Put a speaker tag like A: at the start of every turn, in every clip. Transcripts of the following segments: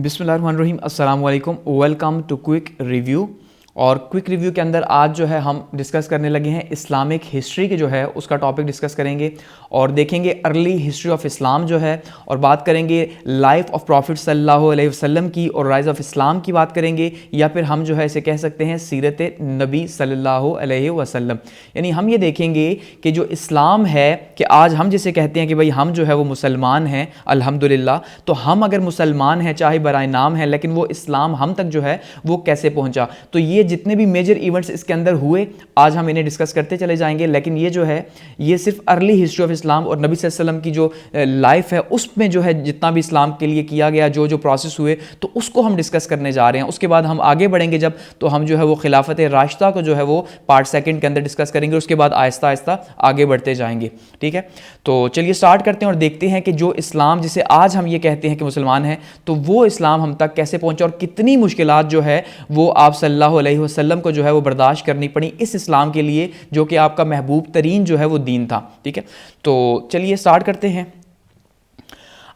A: बिस्मिल्लाहिर्रहमानिर्रहीम, अस्सलाम वालेकुम, वेलकम टू क्विक रिव्यू। और क्विक रिव्यू के अंदर आज जो है हम डिस्कस करने लगे हैं इस्लामिक हिस्ट्री के जो है उसका टॉपिक डिस्कस करेंगे और देखेंगे अर्ली हिस्ट्री ऑफ इस्लाम जो है, और बात करेंगे लाइफ ऑफ प्रॉफिट सल्लल्लाहु अलैहि वसल्लम की और राइज ऑफ इस्लाम की बात करेंगे, या फिर हम जो है इसे कह सकते हैं सीरत नबी सल्लल्लाहु अलैहि वसल्लम। यानी हम ये देखेंगे कि जो इस्लाम है कि आज हम जिसे कहते हैं कि भाई हम जो है वो मुसलमान हैं अल्हम्दुलिल्लाह, तो हम अगर मुसलमान हैं चाहे बराए नाम है, लेकिन वो इस्लाम हम तक जो है वो कैसे पहुंचा। तो ये जितने भी मेजर इवेंट्स इसके अंदर हुए आज हम इन्हें डिस्कस करते चले जाएंगे, लेकिन ये जो है ये सिर्फ अर्ली हिस्ट्री ऑफ इस्लाम और नबी सल्लल्लाहु अलैहि वसल्लम की जो लाइफ है उसमें जो है जितना भी इस्लाम के लिए किया गया जो जो प्रोसेस हुए तो उसको हम डिस्कस करने जा रहे हैं। उसके बाद हम आगे बढ़ेंगे जब, तो हम जो है वो खिलाफत राशिदा को जो है वो पार्ट सेकंड के अंदर डिस्कस करेंगे, उसके बाद आहिस्ता आहिस्ता आगे बढ़ते जाएंगे। ठीक है, तो चलिए स्टार्ट करते हैं और देखते हैं कि जो इस्लाम जिसे आज हम ये कहते हैं कि मुसलमान हैं, तो वो इस्लाम हम तक कैसे पहुंचा और कितनी मुश्किलात जो है वो आप सल्लल्लाहु अलैहि वसल्लम को जो है वो बर्दाश्त करनी पड़ी इस इस्लाम के लिए जो कि आपका महबूब तरीन जो है वो दीन था। ठीक है, तो चलिए स्टार्ट करते हैं।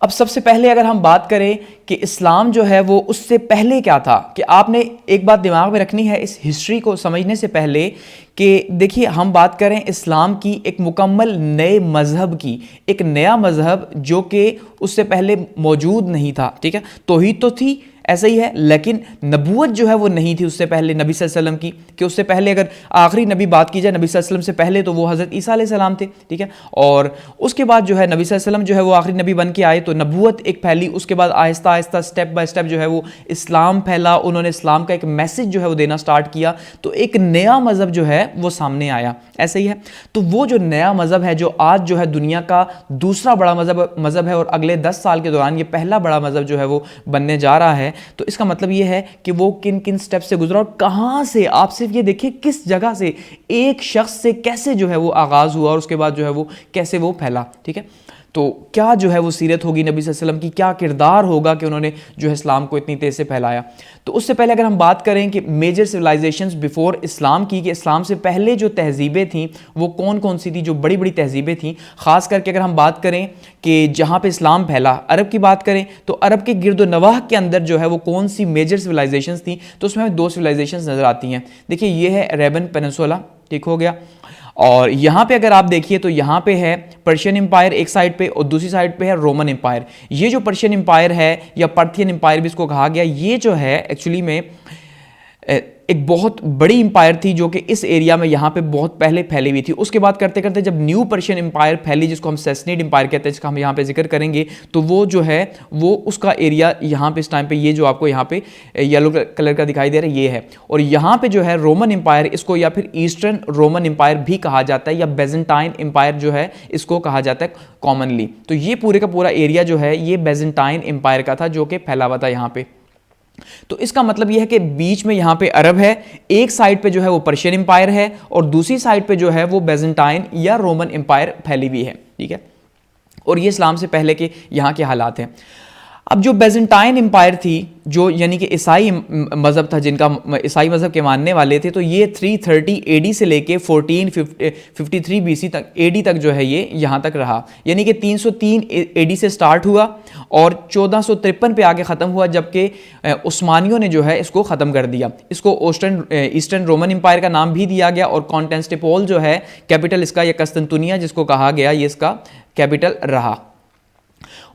A: अब सबसे पहले अगर हम बात करें कि इस्लाम जो है वो उससे पहले क्या था, कि आपने एक बात दिमाग में रखनी है इस हिस्ट्री को समझने से पहले कि देखिए हम बात करें इस्लाम की एक मुकम्मल नए मज़हब की, एक नया मज़हब जो कि उससे पहले मौजूद नहीं था। ठीक है, तौहीद तो थी ऐसा ही है, लेकिन नबूवत जो है वो नहीं थी उससे पहले नबी सल्लल्लाहु अलैहि वसल्लम की, कि उससे पहले अगर आखिरी नबी बात की जाए नबी सल्लल्लाहु अलैहि वसल्लम से पहले तो वो हज़रत ईसा अलैहि सलाम थे। ठीक है, और उसके बाद जो है नबी सल्लल्लाहु अलैहि वसल्लम जो है वो आखिरी नबी बन के आए तो नबूवत एक फैली, उसके बाद Aahista Aahista step by step जो है वो इस्लाम फैला, उन्होंने इस्लाम का एक मैसेज जो है वो देना स्टार्ट किया, तो एक नया मज़हब जो है वो सामने आया। ऐसा ही है, तो वो जो नया मज़हब है जो आज जो है दुनिया का दूसरा बड़ा मज़हब है और अगले 10 साल के दौरान ये पहला बड़ा मज़हब जो है वो बनने जा रहा है, तो इसका मतलब ये है कि वो किन किन स्टेप से गुजरा और कहां से, आप सिर्फ ये देखिए किस जगह से, एक शख्स से कैसे जो है वो आगाज हुआ और उसके बाद जो है वो कैसे वो फैला। ठीक है, तो क्या जो है वो सीरत होगी नबी सल्लल्लाहु अलैहि वसल्लम की, क्या किरदार होगा कि उन्होंने जो है इस्लाम को इतनी तेज़ से फैलाया। तो उससे पहले अगर हम बात करें कि मेजर सिविलाइजेशंस बिफोर इस्लाम की, कि इस्लाम से पहले जो तहजीबें थीं वो कौन कौन सी थी, जो बड़ी बड़ी तहजीबें थीं, ख़ास करके अगर हम बात करें कि जहाँ पे इस्लाम फैला, अरब की बात करें तो अरब के गिरदो नवाह के अंदर जो है वो कौन सी मेजर सिविलाइजेशंस थी, तो उसमें हमें 2 सिविलाइजेशंस नज़र आती हैं। देखिए ये है अरेबियन पेनिनसुला, ठीक हो गया, और यहाँ पे अगर आप देखिए तो यहाँ पे है पर्शियन एम्पायर एक साइड पे और दूसरी साइड पे है रोमन एम्पायर। ये जो पर्शियन एम्पायर है या पार्थियन एम्पायर भी इसको कहा गया, ये जो है एक्चुअली में एक बहुत बड़ी एम्पायर थी जो कि इस एरिया में यहाँ पे बहुत पहले फैली हुई थी। उसके बाद करते करते जब न्यू पर्शियन एम्पायर फैली, जिसको हम सैसनीड एम्पायर कहते हैं, जिसका हम यहाँ पे जिक्र करेंगे, तो वो जो है वो उसका एरिया यहाँ पे इस टाइम पे ये जो आपको यहाँ पे येलो कलर का दिखाई दे रहा है ये है, और यहाँ पे जो है रोमन एम्पायर, इसको या फिर ईस्टर्न रोमन एम्पायर भी कहा जाता है या बेजेंटाइन एम्पायर जो है इसको कहा जाता है कॉमनली। तो ये पूरे का पूरा एरिया जो है ये बेजेंटाइन एम्पायर का था जो कि फैला हुआ था यहाँ पे। तो इसका मतलब यह है कि बीच में यहां पे अरब है, एक साइड पे जो है वो पर्शियन एम्पायर है और दूसरी साइड पे जो है वो बेजेंटाइन या रोमन एम्पायर फैली हुई है। ठीक है, और ये इस्लाम से पहले के यहां के हालात हैं। अब जो बेजेंटाइन एम्पायर थी, जो यानी कि ईसाई मज़हब था, जिनका ईसाई मज़हब के मानने वाले थे, तो ये 330 एडी से लेके 1453 बीसी तक एडी तक जो है ये यहाँ तक रहा, यानी कि 303 एडी से स्टार्ट हुआ और 1453 पे आके ख़त्म हुआ, जबकि उस्मानियों ने जो है इसको ख़त्म कर दिया। इसको ईस्टर्न रोमन एम्पायर का नाम भी दिया गया और कॉन्स्टेंटिनोपल जो है कैपिटल इसका, या कस्तंतुनिया जिसको कहा गया, ये इसका कैपिटल रहा।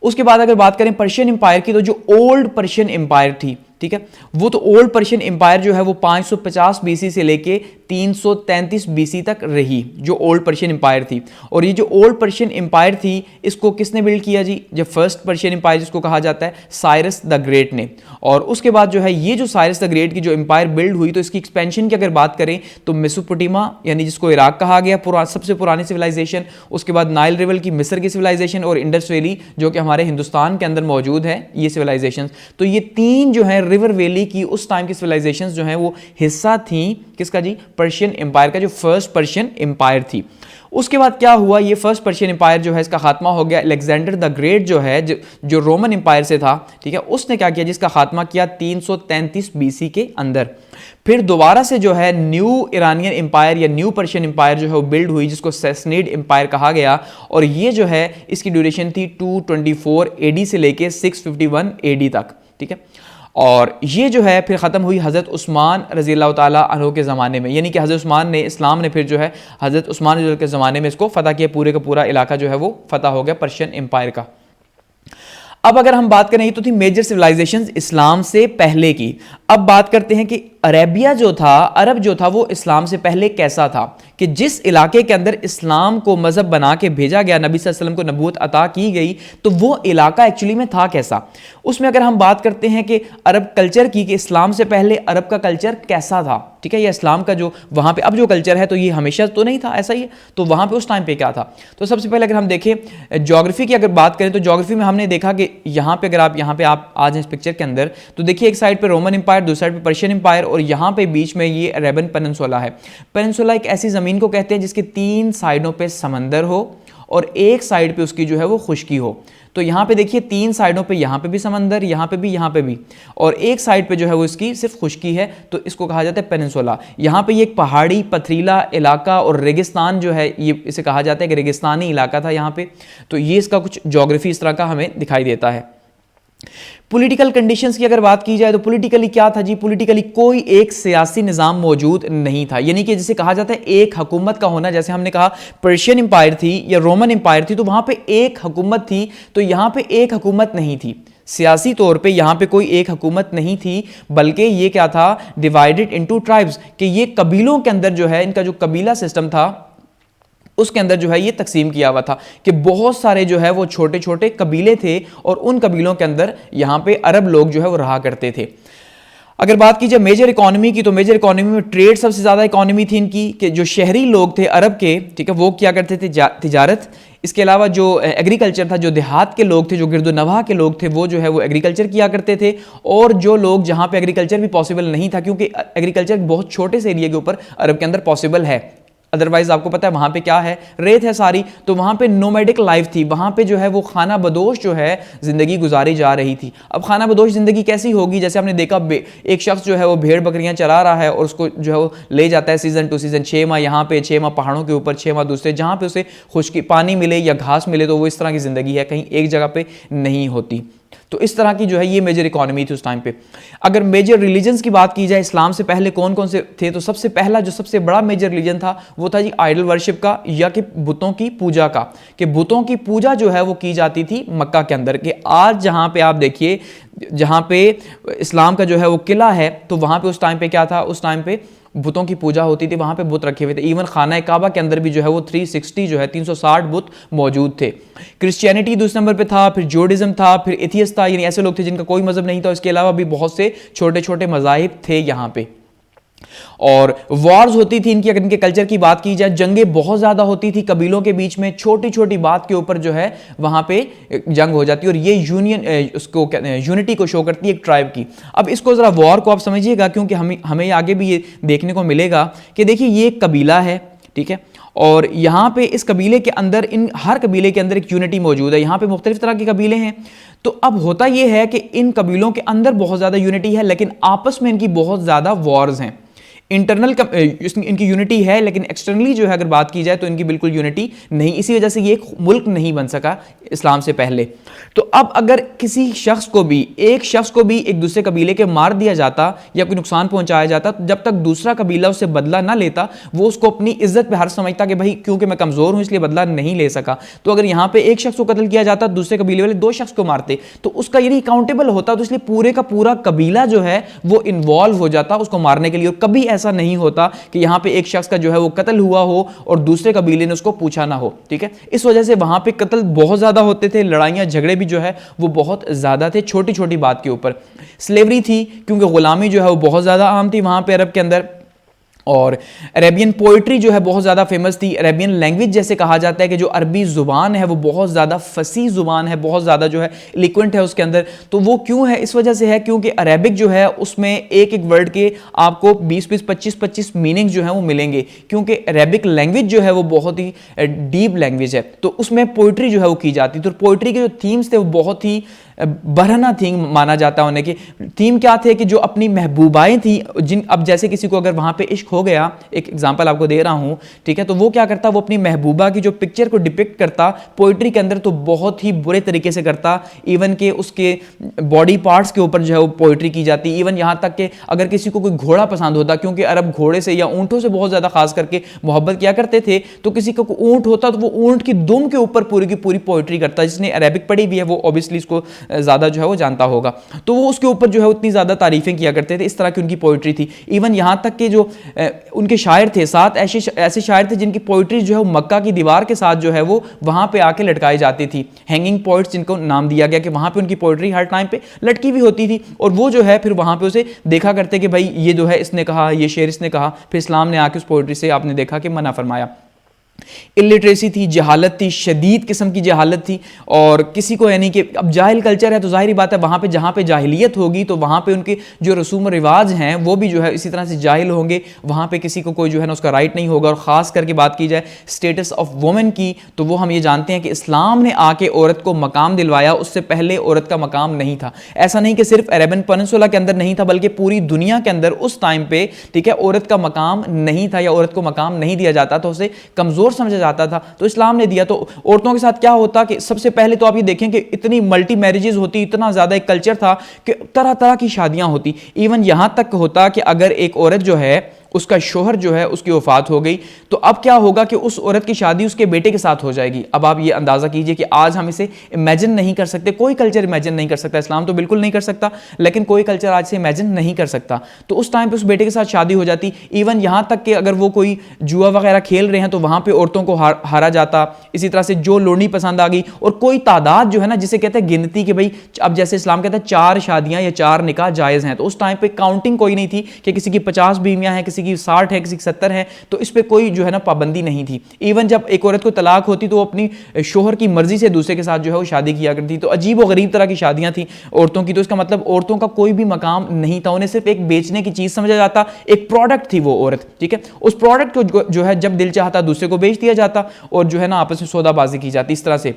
A: उसके बाद अगर बात करें पर्शियन एम्पायर की, तो जो ओल्ड पर्शियन एम्पायर थी, ठीक है, वो तो ओल्ड पर्शियन एम्पायर जो है वो 550 बीसी से लेके 333 बीसी तक रही, जो ओल्ड पर्शियन एम्पायर थी। और ये जो ओल्ड पर्शियन एम्पायर थी इसको किसने बिल्ड किया जी, जब फर्स्ट पर्शियन एम्पायर जिसको कहा जाता है साइरस द ग्रेट ने। और उसके बाद जो है ये जो साइरस द ग्रेट की जो एम्पायर बिल्ड हुई, तो इसकी एक्सपेंशन की अगर बात करें तो मेसोपोटामिया यानी जिसको इराक कहा गया सबसे पुरानी सिविलाइजेशन, उसके बाद नाइल रिवर की मिस्र की सिविलाइजेशन और इंडस वैली जो कि हमारे हिंदुस्तान के अंदर मौजूद है ये सिविलाइजेशन। तो ये 3 जो है रिवर वैली की उस टाइम की सिविलाइजेशंस जो हैं वो हिस्सा थी किसका जी, पर्शियन एम्पायर का, जो फर्स्ट पर्शियन एम्पायर थी। उसके बाद क्या हुआ, ये फर्स्ट पर्शियन एम्पायर जो है इसका खात्मा हो गया। अलेक्जेंडर द ग्रेट जो है जो रोमन एम्पायर से था, ठीक है, उसने क्या किया, जिसका खात्मा किया 333 बीसी के अंदर। फिर दोबारा से जो है न्यू ईरानियन एम्पायर या न्यू पर्शियन एम्पायर जो है वो बिल्ड हुई, जिसको सैसनीड एम्पायर कहा गया, और ये जो है इसकी ड्यूरेशन थी 224 एडी से लेके 651 एडी तक। ठीक है। और ये जो है फिर ख़त्म हुई हज़रत उस्मान रज़ी अल्लाह ताला अन्हु के ज़माने में, यानी कि हज़रत उस्मान ने, इस्लाम ने फिर जो है हज़रत उस्मान के ज़माने में इसको फ़तह किया, पूरे का पूरा इलाका जो है वो फ़तह हो गया पर्शियन एम्पायर का। अब अगर हम बात करें, तो थी मेजर सिविलाइजेशंस इस्लाम से पहले की। अब बात करते हैं कि अरेबिया जो था, अरब जो था, वो इस्लाम से पहले कैसा था, कि जिस इलाके के अंदर इस्लाम को मजहब बना के भेजा गया, नबी सल्लल्लाहु अलैहि वसल्लम को नबूवत अता की गई, तो वो इलाका एक्चुअली में था कैसा। उसमें अगर हम बात करते हैं कि अरब कल्चर की, कि इस्लाम से पहले अरब का कल्चर कैसा था, ठीक है, या इस्लाम का जो वहाँ पे अब जो कल्चर है, तो ये हमेशा तो नहीं था ऐसा ही है, तो वहाँ पे उस टाइम पे क्या था। तो सबसे पहले अगर हम देखें ज्योग्राफी की अगर बात करें, तो ज्योग्राफी में हमने देखा कि यहाँ पे अगर आप आप आ जाएं इस पिक्चर के अंदर, तो देखिए एक साइड पे रोमन एम्पायर, दूसरी साइड पे पर्शियन एम्पायर, और यहाँ पे बीच में ये अरेबियन पेनिनसुला है। पेनिनसुला एक ऐसी ज़मीन को कहते हैं जिसके 3 साइडों पे समंदर हो और एक साइड पे उसकी जो है वो खुश्की हो। तो यहाँ पे देखिए 3 साइडों पे, यहाँ पे भी समंदर, यहाँ पे भी, और एक साइड पे जो है वो इसकी सिर्फ खुश्की है, तो इसको कहा जाता है पेनिनसुला। यहाँ पे ये एक पहाड़ी पथरीला इलाका और रेगिस्तान जो है, ये इसे कहा जाता है कि रेगिस्तानी इलाका था यहाँ पे। तो ये इसका कुछ ज्योग्राफी इस तरह का हमें दिखाई देता है। पॉलिटिकल कंडीशंस की अगर बात की जाए, तो पॉलिटिकली क्या था जी, पॉलिटिकली कोई एक सियासी निज़ाम मौजूद नहीं था, यानी कि जिसे कहा जाता है एक हुकूमत का होना। जैसे हमने कहा पर्शियन एम्पायर थी या रोमन एम्पायर थी, तो वहां पे एक हुकूमत थी, तो यहां पे एक हुकूमत नहीं थी, सियासी तौर पे यहां पे कोई एक हुकूमत नहीं थी, बल्कि ये क्या था, डिवाइडेड इनटू ट्राइब्स, कि ये कबीलों के अंदर जो है, इनका जो कबीला सिस्टम था उसके अंदर जो है ये तकसीम किया हुआ था, कि बहुत सारे जो है वो छोटे छोटे कबीले थे, और उन कबीलों के अंदर यहाँ पे अरब लोग जो है वो रहा करते थे। अगर बात की जाए मेजर इकोनॉमी की, तो मेजर इकोनॉमी में ट्रेड सबसे ज़्यादा इकोनॉमी थी इनकी, कि जो शहरी लोग थे अरब के, ठीक है, वो क्या करते थे, तिजारत। इसके अलावा जो एग्रीकल्चर था, जो देहात के लोग थे, जो गिरदोनवाह के लोग थे, वो जो है वो एग्रीकल्चर किया करते थे। और जो लोग जहाँ पे एग्रीकल्चर भी पॉसिबल नहीं था, क्योंकि एग्रीकल्चर बहुत छोटे से एरिया के ऊपर अरब के अंदर पॉसिबल है, अदरवाइज आपको पता है वहां पे क्या है, रेत है सारी, तो वहां पे नोमैडिक लाइफ थी, वहां पे जो है वो खाना बदोश जो है जिंदगी गुजारी जा रही थी। अब खाना बदोश जिंदगी कैसी होगी, जैसे हमने देखा एक शख्स जो है वो भेड़ बकरियां चरा रहा है और उसको जो है वो ले जाता है सीजन टू सीजन, 6 माह यहाँ पे, 6 माह पहाड़ों के ऊपर, 6 माह दूसरे, जहां पे उसे खुश्की पानी मिले या घास मिले, तो वो इस तरह की जिंदगी है, कहीं एक जगह पे नहीं होती। तो इस तरह की जो है ये मेजर इकोनॉमी थी उस टाइम पे। अगर मेजर रिलीजन्स की बात की जाए, इस्लाम से पहले कौन कौन से थे, तो सबसे पहला जो सबसे बड़ा मेजर रिलीजन था वो था जी आइडल वर्शिप का, या कि बुतों की पूजा का, कि बुतों की पूजा जो है वो की जाती थी मक्का के अंदर। कि आज जहां पे आप देखिए, जहां पे इस्लाम का जो है वो किला है, तो वहां पे उस टाइम पे क्या था, उस टाइम पे बुतों की पूजा होती थी, वहां पे बुत रखे हुए थे। इवन खाना काबा के अंदर भी जो है वो 360 जो है 360 बुत मौजूद थे। क्रिश्चियनिटी दूसरे नंबर पे था, फिर जूडाइज्म था, फिर एथियस्ट था, यानी ऐसे लोग थे जिनका कोई मजहब नहीं था। इसके अलावा भी बहुत से छोटे छोटे मजाहिब थे यहाँ पे। और वॉर्स होती थी इनकी, अगर इनके कल्चर की बात की जाए, जंगें बहुत ज्यादा होती थी कबीलों के बीच में, छोटी छोटी बात के ऊपर जो है वहां पे जंग हो जाती है, और ये यूनियन उसको यूनिटी को शो करती है एक ट्राइब की। अब इसको जरा वॉर को आप समझिएगा, क्योंकि हमें आगे भी ये देखने को मिलेगा कि देखिए ये एक कबीला है, ठीक है, और यहाँ पे इस कबीले के अंदर, इन हर कबीले के अंदर एक यूनिटी मौजूद है। यहाँ पे मुख्तलिफ तरह के कबीले हैं, तो अब होता यह है कि इन कबीलों के अंदर बहुत ज़्यादा यूनिटी है, लेकिन आपस में इनकी बहुत ज़्यादा वॉर्स हैं। इंटरनल इनकी यूनिटी है, लेकिन एक्सटर्नली जो है अगर बात की जाए तो इनकी बिल्कुल यूनिटी नहीं, इसी वजह से ये एक मुल्क नहीं बन सका इस्लाम से पहले। तो अब अगर किसी शख्स को भी, एक शख्स को भी एक दूसरे कबीले के मार दिया जाता या कोई नुकसान पहुंचाया जाता, तो जब तक दूसरा कबीला उससे बदला ना लेता, वो उसको अपनी इज्जत पे हर समझता कि भाई क्योंकि मैं कमजोर हूं इसलिए बदला नहीं ले सका। तो अगर यहाँ पे एक शख्स को कत्ल किया जाता, दूसरे कबीले वाले 2 शख्स को मारते, तो उसका यदि अकाउंटेबल होता, तो इसलिए पूरे का पूरा कबीला जो है वो इन्वॉल्व हो जाता उसको मारने के लिए। और कभी ऐसा नहीं होता कि यहां पे एक शख्स का जो है वो कत्ल हुआ हो और दूसरे कबीले ने उसको पूछा ना हो, ठीक है। इस वजह से वहां पे कत्ल बहुत ज्यादा होते थे, लड़ाइयां झगड़े भी जो है वो बहुत ज्यादा थे, छोटी छोटी बात के ऊपर। स्लेवरी थी, क्योंकि गुलामी जो है वो बहुत ज्यादा आम थी वहां पे अरब के अंदर। और अरेबियन पोइट्री जो है बहुत ज़्यादा फेमस थी। अरेबियन लैंग्वेज जैसे कहा जाता है कि जो अरबी ज़ुबान है वो बहुत ज़्यादा फसी ज़ुबान है, बहुत ज़्यादा जो है इलोक्वेंट है उसके अंदर। तो वो क्यों है, इस वजह से है क्योंकि अरेबिक जो है उसमें एक एक वर्ड के आपको 20-20, 25-25 मीनिंग जो है वो मिलेंगे, क्योंकि अरेबिक लैंग्वेज जो है वो बहुत ही डीप लैंग्वेज है। तो उसमें पोइट्री जो है वो की जाती थी, तो पोइट्री के जो थीम्स थे वो बहुत ही बरहना थीम माना जाता है उन्हें कि थीम क्या थे कि जो अपनी महबूबाएं थी जिन, अब जैसे किसी को अगर वहां पे इश्क हो गया, एक एग्जांपल आपको दे रहा हूं, ठीक है, तो वो क्या करता, वो अपनी महबूबा की जो पिक्चर को डिपिक्ट करता पोइट्री के अंदर तो बहुत ही बुरे तरीके से करता, इवन के उसके बॉडी पार्ट्स के ऊपर जो है वो पोइट्री की जाती, इवन यहां तक कि अगर किसी को कोई घोड़ा पसंद होता, क्योंकि अरब घोड़े से या ऊंटों से बहुत ज्यादा खास करके मोहब्बत किया करते थे, तो किसी को ऊंट होता तो वो ऊंट की दुम के ऊपर पूरी की पूरी पोइट्री करता। जिसने अरेबिक पढ़ी भी है वो ऑब्वियसली इसको ज्यादा जो है वो जानता होगा, तो वो उसके ऊपर जो है उतनी ज्यादा तारीफें किया करते थे। इस तरह की उनकी पोइट्री थी। इवन यहां तक कि जो उनके शायर थे, 7 ऐसे शायर थे जिनकी पोइट्री जो है वो मक्का की दीवार के साथ जो है वो वहां पे आके लटकाई जाती थी, हैंगिंग पोइट्स जिनको नाम दिया गया कि वहां पे उनकी पोइट्री हर टाइम पे लटकी हुई होती थी, और वो जो है फिर वहां पे उसे देखा करते कि भाई ये जो है इसने कहा, ये शेर इसने कहा, फिर इस्लाम ने आके उस पोइट्री से आपने देखा कि मना फरमाया। इलिटरेसी थी, जहालत थी, शदीद किस्म की जहालत थी, और किसी को यानी कि अब जाहिल कल्चर है तो जाहिर बात है वहाँ पे जहाँ पे जाहिलियत होगी तो वहाँ पे उनके जो रसूम रिवाज हैं वो भी जो है इसी तरह से जाहिल होंगे। वहाँ पे किसी को कोई जो है ना उसका राइट नहीं होगा। और ख़ास करके बात की जाए स्टेटस ऑफ वुमेन की, तो वो हम ये जानते हैं कि इस्लाम ने आके औरत को मकाम दिलवाया, उससे पहले औरत का मकाम नहीं था। ऐसा नहीं कि सिर्फ अरेबियन पेनिनसुला के अंदर नहीं था, बल्कि पूरी दुनिया के अंदर उस टाइम पे, ठीक है, औरत का मकाम नहीं था या औरत को मकाम नहीं दिया जाता था, उसे कमज़ोर समझा जाता था, तो इस्लाम ने दिया। तो औरतों के साथ क्या होता कि सबसे पहले तो आप ये देखें कि इतनी मल्टी मैरिजेस होती, इतना ज्यादा एक कल्चर था कि तरह तरह की शादियां होती। इवन यहां तक होता कि अगर एक औरत जो है उसका शोहर जो है उसकी वफात हो गई, तो अब क्या होगा कि उस औरत की शादी उसके बेटे के साथ हो जाएगी। अब आप ये अंदाजा कीजिए कि आज हम इसे इमेजिन नहीं कर सकते, कोई कल्चर इमेजिन नहीं कर सकता, इस्लाम तो बिल्कुल नहीं कर सकता, लेकिन कोई कल्चर आज से इमेजिन नहीं कर सकता। तो उस टाइम पे उस बेटे के साथ शादी हो जाती। इवन यहां तक कि अगर वो कोई जुआ वगैरह खेल रहे हैं तो वहां पर औरतों को हारा जाता। इसी तरह से जो लोनी पसंद आ गई, और कोई तादाद जो है ना जिसे कहते हैं गिनती, कि भाई अब जैसे इस्लाम कहता है 4 शादियां या 4 निकाह जायज़ हैं, तो उस टाइम पे काउंटिंग कोई नहीं थी कि किसी की 50 बीवियां हैं, किसी की 60 है, किसी की 70 है, तो इस पे कोई जो है ना पाबंदी नहीं थी। इवन जब एक औरत को तलाक होती तो वो अपनी शोहर की मर्जी से दूसरे के साथ जो है वो शादी किया करती। तो अजीब और गरीब तरह की शादियां थी औरतों की। तो इसका मतलब औरतों का कोई भी मकाम नहीं था, उन्हें सिर्फ एक बेचने की चीज समझा जाता, एक प्रोडक्ट थी वो औरत, ठीक है। उस प्रोडक्ट को जो है जब दिल चाहता दूसरे को बेच दिया जाता, और जो है ना आपस में सौदाबाजी की जाती, इस तरह से।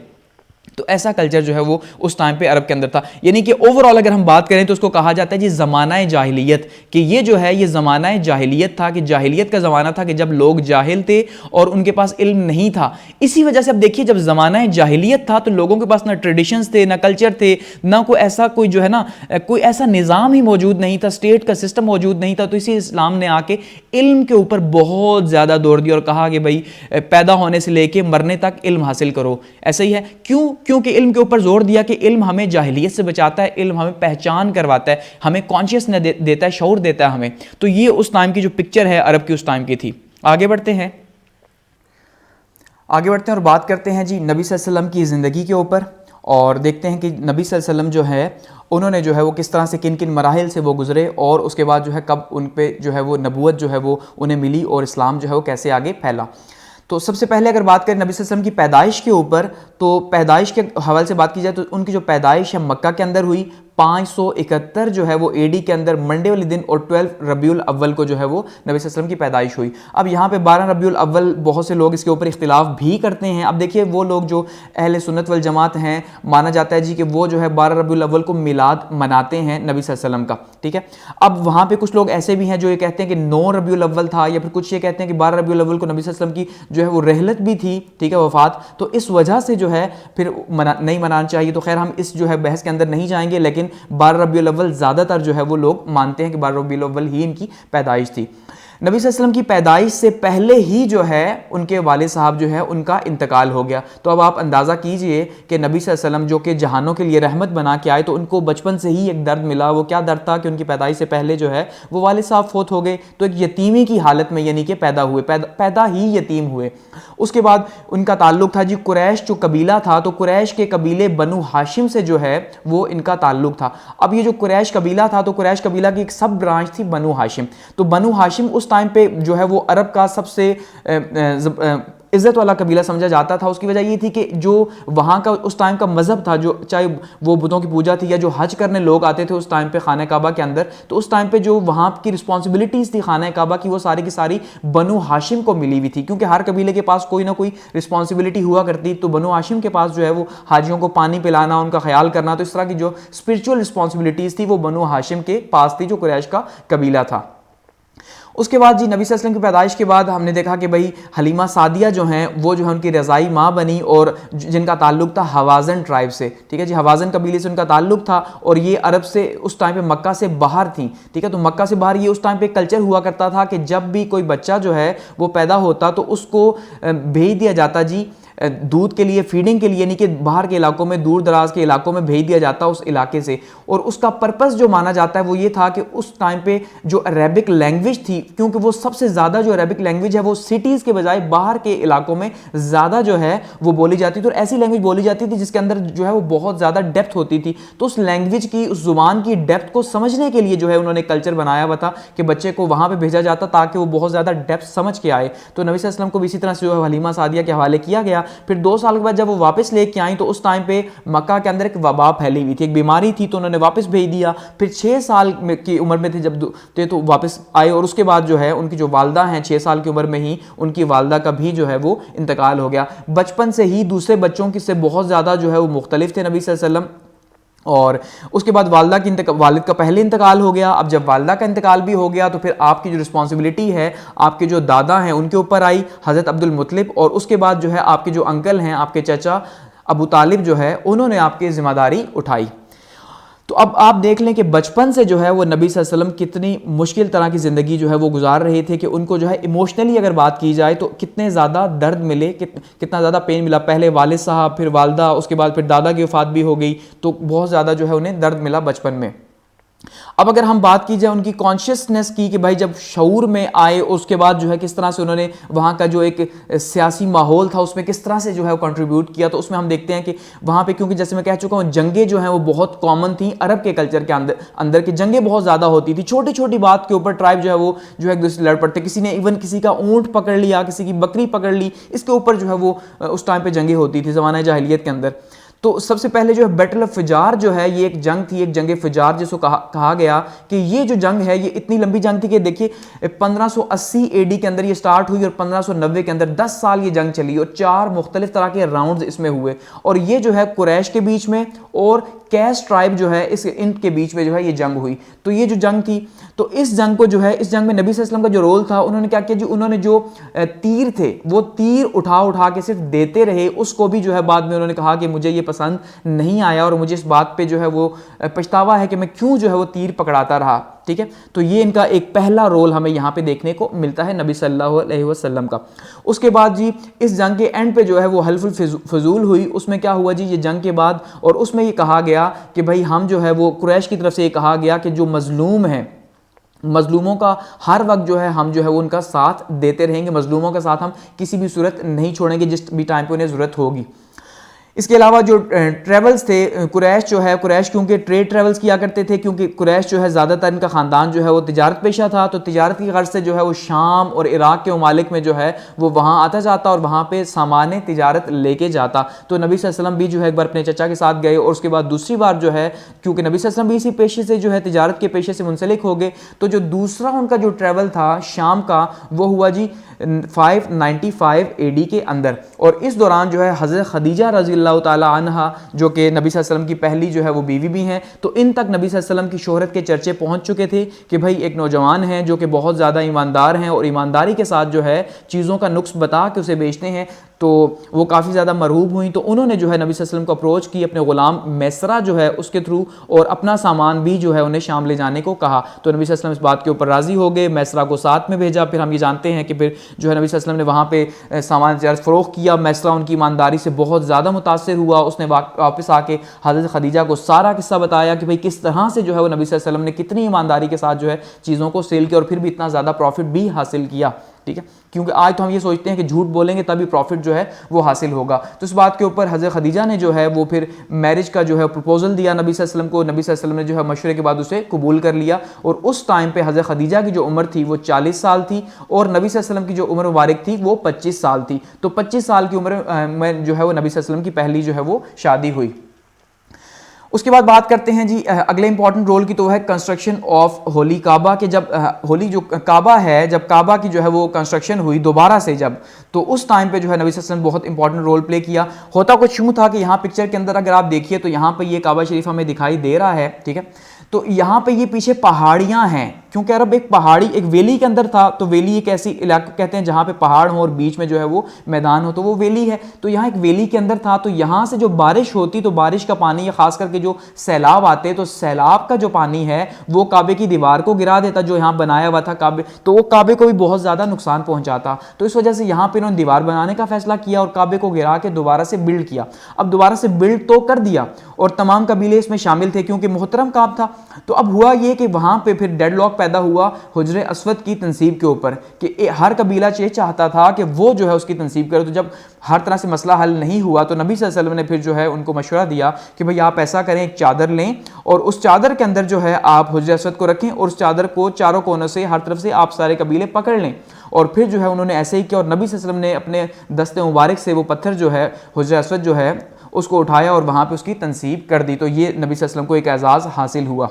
A: तो ऐसा कल्चर जो है वो उस टाइम पे अरब के अंदर था। यानी कि ओवरऑल अगर हम बात करें तो उसको कहा जाता है जी ज़माना जाहिलियत, कि ये जो है ये ज़माना जाहिलियत था, कि जाहिलियत का ज़माना था कि जब लोग जाहिल थे और उनके पास इल्म नहीं था। इसी वजह से अब देखिए जब ज़माना जाहिलियत था तो लोगों के पास ना ट्रेडिशंस थे, ना कल्चर थे, ना कोई ऐसा कोई जो है ना कोई ऐसा निज़ाम ही मौजूद नहीं था, स्टेट का सिस्टम मौजूद नहीं था। तो इसी इस्लाम ने आके इल्म के ऊपर बहुत ज़्यादा जोर दिया और कहा कि भाई पैदा होने से लेके मरने तक इल्म हासिल करो। ऐसा ही है, क्योंकि इल्म के ऊपर जोर दिया कि इल्म हमें जाहिलियत से बचाता है, इल्म हमें पहचान करवाता है, हमें कॉन्शियसनेस देता है, शऊर देता है हमें। तो ये उस टाइम की जो पिक्चर है अरब की उस टाइम की थी। आगे बढ़ते हैं और बात करते हैं जी नबी सल्लल्लाहु अलैहि वसल्लम की ज़िंदगी के ऊपर, और देखते हैं कि नबी सल्लल्लाहु अलैहि वसल्लम जो है उन्होंने जो है वो किस तरह से किन किन मराहिल से वो गुजरे, और उसके बाद जो है कब उन पे जो है वो नबूवत जो है वो उन्हें मिली, और इस्लाम जो है वो कैसे आगे फैला। तो सबसे पहले अगर बात करें नबी सल्लल्लाहु अलैहि वसल्लम की पैदाइश के ऊपर, तो पैदाइश के हवाले से बात की जाए तो उनकी जो पैदाइश है मक्का के अंदर हुई 571 जो है वो एडी के अंदर मंडे वाले दिन, और 12 रबीउल अव्वल को जो है वो नबी सल्लल्लाहु अलैहि वसल्लम की पैदाइश हुई। अब यहाँ पे 12 रबीउल अव्वल बहुत से लोग इसके ऊपर इख्तिलाफ भी करते हैं। अब देखिए वो लोग जो अहले सुन्नत वल जमात हैं, माना जाता है जी कि वो जो है 12 रबीउल अव्वल को मिलाद मनाते हैं नबी सल्लल्लाहु अलैहि वसल्लम का, ठीक है। अब वहाँ पे कुछ लोग ऐसे भी हैं जो ये कहते हैं कि 9 रबीउल अव्वल था, या फिर कुछ ये कहते हैं कि 12 रबीउल अव्वल को नबी सल्लल्लाहु अलैहि वसल्लम की जो है वो रहलत भी थी, ठीक है, वफात। तो इस वजह से जो है फिर नहीं मनाना चाहिए। तो खैर हम इस जो है बहस के अंदर नहीं जाएंगे, लेकिन 12 रबीउल अव्वल ज़्यादातर जो है वो लोग मानते हैं कि 12 रबीउल अव्वल ही इनकी पैदाइश थी। नबी सल्लल्लाहु अलैहि वसल्लम की पैदाइश से पहले ही जो है उनके वालिद साहब जो है उनका इंतकाल हो गया। तो अब आप अंदाज़ा कीजिए कि नबी सल्लल्लाहु अलैहि वसल्लम जो कि जहानों के लिए रहमत बना के आए, तो उनको बचपन से ही एक दर्द मिला। वो क्या दर्द था कि उनकी पैदाइश से पहले जो है वो वालिद साहब फौत हो गए, तो एक यतीमी की हालत में यानी कि पैदा हुए, पैदा ही यतीम हुए। उसके बाद उनका ताल्लुक था जी कुरैश जो कबीला था, तो कुरैश के कबीले बनु हाशिम से जो है वो इनका ताल्लुक था। अब ये जो कुरैश कबीला था, तो कुरैश कबीला की एक सब ब्रांच थी बनु हाशिम। तो बनु हाशिम उस टाइम पे जो है वो अरब का सबसे इज़्ज़त वाला कबीला समझा जाता था। उसकी वजह ये थी कि जो वहाँ का उस टाइम का मज़हब था, जो चाहे वो बुतों की पूजा थी या जो हज करने लोग आते थे उस टाइम पे खाना काबा के अंदर, तो उस टाइम पे जो वहाँ की रिस्पॉन्सिबिलिटीज़ थी खाना काबा की, वो सारी की सारी बनु हाशिम को मिली हुई थी, क्योंकि हर कबीले के पास कोई ना कोई रिस्पॉन्सिबिलिटी हुआ करती। तो बनु हाशिम के पास जो है वो हाजियों को पानी पिलाना, उनका ख्याल करना, तो इस तरह की जो स्पिरिचुअल रिस्पॉन्सिबिलिटीज़ थी वो बनु हाशिम के पास थी, जो कुरैश का कबीला था। उसके बाद जी नबी सल्लल्लाहु अलैहि वसल्लम की पैदाइश के बाद हमने देखा कि भाई हलीमा सादिया जो हैं वो जो है उनकी रज़ाई माँ बनी, और जिनका ताल्लुक था हवाज़न ट्राइब से, ठीक है जी, हवाज़न कबीले से उनका ताल्लुक था, और ये अरब से उस टाइम पे मक्का से बाहर थी, ठीक है। तो मक्का से बाहर ये उस टाइम पे कल्चर हुआ करता था कि जब भी कोई बच्चा जो है वो पैदा होता तो उसको भेज दिया जाता जी दूध के लिए, फीडिंग के लिए, यानी कि बाहर के इलाकों में, दूर दराज के इलाकों में भेज दिया जाता उस इलाके से। और उसका पर्पस जो माना जाता है वो ये था कि उस टाइम पे जो अरेबिक लैंग्वेज थी, क्योंकि वो सबसे ज़्यादा जो अरेबिक लैंग्वेज है वो सिटीज़ के बजाय बाहर के इलाकों में ज़्यादा जो है वो बोली जाती थी, और ऐसी लैंग्वेज बोली जाती थी जिसके अंदर जो है वो बहुत ज़्यादा डेप्थ होती थी। तो उस लैंग्वेज की, उस ज़ुबान की डेप्थ को समझने के लिए जो है उन्होंने कल्चर बनाया हुआ था कि बच्चे को वहाँ पर भेजा जाता ताकि वो बहुत ज़्यादा डेप्थ समझ के आए। तो नबी सल्लल्लाहु अलैहि वसल्लम को भी इसी तरह से जो है हलीमा सादिया के हवाले किया गया। फिर 2 साल के बाद जब वो वापस लेके आई तो उस टाइम पे मक्का के अंदर एक वबा फैली हुई थी, एक बीमारी थी, तो उन्होंने वापस भेज दिया। फिर 6 साल की उम्र में थे जब तो वापस आए, और उसके बाद जो है उनकी जो वालदा हैं 6 साल की उम्र में ही उनकी वालदा का भी जो है वो इंतकाल हो गया। बचपन से ही दूसरे बच्चों की से बहुत ज़्यादा जो है वो मुख्तलिफ थे नबी सल्लल्लाहु अलैहि वसल्लम। और उसके बाद वालिद का पहले इंतकाल हो गया। अब जब वालदा का इंतकाल भी हो गया तो फिर आपकी जो रिस्पॉन्सिबिलिटी है आपके जो दादा हैं उनके ऊपर आई, हज़रत अब्दुल मुत्तलिब, और उसके बाद जो है आपके जो अंकल हैं, आपके चाचा अबू तालिब जो है, उन्होंने आपकी जिम्मेदारी उठाई। तो अब आप देख लें कि बचपन से जो है वो नबी सल्लल्लाहु अलैहि वसल्लम कितनी मुश्किल तरह की ज़िंदगी जो है वो गुजार रहे थे, कि उनको जो है इमोशनली अगर बात की जाए तो कितने ज़्यादा दर्द मिले, कितना ज़्यादा पेन मिला। पहले वालिद साहब, फिर वालदा, उसके बाद फिर दादा की वफ़ात भी हो गई, तो बहुत ज़्यादा जो है उन्हें दर्द मिला बचपन में। अब अगर हम बात की जाए उनकी कॉन्शियसनेस की, कि भाई जब शऊर में आए उसके बाद जो है किस तरह से उन्होंने वहाँ का जो एक सियासी माहौल था उसमें किस तरह से जो है वो कंट्रीब्यूट किया, तो उसमें हम देखते हैं कि वहाँ पे, क्योंकि जैसे मैं कह चुका हूँ, जंगें जो हैं वो बहुत कॉमन थी अरब के कल्चर के अंदर की जंगें बहुत ज़्यादा होती थी। छोटी छोटी बात के ऊपर ट्राइब जो है वो जो है एक दूसरे लड़ पड़ते, किसी ने इवन किसी का ऊँट पकड़ लिया, किसी की बकरी पकड़ ली, इसके ऊपर जो है वो उस टाइम पर जंगें होती थी ज़माना जाहिलियत के अंदर। तो सबसे पहले जो है बैटल ऑफ फिजार जो है ये एक जंग थी, एक जंग फिजार जिसको कहा गया कि ये जो जंग है ये इतनी लंबी जंग थी कि देखिए 1580 एडी के अंदर ये स्टार्ट हुई और 1590 के अंदर 10 साल ये जंग चली, और 4 मुख्तलिफ तरह के राउंड्स इसमें हुए। और ये जो है कुरैश के बीच में और कैश ट्राइब जो है इनके बीच में जो है ये जंग हुई। तो ये जो जंग थी, तो इस जंग को जो है, इस जंग में नबी सल्लल्लाहु अलैहि वसल्लम का जो रोल था, उन्होंने क्या किया जी, उन्होंने जो तीर थे वो तीर उठा के सिर्फ देते रहे। उसको भी जो है बाद में उन्होंने कहा कि मुझे ये पसंद नहीं आया और मुझे इस बात पे जो है वो पछतावा है कि मैं क्यों जो है वो तीर पकड़ाता रहा, ठीक है। तो ये इनका एक पहला रोल हमें यहाँ पे देखने को मिलता है नबी सल्लल्लाहु अलैहि वसल्लम का। उसके बाद जी इस जंग के एंड पे जो है वो हल्फुल फजूल हुई। उसमें क्या हुआ जी, ये जंग के बाद, और उसमें ये कहा गया कि भाई हम जो है वो कुरैश की तरफ से ये कहा गया कि जो मजलूम हैं, मजलूमों का हर वक्त जो है हम जो है वो उनका साथ देते रहेंगे, मजलूमों का साथ हम किसी भी सूरत नहीं छोड़ेंगे जिस भी टाइम पे उन्हें ज़रूरत होगी। इसके अलावा जो ट्रेवल्स थे, कुरैश जो है, कुरैश क्योंकि ट्रेड ट्रेवल्स किया करते थे, क्योंकि कुरैश जो है ज़्यादातर इनका ख़ानदान जो है वो तिजारत पेशा था, तो तिजारत की गर्ज से जो है वो शाम और इराक़ के ममालिक में जो है वो वहाँ आता जाता और वहाँ पे सामान तिजारत लेके जाता। तो नबी सल्लल्लाहु अलैहि वसल्लम भी जो है एक बार अपने चचा के साथ गए, और उसके बाद दूसरी बार जो है, क्योंकि नबी सल्लल्लाहु अलैहि वसल्लम भी इसी पेशे से जो है तिजारत के पेशे से मुंसलिक हो गए, तो जो दूसरा उनका जो ट्रैवल था शाम का वो हुआ जी 595 एडी के अंदर। और इस दौरान जो है हज़रत खदीजा रज़ियल्लाहु ताला अन्हा जो कि नबी सल्लल्लाहु अलैहि वसल्लम की पहली जो है वो बीवी भी हैं, तो इन तक नबी सल्लल्लाहु अलैहि वसल्लम की शोहरत के चर्चे पहुंच चुके थे कि भाई एक नौजवान हैं जो कि बहुत ज़्यादा ईमानदार हैं और ईमानदारी के साथ जो है चीज़ों का नुक्स बता के उसे बेचते हैं। तो वो काफ़ी ज़्यादा मरहूब हुई, तो उन्होंने जो है नबी सल्लल्लाहु अलैहि वसल्लम को अप्रोच की अपने ग़ुलाम मैसरा जो है उसके थ्रू, और अपना सामान भी जो है उन्हें शाम ले जाने को कहा। तो नबी सल्लल्लाहु अलैहि वसल्लम इस बात के ऊपर राज़ी हो गए, मैसरा को साथ में भेजा। फिर हम ये जानते हैं कि फिर जो है नबी सल्लल्लाहु अलैहि वसल्लम ने वहाँ पे सामान फ़रोख्त किया। मैसरा उनकी ईमानदारी से बहुत ज़्यादा मुतासिर हुआ, उसने वापस आके हज़रत खदीजा को सारा किस्सा बताया कि भाई किस तरह से जो है वो नबी सल्लल्लाहु अलैहि वसल्लम ने कितनी ईमानदारी के साथ जो है चीज़ों को सेल किया और फिर भी इतना ज़्यादा प्रॉफिट भी हासिल किया। ठीक है, क्योंकि आज तो हम ये सोचते हैं कि झूठ बोलेंगे तभी प्रॉफिट जो है वो हासिल होगा। तो इस बात के ऊपर हज़रत खदीजा ने जो है वो फिर मैरिज का जो है प्रपोजल दिया नबी सल्लल्लाहु अलैहि वसल्लम को। नबी सल्लल्लाहु अलैहि वसल्लम ने जो है मशवरे के बाद उसे कबूल कर लिया, और उस टाइम पे हज़रत खदीजा की जो उम्र थी वो 40 साल थी, और नबी सल्लल्लाहु अलैहि वसल्लम की जो उम्र मुबारक थी वो 25 साल थी। तो 25 साल की उम्र में जो है वो नबी सल्लल्लाहु अलैहि वसल्लम की पहली जो है वो शादी हुई। उसके बाद बात करते हैं जी अगले इंपॉर्टेंट रोल की, तो है कंस्ट्रक्शन ऑफ होली काबा के। जब होली जो काबा है, जब काबा की जो है वो कंस्ट्रक्शन हुई दोबारा से जब, तो उस टाइम पे जो है नबी सल्लल्लाहु अलैहि वसल्लम बहुत इंपॉर्टेंट रोल प्ले किया। होता कुछ यूँ था कि यहाँ पिक्चर के अंदर अगर आप देखिए तो यहाँ पे ये काबा शरीफ हमें दिखाई दे रहा है, ठीक है, तो यहाँ पे ये पीछे पहाड़ियाँ हैं, क्योंकि अरब एक पहाड़ी एक वैली के अंदर था, तो वैली एक ऐसी इलाका कहते हैं जहाँ पे पहाड़ हो और बीच में जो है वो मैदान हो, तो वो वैली है। तो यहाँ एक वैली के अंदर था, तो यहाँ से जो बारिश होती तो बारिश का पानी या खास करके जो सैलाब आते तो सैलाब का जो पानी है वो काबे की दीवार को गिरा देता, जो यहाँ बनाया हुआ था काबे, तो वो काबे को भी बहुत ज़्यादा नुकसान पहुँचाता। तो इस वजह से यहाँ पर उन्होंने दीवार बनाने का फैसला किया और काबे को गिरा के दोबारा से बिल्ड किया। अब दोबारा से बिल्ड तो कर दिया और तमाम कबीले इसमें शामिल थे क्योंकि मुहतरम काब था। तो अब हुआ ये कि वहाँ पे फिर डेडलॉक पैदा हुआ हुज्र अस्वद की तनसीब के ऊपर, कि हर कबीला ये चाहता था कि वो जो है उसकी तनसीब करे। तो जब हर तरह से मसला हल नहीं हुआ तो नबी सल्लल्लाहु अलैहि वसल्लम ने फिर जो है उनको मशवरा दिया कि भाई आप ऐसा करें, एक चादर लें और उस चादर के अंदर जो है आप हुज्र अस्वद को रखें और उस चादर को चारों कोनों से हर तरफ से आप सारे कबीले पकड़ लें। और फिर जो है उन्होंने ऐसे ही किया और नबी सल्लल्लाहु अलैहि वसल्लम ने अपने दस्ते मुबारक से वो पत्थर जो है हुज्र अस्वद जो है उसको उठाया और वहाँ पे उसकी तनसीब कर दी। तो ये नबी सल्लल्लाहु अलैहि वसल्लम को एक एजाज़ हासिल हुआ।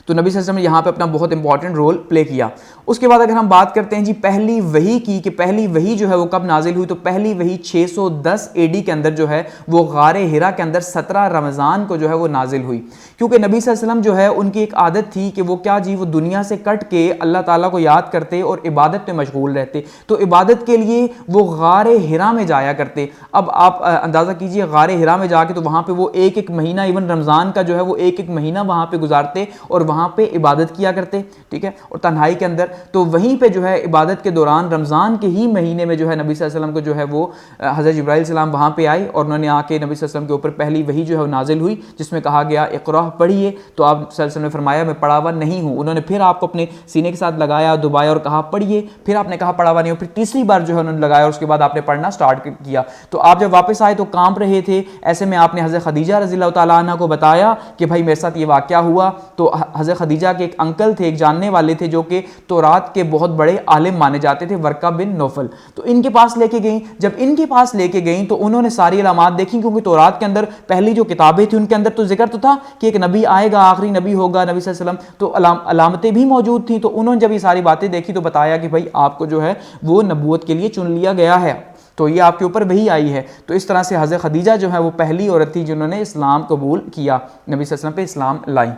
A: तो नबी सल्लल्लाहु अलैहि वसल्लम ने यहाँ पे अपना बहुत इंपॉर्टेंट रोल प्ले किया। उसके बाद अगर हम बात करते हैं जी पहली वही की, कि पहली वही जो है वो कब नाजिल हुई, तो पहली वही 610 AD के अंदर जो है वो गारे हिरा के अंदर 17 रमज़ान को जो है वो नाजिल हुई। क्योंकि नबी सल्लल्लाहु अलैहि वसल्लम जो है उनकी एक आदत थी कि वो क्या जी वो दुनिया से कट के अल्लाह ताला को याद करते और इबादत में मशगूल रहते। तो इबादत के लिए वो गारे हिरा में जाया करते। अब आप अंदाज़ा कीजिए गारे हिरा में जाके तो वहाँ पर वो एक एक महीना, इवन रमज़ान का जो है वो एक एक महीना वहाँ पर गुजारते और वहाँ पे इबादत किया करते, ठीक है, और तन्हाई के अंदर। तो वहीं पे जो है इबादत के दौरान रमज़ान के ही महीने में जो है नबी सल्लल्लाहु अलैहि वसल्लम को जो है वो हज़रत जिब्राइल सलाम वहाँ पे आए और उन्होंने आके नबी सल्लल्लाहु अलैहि वसल्लम के ऊपर पहली वही जो है वो नाजिल हुई, जिसमें कहा गया इक़रा पढ़िए। तो आप सल्लल्लाहु अलैहि वसल्लम ने फरमाया मैं पढ़ा हुआ नहीं हूँ। उन्होंने फिर आपको अपने सीने के साथ लगाया, दुबाया और कहा पढ़िए। फिर आपने कहा पढ़ा हुआ नहीं हो। फिर तीसरी बार जो है उन्होंने लगाया और उसके बाद आपने पढ़ना स्टार्ट किया। तो आप जब वापस आए तो कांप रहे थे। ऐसे में आपने हज़रत खदीजा रज़ियल्लाहु तआला अन्हा को बताया कि भाई मेरे साथ ये वाक़या हुआ। तो हज़रत खदीजा के एक अंकल थे, एक जानने वाले थे जो कि तौरात के बहुत बड़े आलिम माने जाते थे, वर्का बिन नौफल। तो इनके पास लेके गई। जब इनके पास लेके गई तो उन्होंने सारी अलामात देखी, क्योंकि तौरात के अंदर पहली जो किताबें थी उनके अंदर तो जिक्र तो था कि एक नबी आएगा, आखिरी नबी होगा नबी सल्लल्लाहु अलैहि वसल्लम, तो अलामतें भी मौजूद थी। तो उन्होंने जब ये सारी बातें देखी तो बताया कि भाई आपको जो है वो नबूवत के लिए चुन लिया गया है, तो ये आपके ऊपर वही आई है। तो इस तरह से हज़रत खदीजा जो है वो पहली औरत थी जिन्होंने इस्लाम कबूल किया, नबी सल्लल्लाहु अलैहि वसल्लम पे इस्लाम लाई।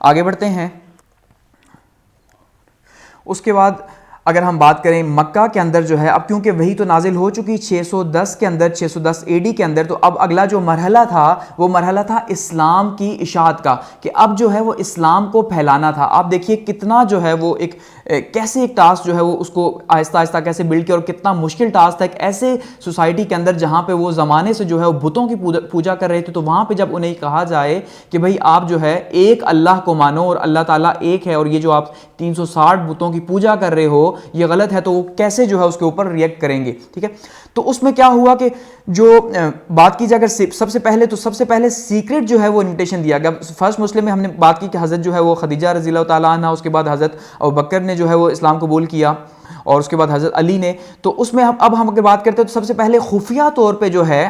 A: आगे बढ़ते हैं। उसके बाद अगर हम बात करें मक्का के अंदर जो है, अब क्योंकि वही तो नाजिल हो चुकी 610 के अंदर, 610 AD के अंदर, तो अब अगला जो मरहला था वो मरहला था इस्लाम की इशाअत का, कि अब जो है वो इस्लाम को फैलाना था। आप देखिए कितना जो है वो एक कैसे एक टास्क जो है वो उसको आहिस्ता आहिस्ता कैसे बिल्ड किया और कितना मुश्किल टास्क था। एक ऐसे सोसाइटी के अंदर जहाँ पे वो ज़माने से जो है वो बुतों की पूजा कर रहे थे, तो वहाँ पे जब उन्हें कहा जाए कि भाई आप जो है एक अल्लाह को मानो और अल्लाह ताला एक है और ये जो आप 360 बुतों की पूजा कर रहे हो ये गलत है, तो वो कैसे जो है उसके ऊपर रिएक्ट करेंगे, ठीक है। तो उसमें क्या हुआ कि जो बात की जाए अगर सबसे पहले सीक्रेट जो है वो इन्विटेशन दिया गया। फर्स्ट मुस्लिम में हमने बात की कि हज़रत जो है वो खदीजा रज़ियल्लाहु तआला अन्हा, उसके बाद हज़रत अबू बकर ने जो है वो इस्लाम कबूल किया और उसके बाद हज़रत अली ने। तो उसमें अब हम अगर बात करते हैं तो सबसे पहले खुफिया तौर पर जो है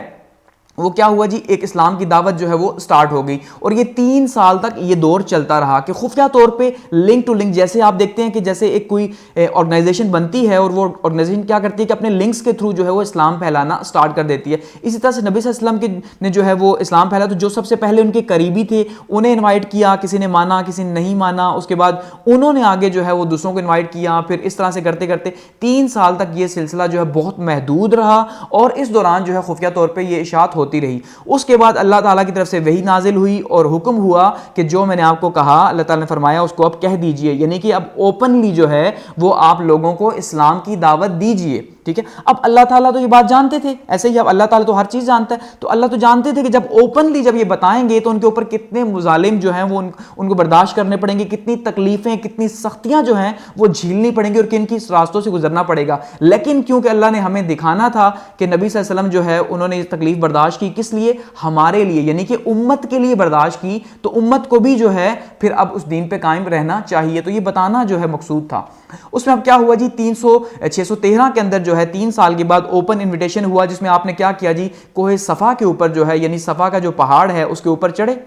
A: वो क्या हुआ जी, एक इस्लाम की दावत जो है वो स्टार्ट हो गई और ये 3 साल तक ये दौर चलता रहा कि खुफिया तौर पे लिंक टू लिंक, जैसे आप देखते हैं कि जैसे एक कोई ऑर्गेनाइजेशन बनती है और वो ऑर्गेनाइजेशन क्या करती है कि अपने लिंक्स के थ्रू जो है वो इस्लाम फैलाना स्टार्ट कर देती है। इसी तरह से नबी सल्लल्लाहु अलैहि वसल्लम ने जो है वो इस्लाम फैलाया, तो जो सबसे पहले उनके करीबी थे उन्हें इन्वाइट किया, किसी ने माना किसी ने नहीं माना, उसके बाद उन्होंने आगे जो है वो दूसरों को इन्वाइट किया। फिर इस तरह से करते करते 3 साल तक ये सिलसिला जो है बहुत महदूद रहा और इस दौरान जो है खुफिया तौर पर यह इशाअत होती रही। उसके बाद अल्लाह ताला की तरफ से वही नाजिल हुई और हुक्म हुआ कि जो मैंने आपको कहा अल्लाह ताला ने फरमाया उसको अब कह दीजिए, यानी कि अब ओपनली जो है वो आप लोगों को इस्लाम की दावत दीजिए, ठीक है। अब अल्लाह ताला तो ये बात जानते थे, ऐसे ही अब अल्लाह ताला तो हर चीज़ जानता है, तो अल्लाह तो जानते थे कि जब ओपनली जब ये बताएंगे तो उनके ऊपर कितने मुजालिम जो हैं वो उनको बर्दाश्त करने पड़ेंगे, कितनी तकलीफें, कितनी सख्तियां जो हैं वो झेलनी पड़ेंगी और किन किस रास्तों से गुजरना पड़ेगा। लेकिन क्योंकि अल्लाह ने हमें दिखाना था कि नबी सल्लल्लाहु अलैहि वसल्लम जो है उन्होंने ये तकलीफ बर्दाश्त की, किस लिए? हमारे लिए, यानी कि उम्मत के लिए बर्दाश्त की, तो उम्मत को भी जो है फिर अब उस दीन पे कायम रहना चाहिए, तो ये बताना जो है मकसूद था। उसमें अब क्या हुआ जी, 613 के अंदर जो है 3 साल के बाद ओपन इन्विटेशन हुआ, जिसमें आपने क्या किया जी, कोहे सफा के ऊपर जो है, यानी सफा का जो पहाड़ है उसके ऊपर चढ़े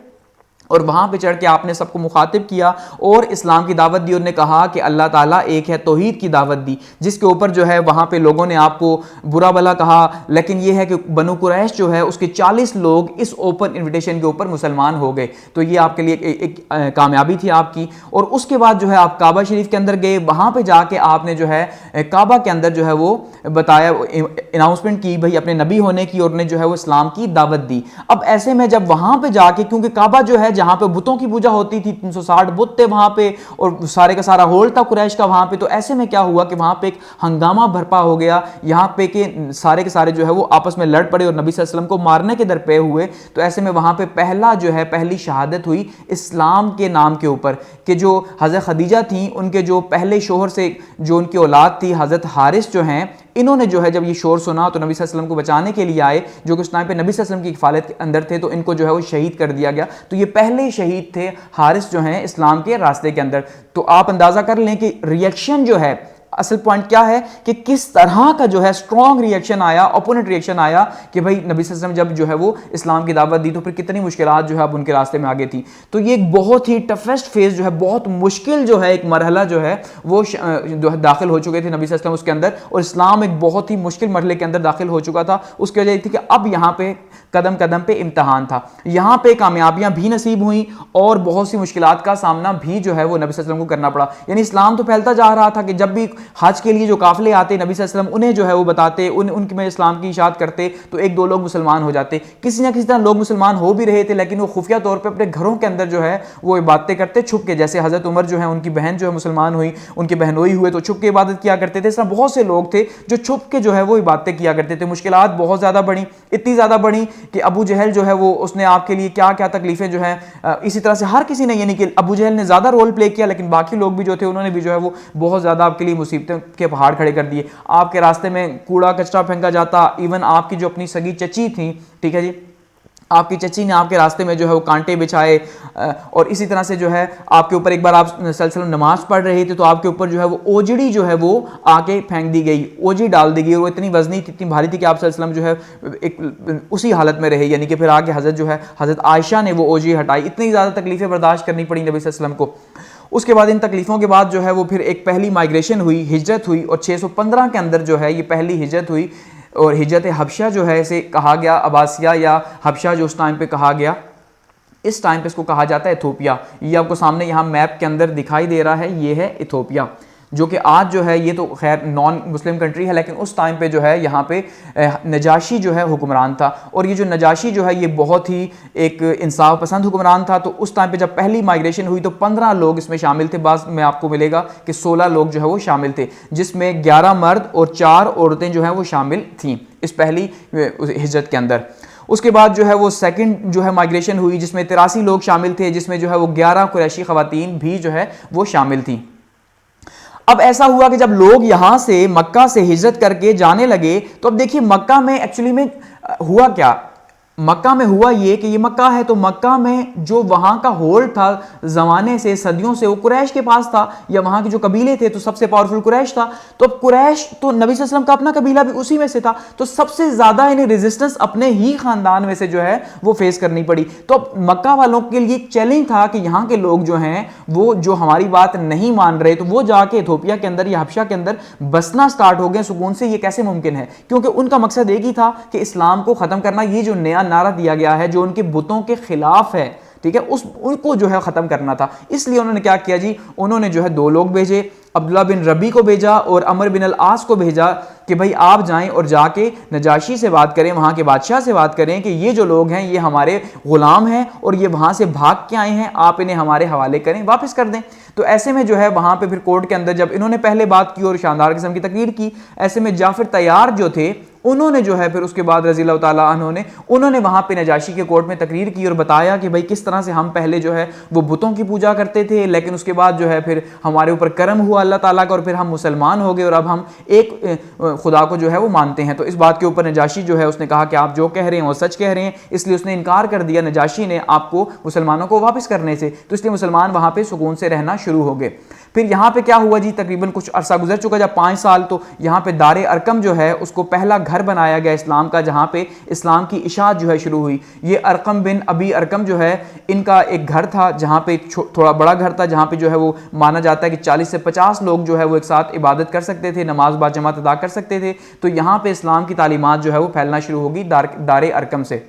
A: और वहां पे चढ़ के आपने सबको मुखातिब किया और इस्लाम की दावत दी। उन्होंने कहा कि अल्लाह ताला एक है, तौहीद की दावत दी, जिसके ऊपर जो है वहां पे लोगों ने आपको बुरा भला कहा। लेकिन यह है कि बनु कुरैश जो है उसके 40 लोग इस ओपन इन्विटेशन के ऊपर मुसलमान हो गए, तो ये आपके लिए एक कामयाबी थी आपकी। और उसके बाद जो है आप काबा शरीफ के अंदर गए, वहां पर जाके आपने जो है काबा के अंदर जो है वो बताया, अनाउंसमेंट की भाई अपने नबी होने की, और उन्हें जो है वो इस्लाम की दावत दी। अब ऐसे में जब वहां पर जाके, क्योंकि काबा जो है जहां पे बुतों की पूजा होती थी, 360 बुत थे वहां पे और सारे का सारा होल था कुरैश का वहां पे, तो ऐसे में क्या हुआ कि वहां पे एक हंगामा बरपा हो गया, यहां पे के सारे जो है वो आपस में लड़ पड़े और नबी सल्लल्लाहु अलैहि वसल्लम को मारने के दरपे हुए। तो ऐसे में वहां पे पहली शहादत हुई इस्लाम के नाम के ऊपर, कि जो हज़रत खदीजा थी उनके जो पहले शोहर से जो उनकी औलाद थी हज़रत हारिस जो हैं, इन्होंने जो है जब ये शोर सुना तो नबी सल्लल्लाहु अलैहि वसल्लम को बचाने के लिए आए, जो कि उस टाइम पे नबी सल्लल्लाहु अलैहि वसल्लम की हिफाजत के अंदर थे, तो इनको जो है वो शहीद कर दिया गया। तो ये पहले शहीद थे हारिस जो हैं इस्लाम के रास्ते के अंदर। तो आप अंदाजा कर लें कि रिएक्शन जो है, असल पॉइंट क्या है कि किस तरह का जो है स्ट्रॉन्ग रिएक्शन आया, अपोनेंट रिएक्शन आया कि भाई नबी सल्लल्लाहु अलैहि वसल्लम जब जो है वो इस्लाम की दावत दी तो फिर कितनी मुश्किलात जो है अब उनके रास्ते में आगे थी। तो ये एक बहुत ही टफेस्ट फेज जो है, बहुत मुश्किल जो है एक मरहला जो है वो जो है दाखिल हो चुके थे नबी सल्लल्लाहु अलैहि वसल्लम उसके अंदर, और इस्लाम एक बहुत ही मुश्किल मरहले के अंदर दाखिल हो चुका था। उसकी वजह थी कि अब यहाँ पे कदम कदम पे इम्तहान था, यहाँ पे कामयाबियां भी नसीब हुई और बहुत सी मुश्किलात का सामना भी जो है वो नबी सल्लल्लाहु अलैहि वसल्लम को करना पड़ा। यानी इस्लाम तो फैलता जा रहा था कि जब भी हज के लिए जो काफिले आते नबी सल्लल्लाहु अलैहि वसल्लम उन्हें जो है वो बताते, उनके में इस्लाम की इशाअत करते, तो एक दो लोग मुसलमान हो जाते, किसी ना किसी तरह लोग मुसलमान हो भी रहे थे, लेकिन वो खुफिया तौर पर अपने घरों के अंदर जो है वो इबादतें करते छुप के। जैसे हजरत उमर जो है उनकी बहन जो है मुसलमान हुई, उनके बहनोई हुए तो छुप के इबादत किया करते थे। इस तरह बहुत से लोग थे जो छुप के जो है वो इबादतें किया करते थे। मुश्किलात बहुत ज्यादा बढ़ी, इतनी ज्यादा बढ़ी कि अबू जहल जो है वो उसने आपके लिए क्या क्या तकलीफें जो है, इसी तरह से हर किसी ने, यानी कि अबू जहल ने ज्यादा रोल प्ले किया, लेकिन बाकी लोग भी जो थे उन्होंने भी जो है वो बहुत ज्यादा आपके लिए मुसीबतों के पहाड़ खड़े कर दिए। आपके रास्ते में कूड़ा कचरा फेंका जाता, इवन आपकी जो अपनी सगी चची थी, ठीक है जी, आपकी चची ने आपके रास्ते में जो है वो कांटे बिछाए, और इसी तरह से जो है आपके ऊपर एक बार आप सल्लल्लाहु नमाज पढ़ रहे थे तो आपके ऊपर जो है वो ओजड़ी जो है वो आके फेंक दी गई, ओजी डाल दी गई, और वो इतनी वजनी थी, इतनी भारी थी कि आप सल्लल्लाहु जो है एक उसी हालत में रहे, यानी कि फिर आगे हजरत आयशा ने वो ओजी हटाई। इतनी ज़्यादा तकलीफें बर्दाश्त करनी पड़ी नबी सल्लल्लाहु अलैहि वसल्लम को। उसके बाद इन तकलीफ़ों के बाद जो है वो फिर एक पहली माइग्रेशन हुई, हिजरत हुई, और 615 के अंदर जो है ये पहली हिजरत हुई, और हिजरत हबशा जो है इसे कहा गया, अब्बासिया या हबशा जो उस टाइम पे कहा गया, इस टाइम पे इसको कहा जाता है इथोपिया। ये आपको सामने यहाँ मैप के अंदर दिखाई दे रहा है, ये है इथोपिया, जो कि आज जो है ये तो खैर नॉन मुस्लिम कंट्री है, लेकिन उस टाइम पे जो है यहाँ पे नजाशी जो है हुक्मरान था, और ये जो नजाशी जो है ये बहुत ही एक इंसाफ पसंद हुक्मरान था। तो उस टाइम पे जब पहली माइग्रेशन हुई तो 15 लोग इसमें शामिल थे, बाद में आपको मिलेगा कि 16 लोग जो है वो शामिल थे, जिसमें 11 मर्द और 4 औरतें जो हैं वो शामिल थीं इस पहली हिजरत के अंदर। उसके बाद जो है वो सेकंड जो है माइग्रेशन हुई, जिसमें 83 लोग शामिल थे, जिसमें जो है वो 11 कुरैशी ख़वातीन भी जो है वो शामिल थीं। अब ऐसा हुआ कि जब लोग यहां से मक्का से हिजरत करके जाने लगे, तो अब देखिए मक्का में एक्चुअली में हुआ क्या, मक्का में हुआ ये कि ये मक्का है, तो मक्का में जो वहां का होल्ड था जमाने से, सदियों से, वो कुरैश के पास था, या वहां के जो कबीले थे तो सबसे पावरफुल कुरैश था। तो अब कुरैश तो नबी सल्लल्लाहु अलैहि वसल्लम का अपना कबीला भी उसी में से था, तो सबसे ज्यादा इन्हें रेजिस्टेंस अपने ही खानदान में से जो है वो फेस करनी पड़ी। तो अब मक्का वालों के लिए एक चैलेंज था कि यहाँ के लोग जो हैं वो जो हमारी बात नहीं मान रहे, तो वो जाके इथोपिया के अंदर या हबशा के अंदर बसना स्टार्ट हो गए सुकून से। ये कैसे मुमकिन है, क्योंकि उनका मकसद एक ही था कि इस्लाम को खत्म करना। ये जो नया नारा दिया गया है जो उनके बुतों के खिलाफ है, ठीक है, उनको जो है खत्म करना था। इसलिए उन्होंने क्या किया जी, उन्होंने जो है 2 लोग भेजे, अब्दुल्ला बिन रबी को भेजा और अमर बिन अल आस को भेजा, कि भाई आप जाएं और जाके नजाशी से बात करें, वहां के बादशाह से बात करें कि ये जो लोग हैं ये हमारे गुलाम हैं और ये वहां से भाग के आए हैं, आप इन्हें हमारे हवाले करें, वापस कर दें। तो ऐसे में जो है वहां पे फिर कोर्ट के अंदर जब इन्होंने पहले बात की और शानदार किस्म की तकरीर की, ऐसे में जाफर तैयार जो थे उन्होंने जो है फिर उसके बाद रज़ी अल्लाह ताला अन्हु ने उन्होंने वहां पे नजाशी के कोर्ट में तकरीर की और बताया कि भाई किस तरह से हम पहले जो है वो बुतों की पूजा करते थे, लेकिन उसके बाद जो है फिर हमारे ऊपर करम हुआ अल्लाह ताला का और फिर हम मुसलमान हो गए और अब हम एक खुदा को जो है वो मानते हैं। तो इस बात के ऊपर नजाशी जो है उसने कहा कि आप जो कह रहे हैं वो सच कह रहे हैं, इसलिए उसने इनकार कर दिया नजाशी ने आपको मुसलमानों को वापस करने से। तो इसलिए मुसलमान वहां पर सुकून से रहना शुरू हो गए। फिर यहाँ पे क्या हुआ जी, तकरीबन कुछ अरसा गुजर चुका, जब 5 साल, तो यहाँ पे दारे अरकम जो है उसको पहला घर बनाया गया इस्लाम का, जहाँ पे इस्लाम की इशाअत जो है शुरू हुई। ये अरकम बिन अबी अरकम जो है इनका एक घर था, जहाँ पे थोड़ा बड़ा घर था, जहाँ पे जो है वो माना जाता है कि 40 से 50 लोग जो है वो एक साथ इबादत कर सकते थे, नमाज बाजमात अदा कर सकते थे। तो यहाँ पे इस्लाम की तालीमात जो है वो फैलना शुरू होगी दारे अरकम से।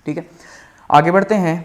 A: ठीक है, आगे बढ़ते हैं।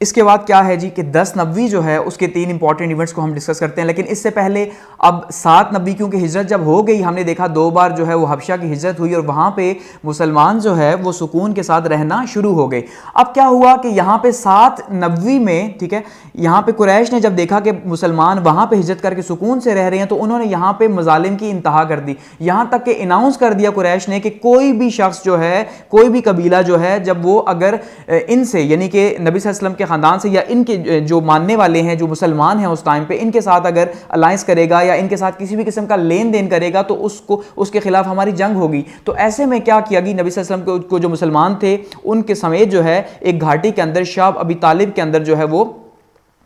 A: इसके बाद क्या है जी कि 10 नबी जो है उसके 3 इंपॉर्टेंट इवेंट्स को हम डिस्कस करते हैं, लेकिन इससे पहले अब 7 नबी क्योंकि हिजरत जब हो गई, हमने देखा 2 बार जो है वो हबशा की हिजरत हुई और वहाँ पे मुसलमान जो है वो सुकून के साथ रहना शुरू हो गए। अब क्या हुआ कि यहाँ पे 7 नबी में, ठीक है, यहाँ पे कुरैश ने जब देखा कि मुसलमान वहाँ पे हिजरत करके सुकून से रह रहे हैं तो उन्होंने यहाँ पे मजालिम की इंतहा कर दी। यहाँ तक कि अनाउंस कर दिया कुरैश ने कि कोई भी शख्स जो है, कोई भी कबीला जो है, जब वो अगर इनसे यानी कि नबी सल्लल्लाहु अलैहि वसल्लम के ख़ानदान से या इनके जो मानने वाले हैं, जो मुसलमान हैं उस टाइम पे, इनके साथ अगर अलायंस करेगा या इनके साथ किसी भी किस्म का लेन देन करेगा तो उसको उसके खिलाफ हमारी जंग होगी। तो ऐसे में क्या किया गया, नबी सल्लल्लाहु अलैहि वसल्लम को जो मुसलमान थे उनके समेत जो है एक घाटी के अंदर शाब अबी तालिब के अंदर जो है वो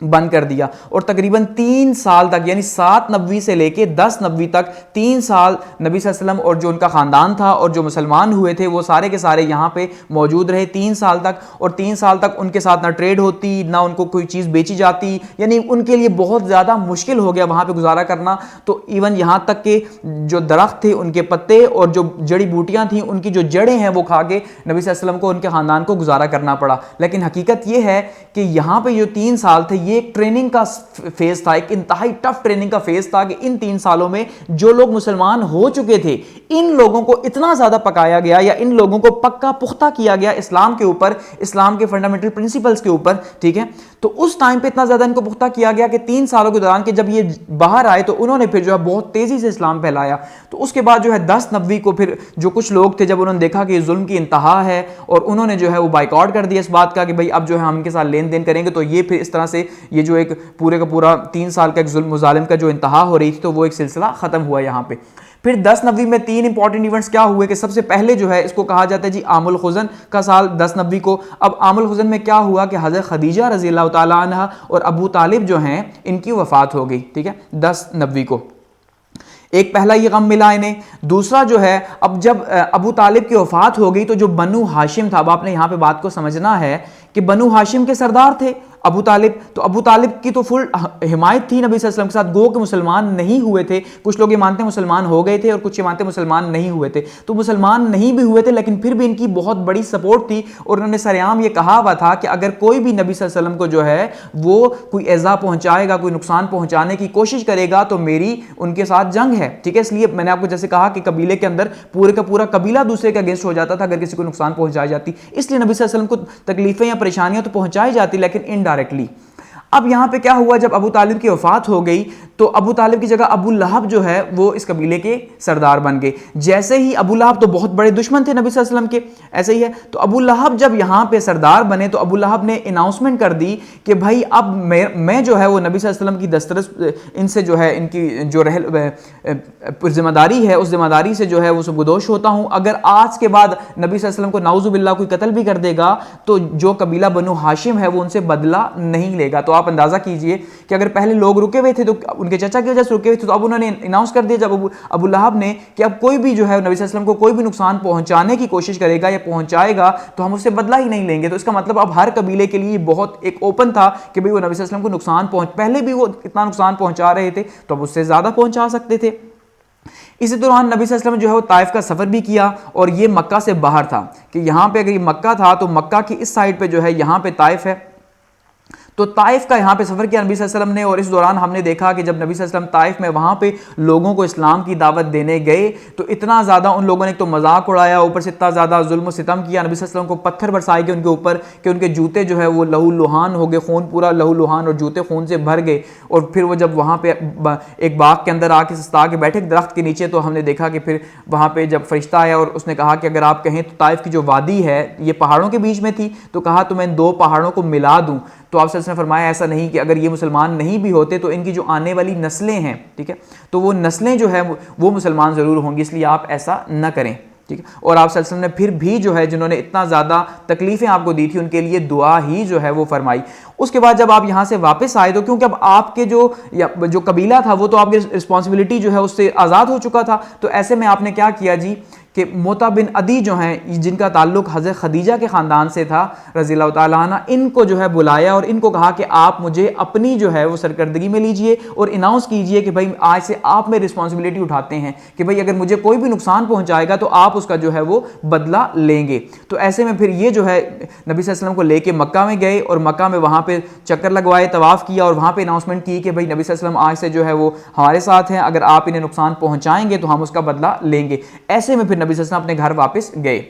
A: बंद कर दिया और तकरीबन 3 साल तक, यानी 7 नबी से लेके 10 नबी तक 3 साल नबी सल्लल्लाहु अलैहि वसल्लम और जो उनका ख़ानदान था और जो मुसलमान हुए थे वो सारे के सारे यहाँ पे मौजूद रहे 3 साल तक। और 3 साल तक उनके साथ ना ट्रेड होती, ना उनको कोई चीज़ बेची जाती, यानी उनके लिए बहुत ज़्यादा मुश्किल हो गया वहाँ पे गुजारा करना। तो इवन यहाँ तक कि जो दरख्त थे उनके पत्ते और जो जड़ी बूटियाँ थी उनकी जो जड़ें हैं वो खा के नबी सल्लल्लाहु अलैहि वसल्लम को उनके ख़ानदान को गुजारा करना पड़ा। लेकिन हकीकत ये है कि यहाँ पे जो 3 साल थे ये एक ट्रेनिंग का फेज था, एक इंतहाई टफ ट्रेनिंग का फेज था कि इन 3 सालों में जो लोग मुसलमान हो चुके थे इन लोगों को इतना ज्यादा पकाया गया या इन लोगों को पक्का पुख्ता किया गया इस्लाम के ऊपर, इस्लाम के फंडामेंटल प्रिंसिपल्स के ऊपर। ठीक है, तो उस टाइम पे इतना ज्यादा इनको पुख्ता किया गया कि 3 सालों के दौरान के जब ये बाहर आए तो उन्होंने फिर जो है बहुत तेजी से इस्लाम फैलाया। तो उसके बाद जो है 10 नबी को फिर जो कुछ लोग थे जब उन्होंने देखा कि जुल्म की इंतहा है और उन्होंने जो है वो बाइकआउट कर दिया इस बात का कि भाई अब जो है हम इनके साथ लेन देन करेंगे, तो ये फिर इस तरह से ये जो एक पूरे का पूरा 3 साल का एक जुल्म मुजालिम का जो इंतहा हो रही थी तो वो एक सिलसिला खत्म हुआ यहाँ पे। फिर 10 नबी में 3 इंपॉर्टेंट इवेंट्स क्या हुए कि सबसे पहले जो है इसको कहा जाता है जी आमुल खुज़न का साल 10 नबी को। अब आमुल खुज़न में क्या हुआ कि हज़रत खदीजा रज़ी अल्लाह ताला अन्हा और अबू तालिब जो हैं इनकी वफ़ात हो गई। ठीक है, 10 नबी को एक पहला ये गम मिला इन्हें। दूसरा जो है अब जब अबू तालिब की वफ़ात हो गई तो जो बनु हाशिम था, अब आपने यहाँ पे बात को समझना है कि बनु हाशिम के सरदार थे अबू तालिब, तो अबू तालिब की तो फुल हिमायत थी नबी सल्लल्लाहु अलैहि वसल्लम के साथ। गो के मुसलमान नहीं हुए थे, कुछ लोग ये मानते हैं मुसलमान हो गए थे और कुछ ये मानते हैं मुसलमान नहीं हुए थे। तो मुसलमान नहीं भी हुए थे लेकिन फिर भी इनकी बहुत बड़ी सपोर्ट थी और उन्होंने सरेआम ये कहा हुआ था कि अगर कोई भी नबी सल्लल्लाहु अलैहि वसल्लम को जो है वो कोई एज़ा पहुंचाएगा, कोई नुकसान पहुंचाने की कोशिश करेगा तो मेरी उनके साथ जंग है। ठीक है, इसलिए मैंने आपको जैसे कहा कि कबीले के अंदर पूरे का पूरा कबीला दूसरे के अगेंस्ट हो जाता था अगर किसी को नुकसान पहुंचाई जाती, इसलिए नबी सल्लल्लाहु अलैहि वसल्लम को तकलीफें या परेशानियां तो पहुंचाई जाती लेकिन इनडायरेक्टली। अब यहाँ पे क्या हुआ, जब अबू तालिब की वफ़ात हो गई तो अबू तालिब की जगह अबू लहब जो है वो इस कबीले के सरदार बन गए। जैसे ही अबू लहब तो बहुत बड़े दुश्मन थे नबी सल्लल्लाहु अलैहि वसल्लम के, ऐसे ही है। तो अबू लहब जब यहाँ पे सरदार बने तो अबू लहब ने अनाउंसमेंट कर दी कि भाई अब मैं जो है वो नबी सल्लल्लाहु अलैहि वसल्लम की दस्तरस इनसे जो है इनकी जो जिम्मेदारी है उस जिम्मेदारी से जो है वो सबगदोश होता हूँ। अगर आज के बाद नबी सल्लल्लाहु अलैहि वसल्लम को नाउज़ुबिल्लाह कोई कत्ल भी कर देगा तो जो कबीला बनु हाशिम है वो उनसे बदला नहीं लेगा। तो आप अंदाजा कीजिए कि अगर पहले लोग रुके हुए थे तो उनके चाचा की वजह से रुके हुए थे, तो अब उन्होंने अनाउंस कर दिया जब अबू लहब ने कि अब कोई भी जो है नबी सल्लल्लाहु अलैहि वसल्लम को कोई भी नुकसान पहुंचाने की कोशिश करेगा या पहुंचाएगा तो हम उससे बदला ही नहीं लेंगे। तो इसका मतलब अब हर कबीले के लिए बहुत एक ओपन था कि भाई वो नबी सल्लल्लाहु अलैहि वसल्लम को नुकसान पहले भी वो इतना नुकसान पहुंचा रहे थे तो अब उससे ज्यादा पहुंचा सकते थे। इसी दौरान नबी सल्लल्लाहु अलैहि वसल्लम जो है वो ताइफ का सफर भी किया और ये मक्का से बाहर था कि यहाँ पे अगर ये मक्का था तो मक्का की इस साइड पे जो है यहाँ पे ताइफ है। तो ताइफ का यहाँ पे सफ़र किया नबी सल्लल्लाहु अलैहि वसल्लम ने, और इस दौरान हमने देखा कि जब नबी सल्लल्लाहु अलैहि वसल्लम ताइफ में वहाँ पे लोगों को इस्लाम की दावत देने गए तो इतना ज़्यादा उन लोगों ने तो मजाक उड़ाया, ऊपर से इतना ज़्यादा जुल्म सितम किया, नबी सल्लल्लाहु अलैहि वसल्लम को पत्थर बरसाए गए उनके ऊपर कि उनके जूते जो है वो लहू लुहान हो गए, खून पूरा लहू लुहान और जूते खून से भर गए। और फिर वो जब वहाँ पे एक बाग के अंदर आके सस्ता के बैठे दरख्त के नीचे, तो हमने देखा कि फिर वहाँ पे जब फरिश्ता आया और उसने कहा कि अगर आप कहें तो ताइफ की जो वादी है ये पहाड़ों के बीच में थी, तो कहा तो मैं इन दो पहाड़ों को मिला दूं। तो आप ने फरमाया ऐसा नहीं, कि अगर ये मुसलमान नहीं भी होते तो इनकी जो आने वाली नस्लें हैं, ठीक है, तो वो नस्लें जो है वो मुसलमान ज़रूर होंगी, इसलिए आप ऐसा न करें, ठीक है। और आप सल्लल्लाहु अलैहि वसल्लम ने फिर भी जो है जिन्होंने इतना ज़्यादा तकलीफ़ें आपको दी थी उनके लिए दुआ ही जो है वो फरमाई। उसके बाद जब आप यहाँ से वापस आए तो क्योंकि अब आपके जो कबीला था वो तो आपकी रिस्पॉन्सिबिलिटी जो है उससे आज़ाद हो चुका था, तो ऐसे में आपने क्या किया जी कि मोता बिन अदी जो हैं जिनका ताल्लुक हज़रत खदीजा के ख़ानदान से था रज़ियल्लाहु ताला अन्हा, इनको जो है बुलाया और इनको कहा कि आप मुझे अपनी जो है वो सरकर्दगी में लीजिए और अनाउंस कीजिए कि भाई आज से आप में रिस्पॉन्सिबिलिटी उठाते हैं कि भाई अगर मुझे कोई भी नुकसान पहुंचाएगा तो आप उसका जो है वो बदला लेंगे। तो ऐसे में फिर ये जो है नबी सल्लल्लाहु अलैहि वसल्लम को लेके मक्का में गए और मक्का में वहाँ पे चक्कर लगवाए, तवाफ़ किया और वहाँ पे अनाउंसमेंट की कि भाई नबी सल्लल्लाहु अलैहि वसल्लम आज से जो है वो हमारे साथ हैं, अगर आप इन्हें नुकसान पहुँचाएंगे तो हम उसका बदला लेंगे। ऐसे में फिर नबी सल्लल्लाहु अलैहि वसल्लम अपने घर वापस गए।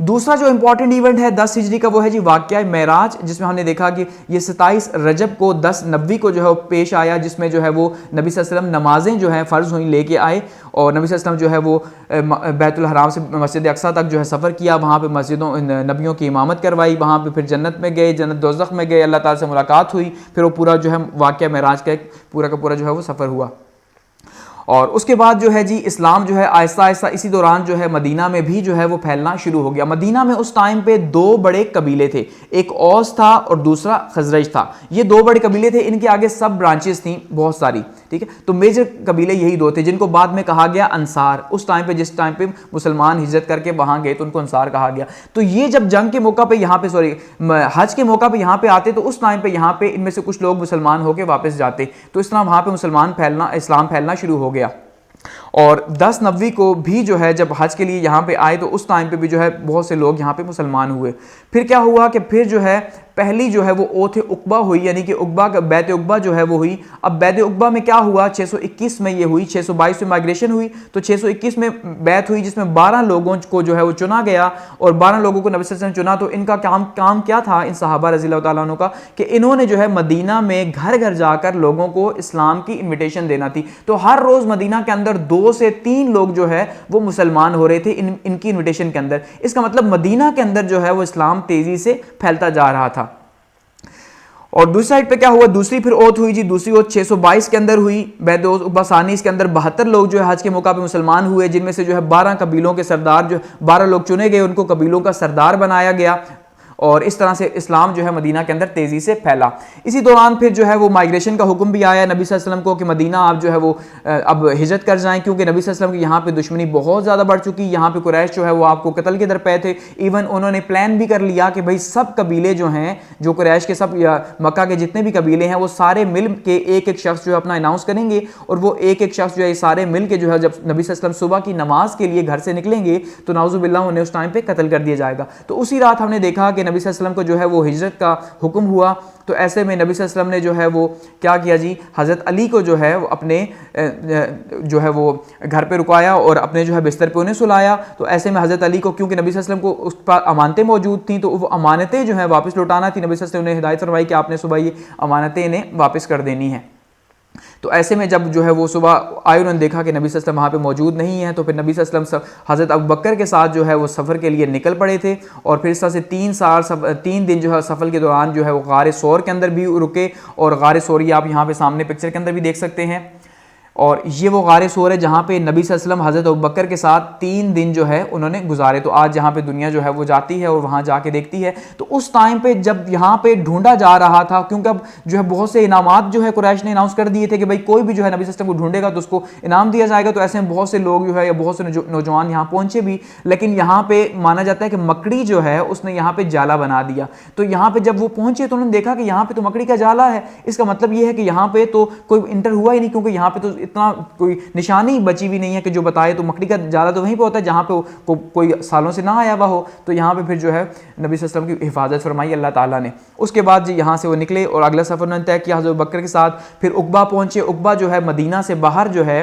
A: दूसरा जो इंपॉर्टेंट इवेंट है 10 हिजरी का वो है जी वाक़या मेराज, जिसमें हमने देखा कि ये 27 रजब को 10 नबी को जो है वो पेश आया, जिसमें जो है वो नबी सल्लल्लाहु अलैहि वसल्लम नमाजें जो है फ़र्ज़ हुई लेके आए और नबी सल्लल्लाहु अलैहि वसल्लम जो है वो बैतुल हराम से मस्जिद अक्सा तक जो है सफ़र किया, वहाँ पे मस्जिदों नबियों की इमामत करवाई, वहाँ पे फिर जन्नत में गए, जन्नत दोज़ख में गए, अल्लाह ताला से मुलाकात हुई, फिर वो पूरा जो है वाक़या मेराज का पूरा जो है वो सफ़र हुआ। और उसके बाद जो है जी इस्लाम जो है आहिस्ता आहिस्ता इसी दौरान जो है मदीना में भी जो है वो फैलना शुरू हो गया। मदीना में उस टाइम पे दो बड़े कबीले थे, एक औस था और दूसरा खजरज था। ये दो बड़े कबीले थे, इनके आगे सब ब्रांचेस थी बहुत सारी, ठीक है। तो मेजर कबीले यही दो थे जिनको बाद में कहा गया अंसार। उस टाइम पे जिस टाइम पे मुसलमान हिजरत करके वहां गए तो उनको अंसार कहा गया। तो ये जब जंग के मौका पे यहाँ पे हज के मौका पे यहाँ पे आते तो उस टाइम पे यहाँ पे इनमें से कुछ लोग मुसलमान होकर वापस जाते, तो इस तरह वहाँ पे इस्लाम फैलना शुरू हो गया। और 10 नबी को भी जो है जब हज के लिए यहाँ पे आए तो उस टाइम पे भी जो है बहुत से लोग यहाँ पे मुसलमान हुए। फिर क्या हुआ कि फिर जो है पहली जो है वो ओथ उक़बा हुई, यानी कि उक़बा का बैत उक़बा जो है वो हुई। अब बैत उक़बा में क्या हुआ, 621 में ये हुई, 622 में माइग्रेशन हुई, तो 621 में बैत हुई जिसमें 12 लोगों को जो है वो चुना गया और 12 लोगों को नबी सल्लल्लाहु अलैहि वसल्लम चुना। तो इनका काम क्या था इन सहाबा रज़ियल्लाहु ताला अन्हु का, कि इन्होंने जो है मदीना में घर घर जाकर लोगों को इस्लाम की इन्विटेशन देना थी। तो हर रोज़ मदीना के अंदर 2 से 3 लोग जो है वो मुसलमान हो रहे थे इनकी इन्विटेशन के अंदर। इसका मतलब मदीना के अंदर जो है वो इस्लाम तेज़ी से फैलता जा रहा था। और दूसरी साइड पे क्या हुआ, दूसरी फिर ओथ हुई जी, दूसरी ओथ 622 के अंदर हुई बैत उक़बा सानी। इसके अंदर 72 लोग जो है हज के मौका पे मुसलमान हुए, जिनमें से जो है 12 कबीलों के सरदार, जो 12 लोग चुने गए, उनको कबीलों का सरदार बनाया गया और इस तरह से इस्लाम जो है मदीना के अंदर तेज़ी से फैला। इसी दौरान फिर जो है वो माइग्रेशन का हुक्म भी आया नबी सल्लल्लाहु अलैहि वसल्लम को कि मदीना आप जो है वो अब हिजरत कर जाएं, क्योंकि नबी सल्लल्लाहु अलैहि वसल्लम की यहाँ पे दुश्मनी बहुत ज़्यादा बढ़ चुकी। यहाँ पे कुरैश जो है वो आपको कत्ल के दर पे थे। इवन उन्होंने प्लान भी कर लिया कि भाई सब कबीले जो हैं, जो कुरैश के सब या मक्का के जितने भी कबीले हैं, वो सारे मिल के एक एक शख्स जो है अपना अनाउंस करेंगे और वो एक एक शख्स जो है सारे मिल के जो है जब नबी सल्लल्लाहु अलैहि वसल्लम सुबह की नमाज के लिए घर से निकलेंगे तो नाउज़ुबिल्लाह उन्हें उस टाइम पे कत्ल कर दिया जाएगा। तो उसी रात हमने देखा कि नबी सल्लल्लाहु अलैहि वसल्लम को जो है वो हिजरत का हुक्म हुआ। तो ऐसे में नबी सल्लल्लाहु अलैहि वसल्लम ने जो है वो क्या किया जी, हज़रत अली को जो है वो अपने जो है वो घर पे रुकाया और अपने जो है बिस्तर पे उन्हें सुलाया। तो ऐसे में हज़रत अली को, क्योंकि नबी सल्लल्लाहु अलैहि वसल्लम को उस पर अमानतें मौजूद थी, तो वो अमानतें जो है वापस लौटाना थी। नबी सल्लल्लाहु अलैहि वसल्लम ने हिदायत फरमाई कि आपने सुबह ये अमानतें इन्हें वापस कर देनी है। तो ऐसे में जब जो है वो सुबह आए, उन्होंने देखा कि नबी सल्लल्लाहु अलैहि वसल्लम वहाँ पे मौजूद नहीं है, तो फिर नबी सल्लल्लाहु अलैहि वसल्लम हज़रत अबू बकर के साथ जो है वो सफ़र के लिए निकल पड़े थे। और फिर इस तरह से 3 दिन जो है सफ़र के दौरान जो है वो गार सौर के अंदर भी रुके। और गार सौर ये आप यहाँ पे सामने पिक्चर के अंदर भी देख सकते हैं। और ये वो गार सौर है जहाँ पे नबी सल्लल्लाहु अलैहि वसल्लम हज़रत अबू बकर के साथ 3 दिन जो है उन्होंने गुजारे। तो आज जहाँ पे दुनिया जो है वो जाती है और वहाँ जाके देखती है, तो उस टाइम पे जब यहाँ पे ढूंढा जा रहा था, क्योंकि अब जो है बहुत से इनामात जो है कुरैश ने अनाउंस कर दिए थे कि भाई कोई भी जो है नबी सल्लल्लाहु अलैहि वसल्लम को ढूंढेगा तो उसको इनाम दिया जाएगा। तो ऐसे में बहुत से लोग जो है या बहुत से नौजवान यहाँ पहुँचे भी, लेकिन यहाँ पे माना जाता है कि मकड़ी जो है उसने यहाँ पे जाला बना दिया। तो यहाँ पे जब वो पहुँचे तो उन्होंने देखा कि यहाँ पे तो मकड़ी का जाला है, इसका मतलब ये है कि यहाँ पे तो कोई इंटर हुआ ही नहीं, क्योंकि यहाँ पे तो इतना कोई निशानी बची भी नहीं है कि जो बताए। तो मकड़ी का जाला तो वहीं पे होता है जहाँ पे कोई सालों से ना आया हुआ हो। तो यहाँ पे फिर जो है नबी सल्लल्लाहु अलैहि वसल्लम की हिफाजत फरमाई अल्लाह ताला ने। उसके बाद जी यहाँ से वो निकले और अगला सफ़र उन्होंने तय किया हज़रत बकर के साथ। फिर उक़बा पहुँचे। उक़बा जो है मदीना से बाहर जो है,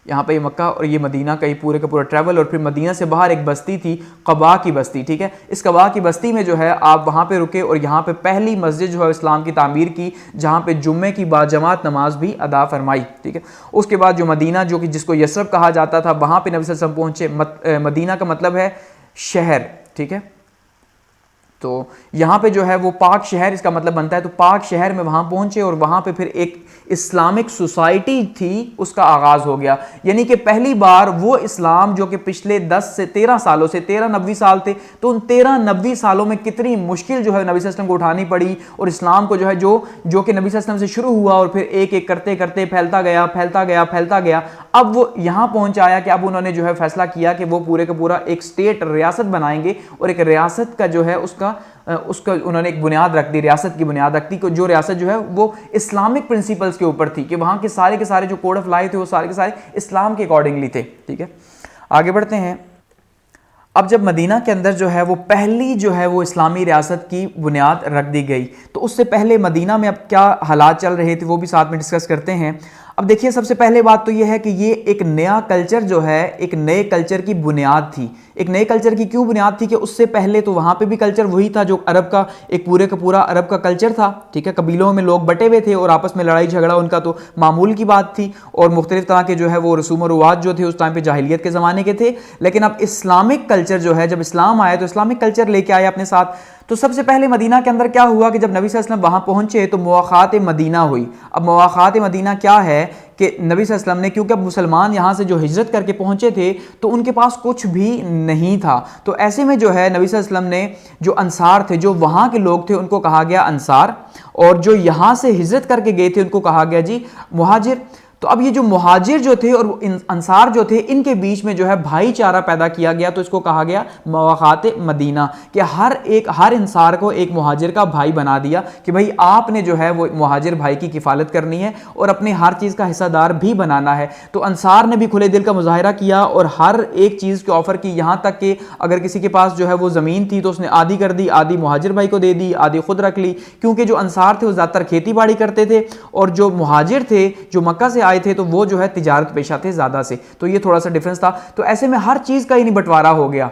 A: यहाँ पे ये मक्का और ये मदीना का ही पूरे का पूरा ट्रैवल, और फिर मदीना से बाहर एक बस्ती थी क़बा की बस्ती, ठीक है। इस क़बा की बस्ती में जो है आप वहाँ पे रुके और यहाँ पे पहली मस्जिद जो है इस्लाम की तामीर की, जहाँ पे जुम्मे की बाजमात नमाज भी अदा फरमाई, ठीक है। उसके बाद जो मदीना, जो कि जिसको यसरब कहा जाता था, वहाँ पर नबी सल्लल्लाहु अलैहि वसल्लम पहुँचे। मदीना का मतलब है शहर, ठीक है। तो यहाँ पे जो है वो पाक शहर इसका मतलब बनता है। तो पाक शहर में वहाँ पहुँचे और वहाँ पे फिर एक इस्लामिक सोसाइटी थी, उसका आगाज़ हो गया। यानी कि पहली बार वो इस्लाम जो कि पिछले 10 से 13 सालों से 13-90 साल थे, तो उन 13-90 सालों में कितनी मुश्किल जो है नबी सल्लल्लाहु अलैहि वसल्लम को उठानी पड़ी। और इस्लाम को जो है जो कि नबी सल्लल्लाहु अलैहि वसल्लम से शुरू हुआ और फिर एक एक करते करते फैलता गया, फैलता गया, फैलता गया। अब वो यहाँ पहुँच आया कि अब उन्होंने जो है फैसला किया कि वो पूरे का पूरा एक स्टेट, रियासत बनाएंगे। और एक रियासत का जो है उसका उन्होंने एक बुनियाद रख दी, रियासत की बुनियाद रख दी। जो रियासत जो है वो इस्लामिक प्रिंसिपल्स के ऊपर थी, कि वहाँ के सारे जो कोड ऑफ लाइफ थे वो सारे के सारे इस्लाम के अकॉर्डिंगली थे, ठीक है। आगे बढ़ते हैं। अब जब मदीना के अंदर जो है वो पहली जो है वो इस्लामी रियासत की बुनियाद रख दी गई, तो उससे पहले मदीना में अब क्या हालात चल रहे थे वो भी साथ में डिस्कस करते हैं। अब देखिए, सबसे पहले बात तो ये है कि ये एक नया कल्चर जो है, एक नए कल्चर की बुनियाद थी। एक नए कल्चर की क्यों बुनियाद थी कि उससे पहले तो वहाँ पे भी कल्चर वही था जो अरब का, एक पूरे का पूरा अरब का कल्चर था, ठीक है। कबीलों में लोग बटे हुए थे और आपस में लड़ाई झगड़ा उनका तो मामूल की बात थी। और मुख्तलिफ तरह के जो है वो रसूम और रिवाज जो थे उस टाइम पे जाहिलियत के ज़माने के थे। लेकिन अब इस्लामिक कल्चर जो है, जब इस्लाम आया तो इस्लामिक कल्चर लेके आया अपने साथ। तो सबसे पहले मदीना के अंदर क्या हुआ कि जब नबी सल्लल्लाहु अलैहि वसल्लम वहाँ पहुँचे तो मुवाख़ात मदीना हुई। अब मुवाख़ात मदीना क्या है कि नबी सल्लल्लाहु अलैहि वसल्लम ने, क्योंकि अब मुसलमान यहाँ से जो हिजरत करके पहुँचे थे तो उनके पास कुछ भी नहीं था। तो ऐसे में जो है नबी सल्लल्लाहु अलैहि वसल्लम ने जो अंसार थे, जो वहाँ के लोग थे, उनको कहा गया अंसार, और जो यहाँ से हिजरत करके गए थे उनको कहा गया जी मुहाजिर। तो अब ये जो मुहाजिर जो थे और अंसार जो थे, इनके बीच में जो है भाईचारा पैदा किया गया। तो इसको कहा गया मुवाख़ात मदीना, कि हर इंसार को एक मुहाजिर का भाई बना दिया कि भाई आपने जो है वो मुहाजिर भाई की किफ़ालत करनी है और अपने हर चीज़ का हिस्सेदार भी बनाना है। तो अंसार ने भी खुले दिल का मुजाहिरा किया और हर एक चीज़ की ऑफ़र की, यहाँ तक कि अगर किसी के पास जो है वो ज़मीन थी तो उसने आधी कर दी, आधी मुहाजिर भाई को दे दी, आधी खुद रख ली। क्योंकि जो अंसार थे वो ज़्यादातर खेती बाड़ी करते थे और जो मुहाजिर थे जो मक्का से थे तो वो जो है तिजारत पेशा थे ज्यादा से। तो ये थोड़ा सा डिफरेंस था। तो ऐसे में हर चीज का ही नहीं बंटवारा हो गया।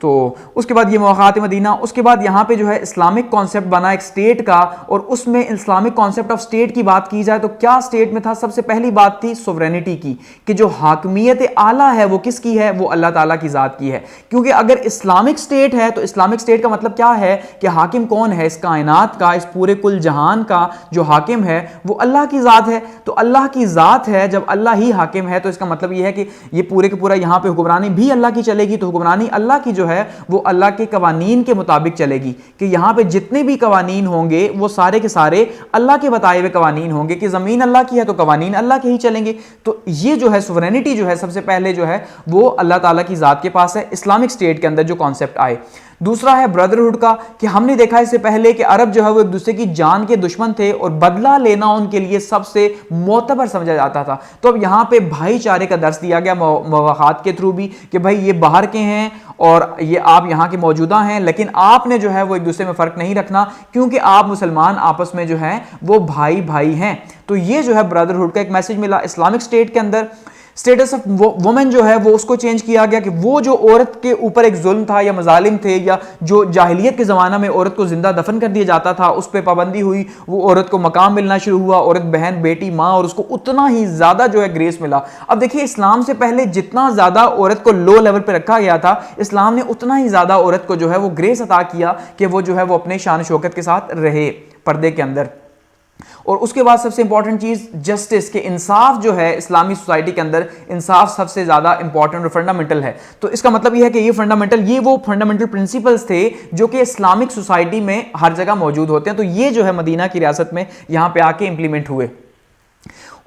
A: तो उसके बाद ये मुवाख़ात मदीना, उसके बाद यहाँ पे जो है इस्लामिक कॉन्सेप्ट बना एक स्टेट का, और उसमें इस्लामिक कॉन्सेप्ट ऑफ स्टेट की बात की जाए तो क्या स्टेट में था। सबसे पहली बात थी सोवरेनिटी की, कि जो हाकमियत आला है वो किसकी है, वो अल्लाह ताला की ज़ात की है। क्योंकि अगर इस्लामिक स्टेट है तो इस्लामिक स्टेट का मतलब क्या है कि हाकिम कौन है, इस कायनात का, इस पूरे कुल जहान का जो हाकिम है वो अल्लाह की ज़ात है। तो अल्लाह की ज़ात है, जब अल्लाह ही हाकिम है तो इसका मतलब ये है कि ये पूरे के पूरा यहाँ पे हुक्मरानी भी अल्लाह की चलेगी। तो हुक्मरानी अल्लाह की जो है वो अल्लाह के कवानीन के मुताबिक चलेगी, कि यहाँ पे जितने भी कवानीन होंगे वो सारे के सारे अल्लाह के बताए हुए कवानीन होंगे, कि ज़मीन अल्लाह की है तो कवानीन अल्लाह के ही चलेंगे। तो ये जो है सोवरेनिटी जो है सबसे पहले जो है वो अल्लाह ताला की ज़ात के पास है, इस्लामिक स्टेट के अंदर जो कॉन्सेप्ट आए। दूसरा है ब्रदरहुड का, कि हमने देखा इससे पहले कि अरब जो है वो एक दूसरे की जान के दुश्मन थे और बदला लेना उनके लिए सबसे मोतबर समझा जाता था। तो अब यहाँ पे भाईचारे का दर्स दिया गया मुवाख़ात के थ्रू भी, कि भाई ये बाहर के हैं और ये आप यहाँ के मौजूदा हैं, लेकिन आपने जो है वो एक दूसरे में फ़र्क नहीं रखना, क्योंकि आप मुसलमान आपस में जो है वो भाई भाई हैं। तो ये जो है ब्रदरहुड का एक मैसेज मिला। इस्लामिक स्टेट के अंदर स्टेटस ऑफ वुमेन जो है वो उसको चेंज किया गया, कि वो जो औरत के ऊपर एक जुल्म था या मजालिम थे, या जो जाहिलियत के ज़माना में औरत को जिंदा दफन कर दिया जाता था, उस पर पाबंदी हुई, वो औरत को मकाम मिलना शुरू हुआ, औरत बहन बेटी माँ, और उसको उतना ही ज़्यादा जो है ग्रेस मिला। अब देखिए, इस्लाम से पहले जितना ज़्यादा औरत को लो लेवल पर रखा गया था, इस्लाम ने उतना ही ज़्यादा औरत को जो है वो ग्रेस अता किया कि वो जो है वो अपने शान शौकत के साथ रहे पर्दे के अंदर। और उसके बाद सबसे इंपॉर्टेंट चीज जस्टिस, के इंसाफ जो है इस्लामी सोसाइटी के अंदर इंसाफ सबसे ज्यादा इंपॉर्टेंट और फंडामेंटल है। तो इसका मतलब यह है कि ये वो फंडामेंटल प्रिंसिपल्स थे जो कि इस्लामिक सोसाइटी में हर जगह मौजूद होते हैं। तो ये जो है मदीना की रियासत में यहां पे आके इंप्लीमेंट हुए।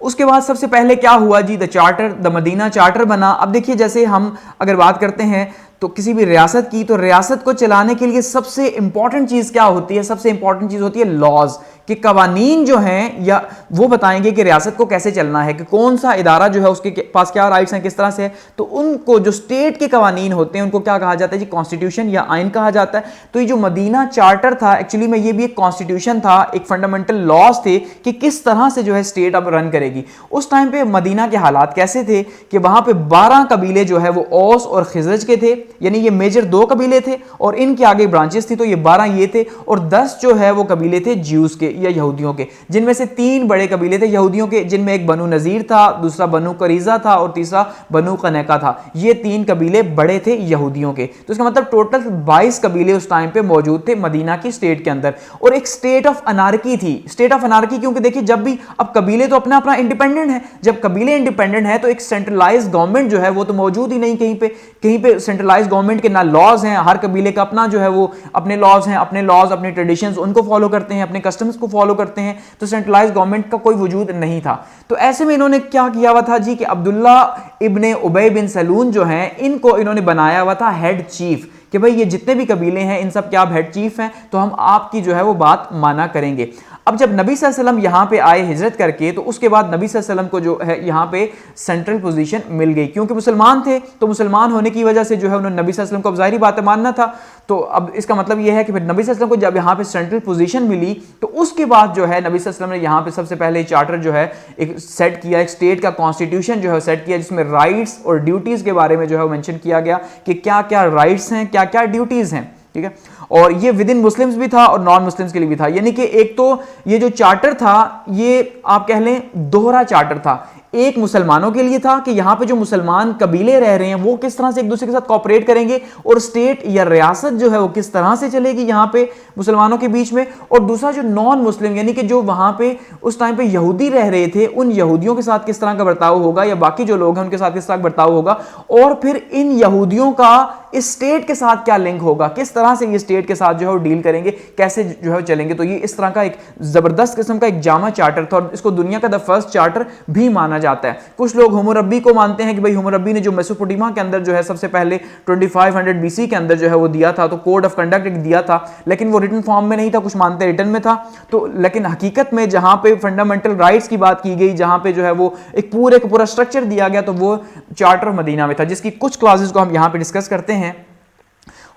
A: उसके बाद सबसे पहले क्या हुआ जी, the charter, the Medina charter बना। अब देखिए जैसे हम अगर बात करते हैं तो किसी भी रियासत की, तो रियासत को चलाने के लिए सबसे इंपॉर्टेंट चीज क्या होती है, सबसे इंपॉर्टेंट चीज होती है लॉज, कि कवानीन जो हैं या वो बताएंगे कि रियासत को कैसे चलना है, कि कौन सा इदारा जो है उसके पास क्या राइट्स हैं, किस तरह से है। तो उनको जो स्टेट के कवानीन होते हैं उनको क्या कहा जाता है जी, कॉन्स्टिट्यूशन या आइन कहा जाता है। तो ये जो मदीना चार्टर था एक्चुअली में ये भी एक कॉन्स्टिट्यूशन था, एक फंडामेंटल लॉज थे कि किस तरह से जो है स्टेट अब रन करेगी। उस टाइम पे मदीना के हालात कैसे थे कि वहां पे 12 कबीले जो है वो औस और खिजरज के थे, यानी ये मेजर 2 कबीले थे और इनके आगे ब्रांचेस थी, तो ये 12 ये थे, और 10 जो है वो कबीले थे ज्यूज के या यहूदियों के, जिनमें से 3 बड़े कबीले थे यहूदियों के, जिनमें एक बनु नजीर था, दूसरा बनु करीजा था और तीसरा बनु कनैका था। ये 3 कबीले बड़े थे यहूदियों के। तो इसका मतलब टोटल 22 कबीले उस टाइम पे मौजूद थे मदीना की स्टेट के अंदर, और एक स्टेट ऑफ अनार्की थी। स्टेट ऑफ अनार्की क्योंकि देखिए जब भी अब कबीले तो अपना अपना इंडिपेंडेंट है, जब कबीले इंडिपेंडेंट है तो एक सेंट्रलाइज गवर्नमेंट जो है वो तो मौजूद ही नहीं कहीं पे सेंट्रलाइज गवर्नमेंट के ना लॉज हैं, हर कबीले का अपना जो है वो अपने लॉज हैं, अपने लॉज अपने ट्रेडिशंस उनको फॉलो करते हैं, अपने कस्टम्स को फॉलो करते हैं, तो सेंट्रलाइज गवर्नमेंट का कोई वजूद नहीं था। तो ऐसे में इन्होंने क्या किया हुआ था जी कि अब्दुल्ला इब्ने उबय बिन सलून जो हैं इनको इन्होंने बनाया हुआ था हेड चीफ, कि भाई ये जितने भी कबीले हैं इन सब के आप हेड चीफ हैं, तो हम आपकी जो है वो बात माना करेंगे। अब जब नबी सल्लल्लाहु अलैहि वसल्लम यहाँ पे आए हिजरत करके, तो उसके बाद नबी सल्लल्लाहु अलैहि वसल्लम को जो है यहाँ पे सेंट्रल पोजीशन मिल गई, क्योंकि मुसलमान थे, तो मुसलमान होने की वजह से जो है उन्होंने नबी सल्लल्लाहु अलैहि वसल्लम को अब जाहिर बात है मानना था। तो अब इसका मतलब यह है कि फिर नबी सल्लल्लाहु अलैहि वसल्लम को जब यहाँ पे सेंट्रल पोजीशन मिली, तो उसके बाद जो है नबी सल्लल्लाहु अलैहि वसल्लम ने यहाँ पे सबसे पहले चार्टर जो है एक सेट किया, एक स्टेट का कॉन्स्टिट्यूशन जो है सेट किया, जिसमें राइट्स और ड्यूटीज के बारे में जो है मेंशन किया गया कि क्या क्या राइट्स हैं, क्या क्या ड्यूटीज हैं, ठीक है। और ये विद इन मुस्लिम्स भी था और नॉन मुस्लिम्स के लिए भी था, यानी कि एक तो ये जो चार्टर था ये आप कह लें दोहरा चार्टर था। एक मुसलमानों के लिए था कि यहां पे जो मुसलमान कबीले रह रहे हैं वो किस तरह से एक दूसरे के साथ कोऑपरेट करेंगे, और स्टेट या रियासत जो है वो किस तरह से चलेगी यहां पे मुसलमानों के बीच में। और दूसरा जो नॉन मुस्लिम यानी कि जो वहां पे उस टाइम पे यहूदी रह रहे थे, उन यहूदियों के साथ किस तरह का बर्ताव होगा, या बाकी जो लोग हैं उनके साथ किस तरह का बर्ताव होगा, और फिर इन यहूदियों का इस स्टेट के साथ क्या लिंक होगा, किस तरह से ये स्टेट के साथ जो है वो डील करेंगे, कैसे जो है चलेंगे। तो ये इस तरह का एक जबरदस्त किस्म का एक जामा चार्टर था, और इसको दुनिया का द फर्स्ट चार्टर भी माना जाता है। कुछ लोग हुम्मुरब्बी को मानते हैं कि भाई हुम्मुरब्बी ने जो मेसोपोटामिया के अंदर जो है सबसे पहले 2500 बीसी के अंदर जो है वो दिया था, तो कोड ऑफ कंडक्ट एक दिया था, लेकिन वो रिटन फॉर्म में नहीं था, कुछ मानते हैं रिटन में था। तो लेकिन हकीकत में जहां पे फंडामेंटल राइट्स की बात की गई, जहां पे जो है वो एक पूरा स्ट्रक्चर दिया गया, तो वो चार्टर ऑफ मदीना में था, जिसकी कुछ क्लॉजेस को हम यहां पे डिस्कस करते हैं।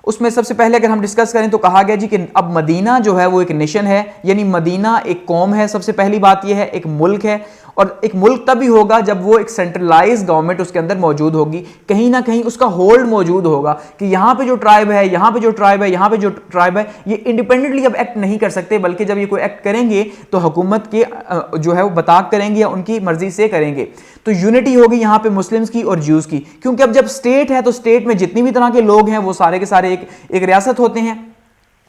A: उसमें सबसे पहले अगर हम डिस्कस करें तो कहा गया जी कि अब मदीना जो है वो एक नेशन है, यानी मदीना एक कौम है। सबसे पहली बात यह है एक मुल्क है, और एक मुल्क तभी होगा जब वो एक सेंट्रलाइज्ड गवर्नमेंट उसके अंदर मौजूद होगी, कहीं ना कहीं उसका होल्ड मौजूद होगा कि यहाँ पे जो ट्राइब है, यहाँ पे जो ट्राइब है, यहाँ पे जो ट्राइब है, ये इंडिपेंडेंटली अब एक्ट नहीं कर सकते, बल्कि जब ये कोई एक्ट करेंगे तो हुकूमत के जो है वो बताक करेंगे या उनकी मर्जी से करेंगे। तो यूनिटी होगी यहाँ पे मुस्लिम्स की और ज्यूज की, क्योंकि अब जब स्टेट है तो स्टेट में जितनी भी तरह के लोग हैं वो सारे के सारे एक रियासत होते हैं।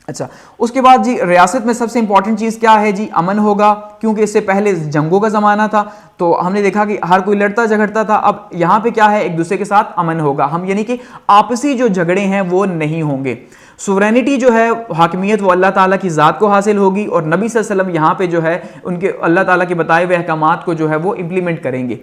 A: अच्छा, उसके बाद जी रियासत में सबसे इंपॉर्टेंट चीज़ क्या है जी, अमन होगा, क्योंकि इससे पहले जंगों का ज़माना था, तो हमने देखा कि हर कोई लड़ता झगड़ता था। अब यहाँ पे क्या है, एक दूसरे के साथ अमन होगा, हम यानी कि आपसी जो झगड़े हैं वो नहीं होंगे। सुवरेनिटी जो है, हाकिमियत, वो अल्लाह ताला की ज़ात को हासिल होगी, और नबी सल्लल्लाहु अलैहि वसल्लम यहाँ पे जो है उनके अल्लाह ताला के बताए हुए अहकामात को जो है वो इम्प्लीमेंट करेंगे,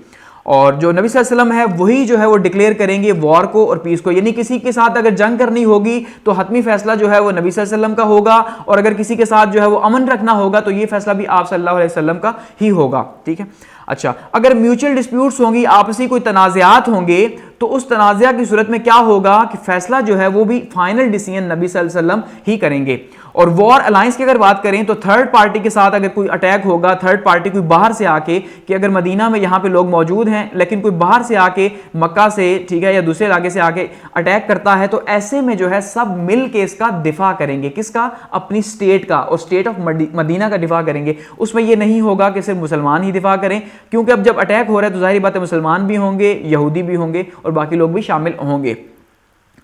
A: और जो नबी सल्लल्लाहु अलैहि वसल्लम है वही जो है वो डिक्लेयर करेंगे वॉर को और पीस को, यानी किसी के साथ अगर जंग करनी होगी तो हतमी फैसला जो है वो नबी सल्लल्लाहु अलैहि वसल्लम का होगा, और अगर किसी के साथ जो है वो अमन रखना होगा तो ये फैसला भी आप सल्लल्लाहु अलैहि वसल्लम का ही होगा, ठीक है। अच्छा, अगर म्यूचुअल डिस्प्यूट्स होंगी, आपसी कोई तनाज़ात होंगे, तो उस तनाज़ा की सूरत में क्या होगा कि फैसला जो है वो भी फाइनल डिसीजन नबी सल्लल्लाहु अलैहि वसल्लम ही करेंगे। और वॉर अलायंस की अगर बात करें तो थर्ड पार्टी के साथ अगर कोई अटैक होगा, थर्ड पार्टी कोई बाहर से आके, कि अगर मदीना में यहाँ पे लोग मौजूद हैं लेकिन कोई बाहर से आके मक्का से, ठीक है, या दूसरे इलाके से आके अटैक करता है, तो ऐसे में जो है सब मिल के इसका दिफा करेंगे, किसका, अपनी स्टेट का, और स्टेट ऑफ मदीना का दिफा करेंगे। उसमें यह नहीं होगा कि सिर्फ मुसलमान ही दिफा करें, क्योंकि अब जब अटैक हो रहा है तो जाहिर बात है मुसलमान भी होंगे, यहूदी भी होंगे और बाकी लोग भी शामिल होंगे।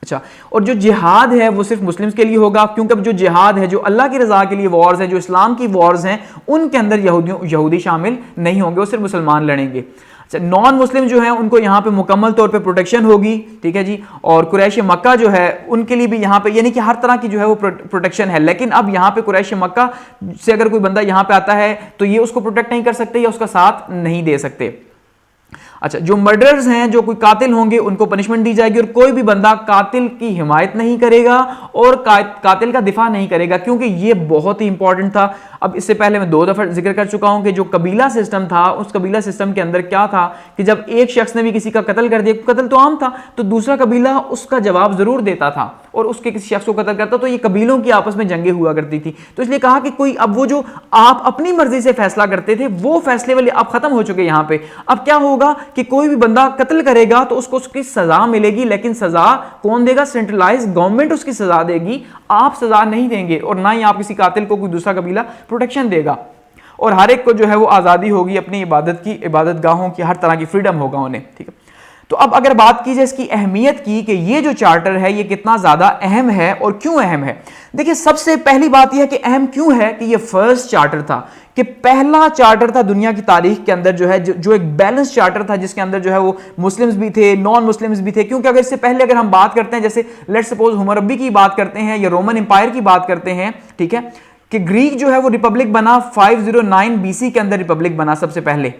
A: अच्छा, और जो जिहाद है वो सिर्फ मुस्लिम्स के लिए होगा, क्योंकि अब जो जिहाद है, जो अल्लाह की रजा के लिए वॉर्स है, जो इस्लाम की वॉर्स हैं, उनके अंदर यहूदी शामिल नहीं होंगे, वो सिर्फ मुसलमान लड़ेंगे। अच्छा, नॉन मुस्लिम जो है उनको यहाँ पे मुकम्मल तौर पे प्रोटेक्शन होगी, ठीक है जी। और कुरैश मक्का जो है उनके लिए भी यहाँ पे यानी कि हर तरह की जो है वो प्रोटेक्शन है। लेकिन अब यहाँ पे कुरैश मक्का से अगर कोई बंदा यहाँ पे आता है तो ये उसको प्रोटेक्ट नहीं कर सकते या उसका साथ नहीं दे सकते। अच्छा, जो मर्डरर्स हैं, जो कोई कातिल होंगे, उनको पनिशमेंट दी जाएगी और कोई भी बंदा कातिल की हिमायत नहीं करेगा और कातिल का दिफा नहीं करेगा, क्योंकि ये बहुत ही इंपॉर्टेंट था। अब इससे पहले मैं 2 दफा जिक्र कर चुका हूं कि जो कबीला सिस्टम था, उस कबीला सिस्टम के अंदर क्या था कि जब एक शख्स ने भी किसी का कत्ल कर दिया, कत्ल तो आम था, तो दूसरा कबीला उसका जवाब जरूर देता था और उसके किसी शख्स को कत्ल करता, तो ये कबीलों की आपस में जंगें हुआ करती थी। तो इसलिए कहा कि कोई अब वो जो आप अपनी मर्जी से फैसला करते थे, वो फैसले वाले अब खत्म हो चुके यहां पे। अब क्या होगा कि कोई भी बंदा कत्ल करेगा तो उसको उसकी सजा मिलेगी, लेकिन सजा कौन देगा? सेंट्रलाइज गवर्नमेंट उसकी सजा देगी, आप सजा नहीं देंगे और ना ही आप किसी कातिल को कोई दूसरा कबीला प्रोटेक्शन देगा। और हर एक को जो है वो आजादी होगी अपनी इबादत की, इबादत गाहों की, हर तरह की फ्रीडम होगा उन्हें, ठीक है। तो अब अगर बात की जाए इसकी अहमियत की कि ये जो चार्टर है ये कितना ज्यादा अहम है और क्यों अहम है। देखिए, सबसे पहली बात यह है कि अहम क्यों है कि ये फर्स्ट चार्टर था, कि पहला चार्टर था दुनिया की तारीख के अंदर जो है जो एक बैलेंस चार्टर था, जिसके अंदर जो है वो मुस्लिम्स भी थे, नॉन मुस्लिम्स भी थे। क्योंकि अगर इससे पहले अगर हम बात करते हैं, जैसे लेट्स सपोज हुमरबी की बात करते हैं या रोमन एम्पायर की बात करते हैं, ठीक है, कि ग्रीक जो है वो रिपब्लिक बना 509 बीसी के अंदर रिपब्लिक बना सबसे पहले,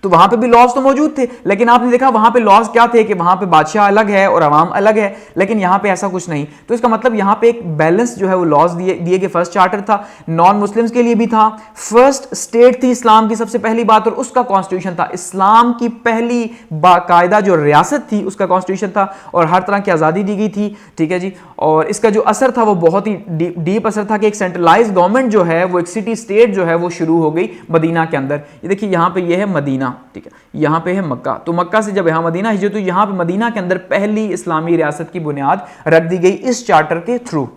A: तो वहां पे भी लॉज तो मौजूद थे, लेकिन आपने देखा वहां पे लॉज क्या थे कि वहां पे बादशाह अलग है और अवाम अलग है, लेकिन यहां पे ऐसा कुछ नहीं। तो इसका मतलब यहां पे एक बैलेंस जो है वो लॉज दिए गए। फर्स्ट चार्टर था, नॉन मुस्लिम्स के लिए भी था, फर्स्ट स्टेट थी इस्लाम की सबसे पहली बात, और उसका कॉन्स्टिट्यूशन था, इस्लाम की पहली बाकायदा जो रियासत थी उसका कॉन्स्टिट्यूशन था, और हर तरह की आज़ादी दी गई थी, ठीक है जी। और इसका जो असर था वो बहुत ही डीप असर था कि एक सेंट्रलाइज गवर्नमेंट जो है वो एक सिटी स्टेट जो है वो शुरू हो गई मदीना के अंदर। ये देखिए यहाँ पे ये है मदीना, ठीक है, यहां पे है मक्का, तो मक्का से जब यहां मदीना हिजरत हुई, यहां पे मदीना के अंदर पहली इस्लामी रियासत की बुनियाद रख दी गई इस चार्टर के थ्रू।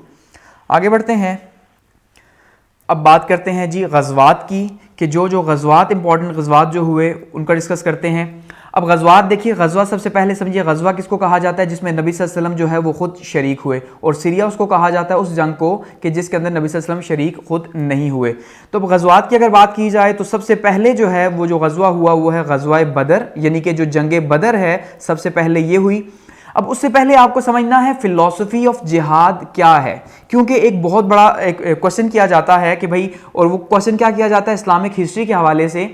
A: आगे बढ़ते हैं, अब बात करते हैं जी गज़वात की, कि जो गज़वात इंपॉर्टेंट गज़वात जो हुए उनका डिस्कस करते हैं। अब गज़वात देखिए, गज़वा सबसे पहले समझिए, गज़वा किसको कहा जाता है? जिसमें नबी सल्लल्लाहु अलैहि वसल्लम जो है वो खुद शरीक हुए, और सीरिया उसको कहा जाता है उस जंग को कि जिसके अंदर नबी सल्लल्लाहु अलैहि वसल्लम शरीक खुद नहीं हुए। तो अब गज़वात की अगर बात की जाए तो सबसे पहले जो है वो जो गज़वा हुआ वो है गज़वा बदर, यानी कि जो जंग बदर है सबसे पहले ये हुई। अब उससे पहले आपको समझना है फिलॉसफी ऑफ जिहाद क्या है, क्योंकि एक बहुत बड़ा एक क्वेश्चन किया जाता है कि भाई, और वो क्वेश्चन क्या किया जाता है इस्लामिक हिस्ट्री के हवाले से,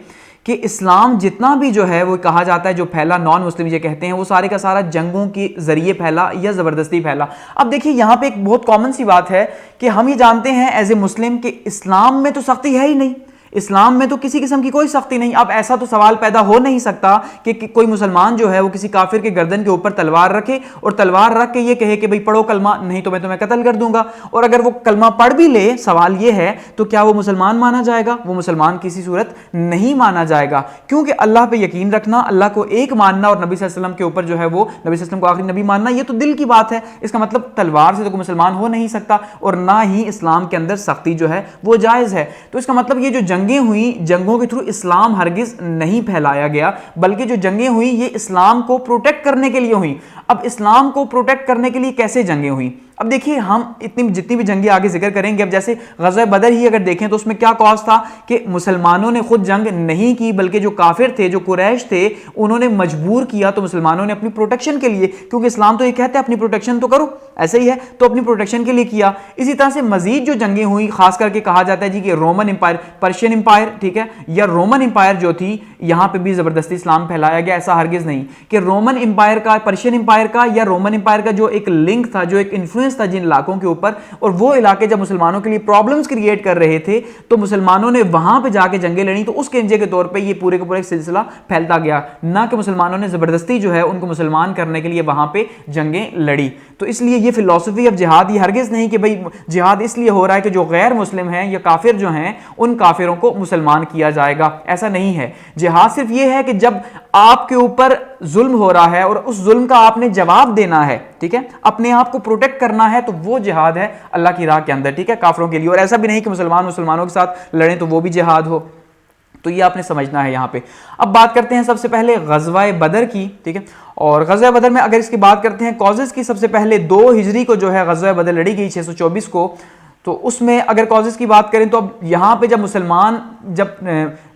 A: कि इस्लाम जितना भी जो है वो कहा जाता है जो फैला, नॉन मुस्लिम ये कहते हैं, वो सारे का सारा जंगों के जरिए फैला या ज़बरदस्ती फैला। अब देखिए यहाँ पे एक बहुत कॉमन सी बात है कि हम ये जानते हैं एज ए मुस्लिम कि इस्लाम में तो सख्ती है ही नहीं, इस्लाम में तो किसी किस्म की कोई सख्ती नहीं। अब ऐसा तो सवाल पैदा हो नहीं सकता कि कोई मुसलमान जो है वो किसी काफिर के गर्दन के ऊपर तलवार रखे और तलवार रख के ये कहे कि भाई पढ़ो कलमा, नहीं तो मैं तुम्हें कत्ल कर दूंगा। और अगर वो कलमा पढ़ भी ले, सवाल ये है तो क्या वो मुसलमान माना जाएगा? वो मुसलमान किसी सूरत नहीं माना जाएगा, क्योंकि अल्लाह पे यकीन रखना, अल्लाह को एक मानना और नबी सल्लल्लाहु अलैहि वसल्लम के ऊपर जो है वो नबी सल्लल्लाहु अलैहि वसल्लम को आखिरी नबी मानना, ये तो दिल की बात है। इसका मतलब तलवार से तो कोई मुसलमान हो नहीं सकता, और ना ही इस्लाम के अंदर सख्ती जो है वो जायज़ है। तो इसका मतलब ये जो जंगें हुई, जंगों के थ्रू इस्लाम हरगिज नहीं फैलाया गया, बल्कि जो जंगें हुई ये इस्लाम को प्रोटेक्ट करने के लिए हुई। अब इस्लाम को प्रोटेक्ट करने के लिए कैसे जंगें हुई? अब देखिए, हम जितनी भी जंगें आगे जिक्र करेंगे, अब जैसे ग़ज़वा बदर ही अगर देखें तो उसमें क्या कॉज था कि मुसलमानों ने खुद जंग नहीं की, बल्कि जो काफिर थे, जो कुरैश थे, उन्होंने मजबूर किया। तो मुसलमानों ने अपनी प्रोटेक्शन के लिए, क्योंकि इस्लाम तो ये कहते हैं अपनी प्रोटेक्शन तो करो, ऐसे ही है, तो अपनी प्रोटेक्शन के लिए किया। इसी तरह से मजीद जो जंगें हुई, खास करके कहा जाता है जी कि रोमन एम्पायर, पर्शियन एम्पायर, ठीक है, या रोमन एम्पायर जो थी, यहां पर भी जबरदस्ती इस्लाम फैलाया गया। ऐसा हरगिज नहीं कि रोमन एम्पायर का, पर्शियन एम्पायर का या रोमन एम्पायर का जो एक लिंक था, जो एक इन्फ्लुएंस था जिन इलाकों के ऊपर, और वो इलाके जब मुसलमानों के लिए प्रॉब्लम्स क्रिएट कर रहे थे तो मुसलमानों ने वहां पे जाके जंगें लड़ी, तो उसके नतीजे के तौर पे ये पूरे का पूरा एक सिलसिला फैलता गया, ना कि मुसलमानों ने जबरदस्ती जो है उनको मुसलमान करने के लिए वहां पे जंगें लड़ी। तो इसलिए ये फिलॉसफी ऑफ जिहाद ये हरगिज नहीं कि भाई जिहाद इसलिए हो रहा है कि जो गैर मुस्लिम हैं या काफिर जो हैं उन काफिरों को मुसलमान किया जाएगा, ऐसा नहीं है। जिहाद सिर्फ ये है कि जब आपके ऊपर जुल्म हो रहा है और उस जुल्म का आपने जवाब देना है, ठीक है, अपने आप को प्रोटेक्ट करना है, तो वो जिहाद है अल्लाह की राह के अंदर, ठीक है, काफिरों के लिए। और ऐसा भी नहीं कि मुसलमानों के साथ लड़ें तो वो भी जिहाद हो। तो ये आपने समझना है यहाँ पे। अब बात करते हैं सबसे पहले ग़ज़वा बदर की, ठीक है, और ग़ज़वा बदर में अगर इसकी बात करते हैं कॉजेज़ की, सबसे पहले 2 हिजरी को जो है ग़ज़वा बदर लड़ी गई 624 को। तो उसमें अगर कॉजेज की बात करें तो अब यहाँ पे जब मुसलमान जब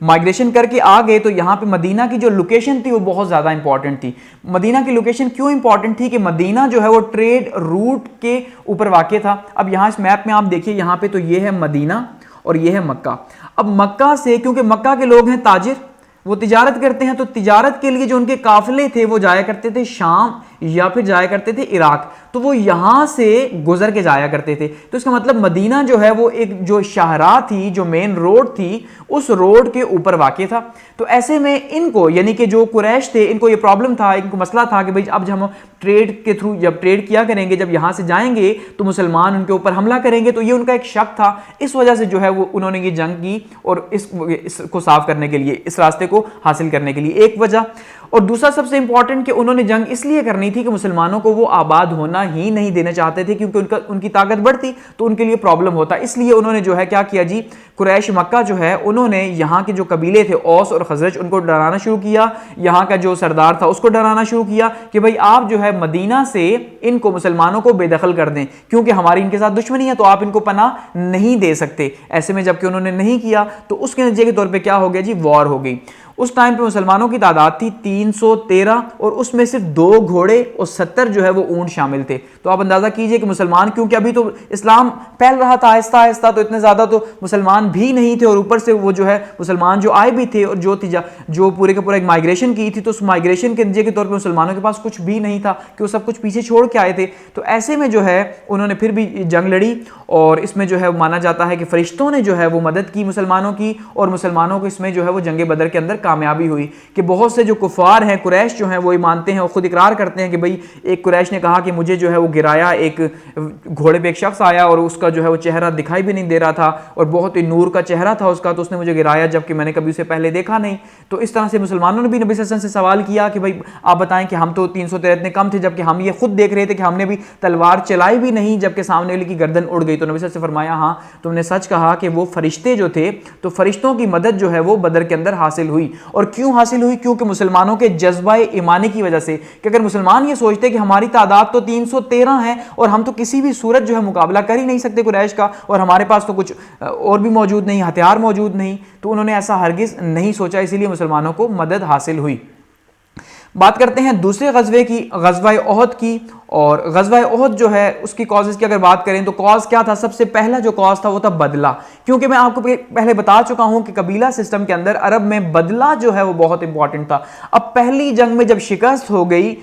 A: माइग्रेशन करके आ गए तो यहाँ पे मदीना की जो लोकेशन थी वो बहुत ज़्यादा इंपॉर्टेंट थी। मदीना की लोकेशन क्यों इंपॉर्टेंट थी कि मदीना जो है वो ट्रेड रूट के ऊपर वाक़ था। अब यहाँ इस मैप में आप देखिए, यहाँ पे तो ये है मदीना और ये है मक्का। अब मक्का से, क्योंकि मक्का के लोग हैं ताजिर, वो तिजारत करते हैं, तो तिजारत के लिए जो उनके काफिले थे वो जाया करते थे शाम या फिर जाया करते थे इराक, तो वो यहां से गुजर के जाया करते थे। तो इसका मतलब मदीना जो है वो एक जो शाहराह थी, जो मेन रोड थी, उस रोड के ऊपर वाक़ था। तो ऐसे में इनको, यानी कि जो कुरैश थे, इनको ये प्रॉब्लम था, इनको मसला था कि भाई अब जब हम ट्रेड के थ्रू जब ट्रेड किया करेंगे, जब यहां से जाएंगे तो मुसलमान उनके ऊपर हमला करेंगे। तो ये उनका एक शक था, इस वजह से जो है वो उन्होंने ये जंग की और इसको साफ करने के लिए, इस रास्ते को हासिल करने के लिए एक वजह। और दूसरा सबसे इंपॉर्टेंट कि उन्होंने जंग इसलिए करनी थी कि मुसलमानों को वो आबाद होना ही नहीं देना चाहते थे, क्योंकि उनकी ताकत बढ़ती तो उनके लिए प्रॉब्लम होता। इसलिए उन्होंने जो है क्या किया जी, कुरैश मक्का जो है उन्होंने यहाँ के जो कबीले थे औस और खजरज, उनको डराना शुरू किया। यहाँ का जो सरदार था उसको डराना शुरू किया कि भाई आप जो है मदीना से इनको, मुसलमानों को बेदखल कर दें, क्योंकि हमारी इनके साथ दुश्मनी है, तो आप इनको पनाह नहीं दे सकते। ऐसे में जबकि उन्होंने नहीं किया तो उसके नतीजे के तौर पर क्या हो गया जी, वॉर हो गई। उस टाइम पे मुसलमानों की तादाद थी 313 और उसमें सिर्फ 2 घोड़े और 70 जो है वो ऊंट शामिल थे। तो आप अंदाजा कीजिए कि मुसलमान, क्योंकि अभी तो इस्लाम फैल रहा था आहिस्ता आहिस्ता, तो इतने ज्यादा तो मुसलमान भी नहीं थे, और ऊपर से वो जो है मुसलमान जो आए भी थे और जो पूरे का पूरा एक माइग्रेशन की थी, तो उस माइग्रेशन के नतीजे के तौर पर मुसलमानों के पास कुछ भी नहीं था कि वो सब कुछ पीछे छोड़ के आए थे। तो ऐसे में जो है उन्होंने फिर भी जंग लड़ी, और इसमें जो है माना जाता है कि फरिश्तों ने जो है वो मदद की मुसलमानों की, और मुसलमानों को इसमें जो है वो जंग बदर के अंदर कामयाबी हुई। कि बहुत से जो कुफार हैं, कुरैश जो हैं, वो मानते हैं और खुद इकरार करते हैं कि भाई एक कुरैश ने कहा कि मुझे जो है वो गिराया, एक घोड़े पे एक शख्स आया और उसका जो है वो चेहरा दिखाई भी नहीं दे रहा था और बहुत ही नूर का चेहरा था उसका, तो उसने मुझे गिराया जबकि मैंने कभी उसे पहले देखा नहीं। तो इस तरह से मुसलमानों ने भी नबी सल्लल्लाहु अलैहि वसल्लम से सवाल किया कि भाई आप बताएं कि हम तो 313 इतने कम थे, जबकि हम ये खुद देख रहे थे कि हमने भी तलवार चलाई भी नहीं जबकि सामने वाले की गर्दन उड़ गई। तो नबी सल्लल्लाहु अलैहि वसल्लम से फरमाया, हाँ तुमने सच कहा कि वो फरिश्ते जो थे, तो फरिश्तों की मदद जो है वो बदर के अंदर हासिल हुई। और क्यों हासिल हुई? क्योंकि मुसलमानों के जज्बा ईमानी की वजह से, कि अगर मुसलमान ये सोचते कि हमारी तादाद तो 313 है और हम तो किसी भी सूरत जो है मुकाबला कर ही नहीं सकते कुरैश का, और हमारे पास तो कुछ और भी मौजूद नहीं, हथियार मौजूद नहीं, तो उन्होंने ऐसा हरगिज नहीं सोचा, इसीलिए मुसलमानों को मदद हासिल हुई। बात करते हैं दूसरे गज़वे की, गज़वा ओहद की। और गज़वा ओहद जो है उसकी कॉजेज़ की अगर बात करें तो कॉज क्या था? सबसे पहला जो कॉज था वो था बदला। क्योंकि मैं आपको पहले बता चुका हूं कि कबीला सिस्टम के अंदर अरब में बदला जो है वो बहुत इंपॉर्टेंट था। अब पहली जंग में जब शिकस्त हो गई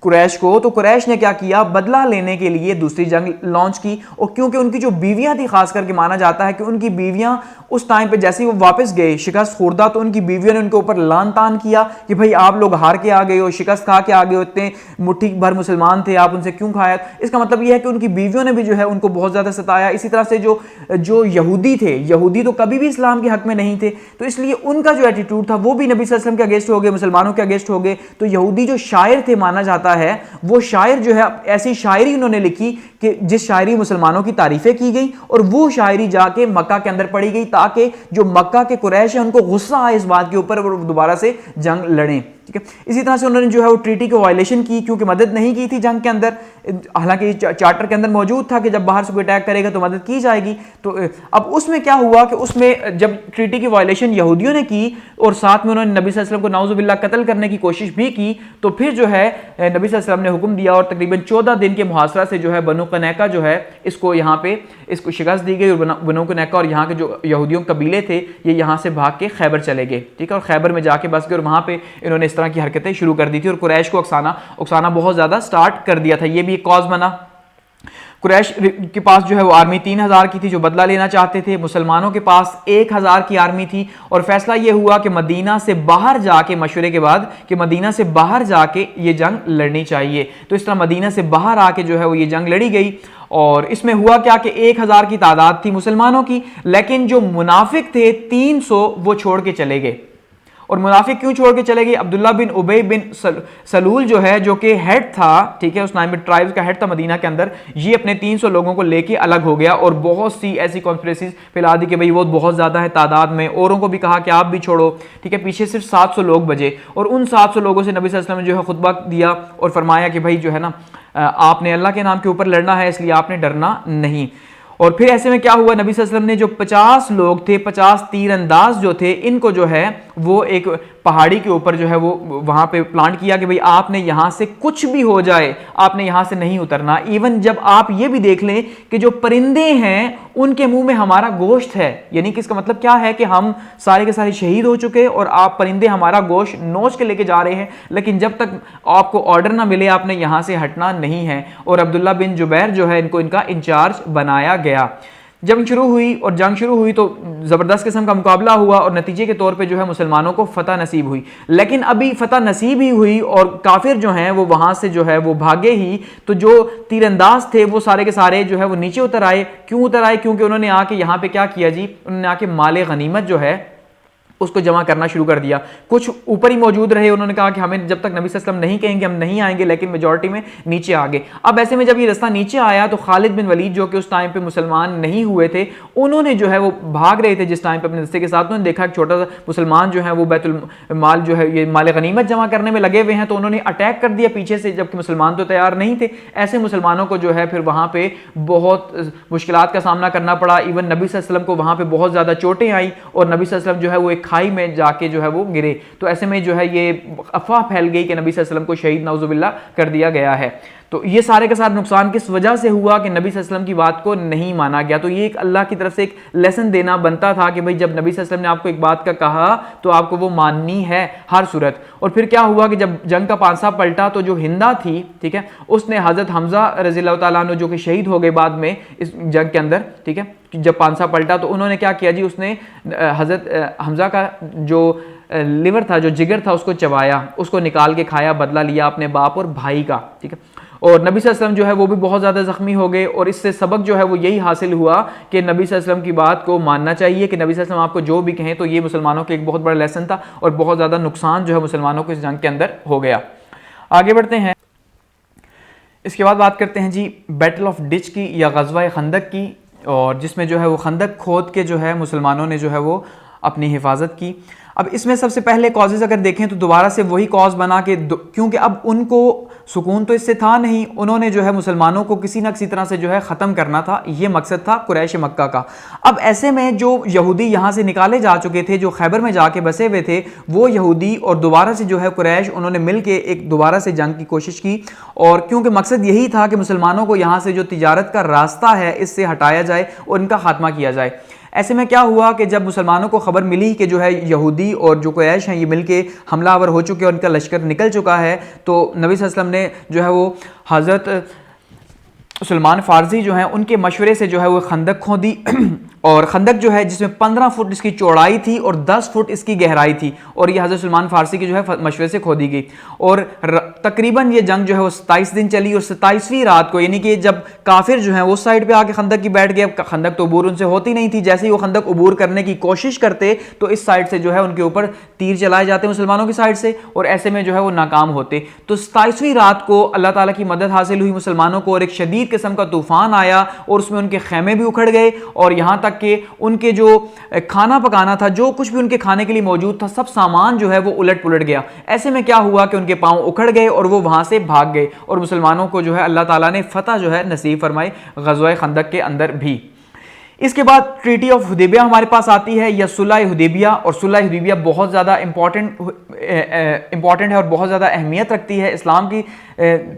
A: कुरैश को, तो कुरैश ने क्या किया, बदला लेने के लिए दूसरी जंग लॉन्च की। और क्योंकि उनकी जो बीवियां थी, खास करके माना जाता है कि उनकी बीवियां उस टाइम पे जैसे ही वो वापस गए शिकस्त खुर्दा, तो उनकी बीवियों ने उनके ऊपर लान तान किया कि भाई आप लोग हार के आ गए हो, शिकस्त खा के आ गए हो, इतने मुट्ठी भर मुसलमान थे, आप उनसे क्यों खाया? इसका मतलब यह है कि उनकी बीवियों ने भी जो है उनको बहुत ज्यादा सताया। इसी तरह से जो यहूदी थे, यहूदी तो कभी भी इस्लाम के हक में नहीं थे, तो इसलिए उनका जो एटीट्यूड था वो भी नबी सल्लल्लाहु अलैहि वसल्लम के अगेंस्ट हो गए, मुसलमानों के अगेंस्ट हो गए। तो यहूदी जो शायर थे, माना जाता है वो शायर जो है ऐसी शायरी उन्होंने लिखी कि जिस शायरी मुसलमानों की तारीफें की गई, और वो शायरी जाके मक्का के अंदर पढ़ी गई ताकि जो मक्का के कुरैश है उनको गुस्सा आए इस बात के ऊपर और दोबारा से जंग लड़ें। ठीक है, इसी तरह से उन्होंने जो है वो ट्रीटी की वायलेशन की, क्योंकि मदद नहीं की थी जंग के अंदर। हालांकि चार्टर के अंदर मौजूद था कि जब बाहर से कोई अटैक करेगा तो मदद की जाएगी। तो अब उसमें क्या हुआ कि उसमें जब ट्रीटी की वायलेशन यहूदियों ने की और साथ में उन्होंने नबी सल्लल्लाहु अलैहि वसल्लम को नाउजुबिल्लाह कत्ल करने की कोशिश भी की, तो फिर जो है नबी सल्लल्लाहु अलैहि वसल्लम ने हुक्म दिया और तकरीबन 14 दिन के मुहासरा से जो है बनु कनैका जो है इसको यहाँ पे इसको शिकस्त दी गई। और बनु कनैका और यहाँ के जो यहूदियों कबीले थे ये यहाँ से भाग के खैबर चले गए। ठीक है, और खैबर में जाके बस गए और वहाँ पे इन्होंने इस तरह की हरकतें शुरू कर दी थी और कुरैश को उकसाना बहुत ज़्यादा स्टार्ट कर दिया था। ये भी एक कॉज बना। कुरैश के पास जो है वो आर्मी 3000 की थी जो बदला लेना चाहते थे, मुसलमानों के पास 1000 की आर्मी थी। और फैसला ये हुआ कि मदीना से बाहर जाके, मशवरे के बाद कि मदीना से बाहर जाके ये जंग लड़नी चाहिए। तो इस तरह मदीना से बाहर आके जो है वो ये जंग लड़ी गई। और इसमें हुआ क्या कि 1000 की तादाद थी मुसलमानों की, लेकिन जो मुनाफिक थे 300 वो छोड़ के चले गए। और मुनाफिक क्यों छोड़ के चले गए? अब्दुल्ला बिन उबई बिन सलूल जो है, जो कि हेड था, ठीक है, उस नाम में ट्राइब्स का हेड था मदीना के अंदर, ये अपने 300 लोगों को लेके अलग हो गया और बहुत सी ऐसी कॉन्स्पिरेसीज फैला दी कि भाई वो बहुत ज्यादा है तादाद में। औरों को भी कहा कि आप भी छोड़ो। ठीक है, पीछे सिर्फ 700 लोग बचे और उन 700 लोगों से नबी सल्लल्लाहु अलैहि वसल्लम ने जो है खुतबा दिया और फरमाया कि भाई जो है ना, आपने अल्लाह के नाम के ऊपर लड़ना है, इसलिए आपने डरना नहीं। और फिर ऐसे में क्या हुआ, नबी सल्लल्लाहु अलैहि वसल्लम ने जो 50 लोग थे, 50 तीरंदाज जो थे, इनको जो है वो एक पहाड़ी के ऊपर जो है वो वहां पे प्लांट किया कि भाई आपने यहां से कुछ भी हो जाए, आपने यहां से नहीं उतरना। इवन जब आप ये भी देख लें कि जो परिंदे हैं उनके मुंह में हमारा गोश्त है, यानी कि इसका मतलब क्या है कि हम सारे के सारे शहीद हो चुके और आप परिंदे हमारा गोश्त नोच के लेके जा रहे हैं, लेकिन जब तक आपको ऑर्डर ना मिले आपने यहां से हटना नहीं है। और अब्दुल्ला बिन जुबैर जो है इनको इनका इंचार्ज बनाया गया। जंग शुरू हुई तो ज़बरदस्त किस्म का मुकाबला हुआ और नतीजे के तौर पे जो है मुसलमानों को फतह नसीब हुई। लेकिन अभी फतह नसीब ही हुई और काफिर जो हैं वो वहां से जो है वो भागे ही, तो जो तीरंदाज थे वो सारे के सारे जो है वो नीचे उतर आए। क्यों उतर आए? क्योंकि उन्होंने आके यहाँ पे क्या किया जी, उन्होंने आके माले गनीमत जो है उसको जमा करना शुरू कर दिया। कुछ ऊपर ही मौजूद रहे, उन्होंने कहा कि हमें जब तक नबी सल्लल्लाहु अलैहि वसल्लम नहीं कहेंगे हम नहीं आएंगे, लेकिन मेजॉरिटी में नीचे आ गए। अब ऐसे में जब ये रास्ता नीचे आया तो खालिद बिन वलीद जो कि उस टाइम पे मुसलमान नहीं हुए थे, उन्होंने जो है वो भाग रहे थे जिस टाइम पे अपने दस्ते के साथ, उन्होंने देखा कि छोटा सा मुसलमान जो है वो बैतुल माल जो है ये माल गनीमत जमा करने में लगे हुए हैं, तो उन्होंने अटैक कर दिया पीछे से, जबकि मुसलमान तो तैयार नहीं थे। ऐसे मुसलमानों को जो है फिर वहां पे बहुत मुश्किलात का सामना करना पड़ा। इवन नबी सल्लल्लाहु अलैहि वसल्लम को वहां पे बहुत ज्यादा चोटें आई और नबी सल्लल्लाहु अलैहि वसल्लम जो है वो एक खाई में जाके जो है वो गिरे। तो ऐसे में जो है ये अफवाह फैल गई कि नबी सल्लल्लाहु अलैहि वसल्लम को शहीद नाउजुबिल्लाह कर दिया गया है। तो ये सारे के साथ नुकसान किस वजह से हुआ कि नबी सल्लल्लाहु अलैहि वसल्लम की बात को नहीं माना गया। तो ये एक अल्लाह की तरफ से एक लेसन देना बनता था कि भाई जब नबी सल्लल्लाहु अलैहि वसल्लम ने आपको एक बात का कहा तो आपको वो माननी है हर सूरत। और फिर क्या हुआ कि जब जंग का पांसा पलटा तो जो हिंदा थी, ठीक है, उसने हजरत हमजा रज़ियल्लाहु ताला अन्हु जो कि शहीद हो गए बाद में इस जंग के अंदर, ठीक है, जब पांसा पलटा तो उन्होंने क्या किया जी, उसने हजरत हमजा का जो लिवर था, जो जिगर था, उसको चबाया, उसको निकाल के खाया, बदला लिया अपने बाप और भाई का, ठीक है। और नबी सल्लल्लाहु अलैहि वसल्लम जो है वो भी बहुत ज़्यादा ज़ख्मी हो गए और इससे सबक जो है वो यही हासिल हुआ कि नबी सल्लल्लाहु अलैहि वसल्लम की बात को मानना चाहिए, कि नबी सल्लल्लाहु अलैहि वसल्लम आपको जो भी कहें। तो ये मुसलमानों का एक बहुत बड़ा लेसन था और बहुत ज़्यादा नुकसान जो है मुसलमानों को इस जंग के अंदर हो गया। आगे बढ़ते हैं, इसके बाद बात करते हैं जी बैटल ऑफ डिच की या गज़वा खंदक की, और जिसमें जो है वो खंदक खोद के जो है मुसलमानों ने जो है वो अपनी हिफाजत की। अब इसमें सबसे पहले कॉजेज़ अगर देखें तो दोबारा से वही कॉज बना के, क्योंकि अब उनको सुकून तो इससे था नहीं, उन्होंने जो है मुसलमानों को किसी न किसी तरह से जो है ख़त्म करना था, ये मकसद था कुरैश मक्का का। अब ऐसे में जो यहूदी यहाँ से निकाले जा चुके थे, जो खैबर में जाके बसे हुए थे, वो यहूदी और दोबारा से जो है कुरैश, उन्होंने मिल के एक दोबारा से जंग की कोशिश की। और क्योंकि मकसद यही था कि मुसलमानों को यहाँ से जो तिजारत का रास्ता है इससे हटाया जाए और इनका खात्मा किया जाए। ऐसे में क्या हुआ कि जब मुसलमानों को खबर मिली कि जो है यहूदी और जो कुरैश हैं ये मिलके हमलावर हो चुके और इनका लश्कर निकल चुका है, तो नबी सल्लल्लाहु अलैहि वसल्लम ने जो है वो हज़रत सलमान फ़ारसी जो हैं उनके मशवरे से जो है वो खंदक खोदी और खंदक जो है जिसमें 15 फुट इसकी चौड़ाई थी और 10 फुट इसकी गहराई थी, और ये हज़रत सलमान फ़ारसी की जो है मशवरे से खोदी गई। और तकरीबन ये जंग जो है वो 27 दिन चली और 27वीं रात को, यानी कि जब काफिर जो है उस साइड पे आके खंदक की बैठ गए, खंदक तो अबूर उनसे होती नहीं थी, जैसे ही वो खंदक अबूर करने की कोशिश करते तो इस साइड से जो है उनके ऊपर तीर चलाए जाते मुसलमानों की साइड से, और ऐसे में जो है वो नाकाम होते। तो 27वीं रात को अल्लाह ताला की मदद हासिल हुई मुसलमानों को, और एक शदीद किस्म का तूफान आया और उसमें उनके खैमे भी उखड़ गए, और यहाँ तक कि उनके जो खाना पकाना था, जो कुछ भी उनके खाने के लिए मौजूद था, सब सामान जो है वो उलट पुलट गया। ऐसे में क्या हुआ कि उनके पांव उखड़ गए और वो वहां से भाग गए, और मुसलमानों को जो है अल्लाह ताला ने फतह जो है नसीब फरमाई ग़ज़वा खंदक के अंदर भी। इसके बाद ट्रीटी ऑफ हुदैबिया हमारे पास आती है, या सुलह हुदैबिया, और सुलह हुदैबिया बहुत ज़्यादा इंपॉर्टेंट है और बहुत ज़्यादा अहमियत रखती है इस्लाम की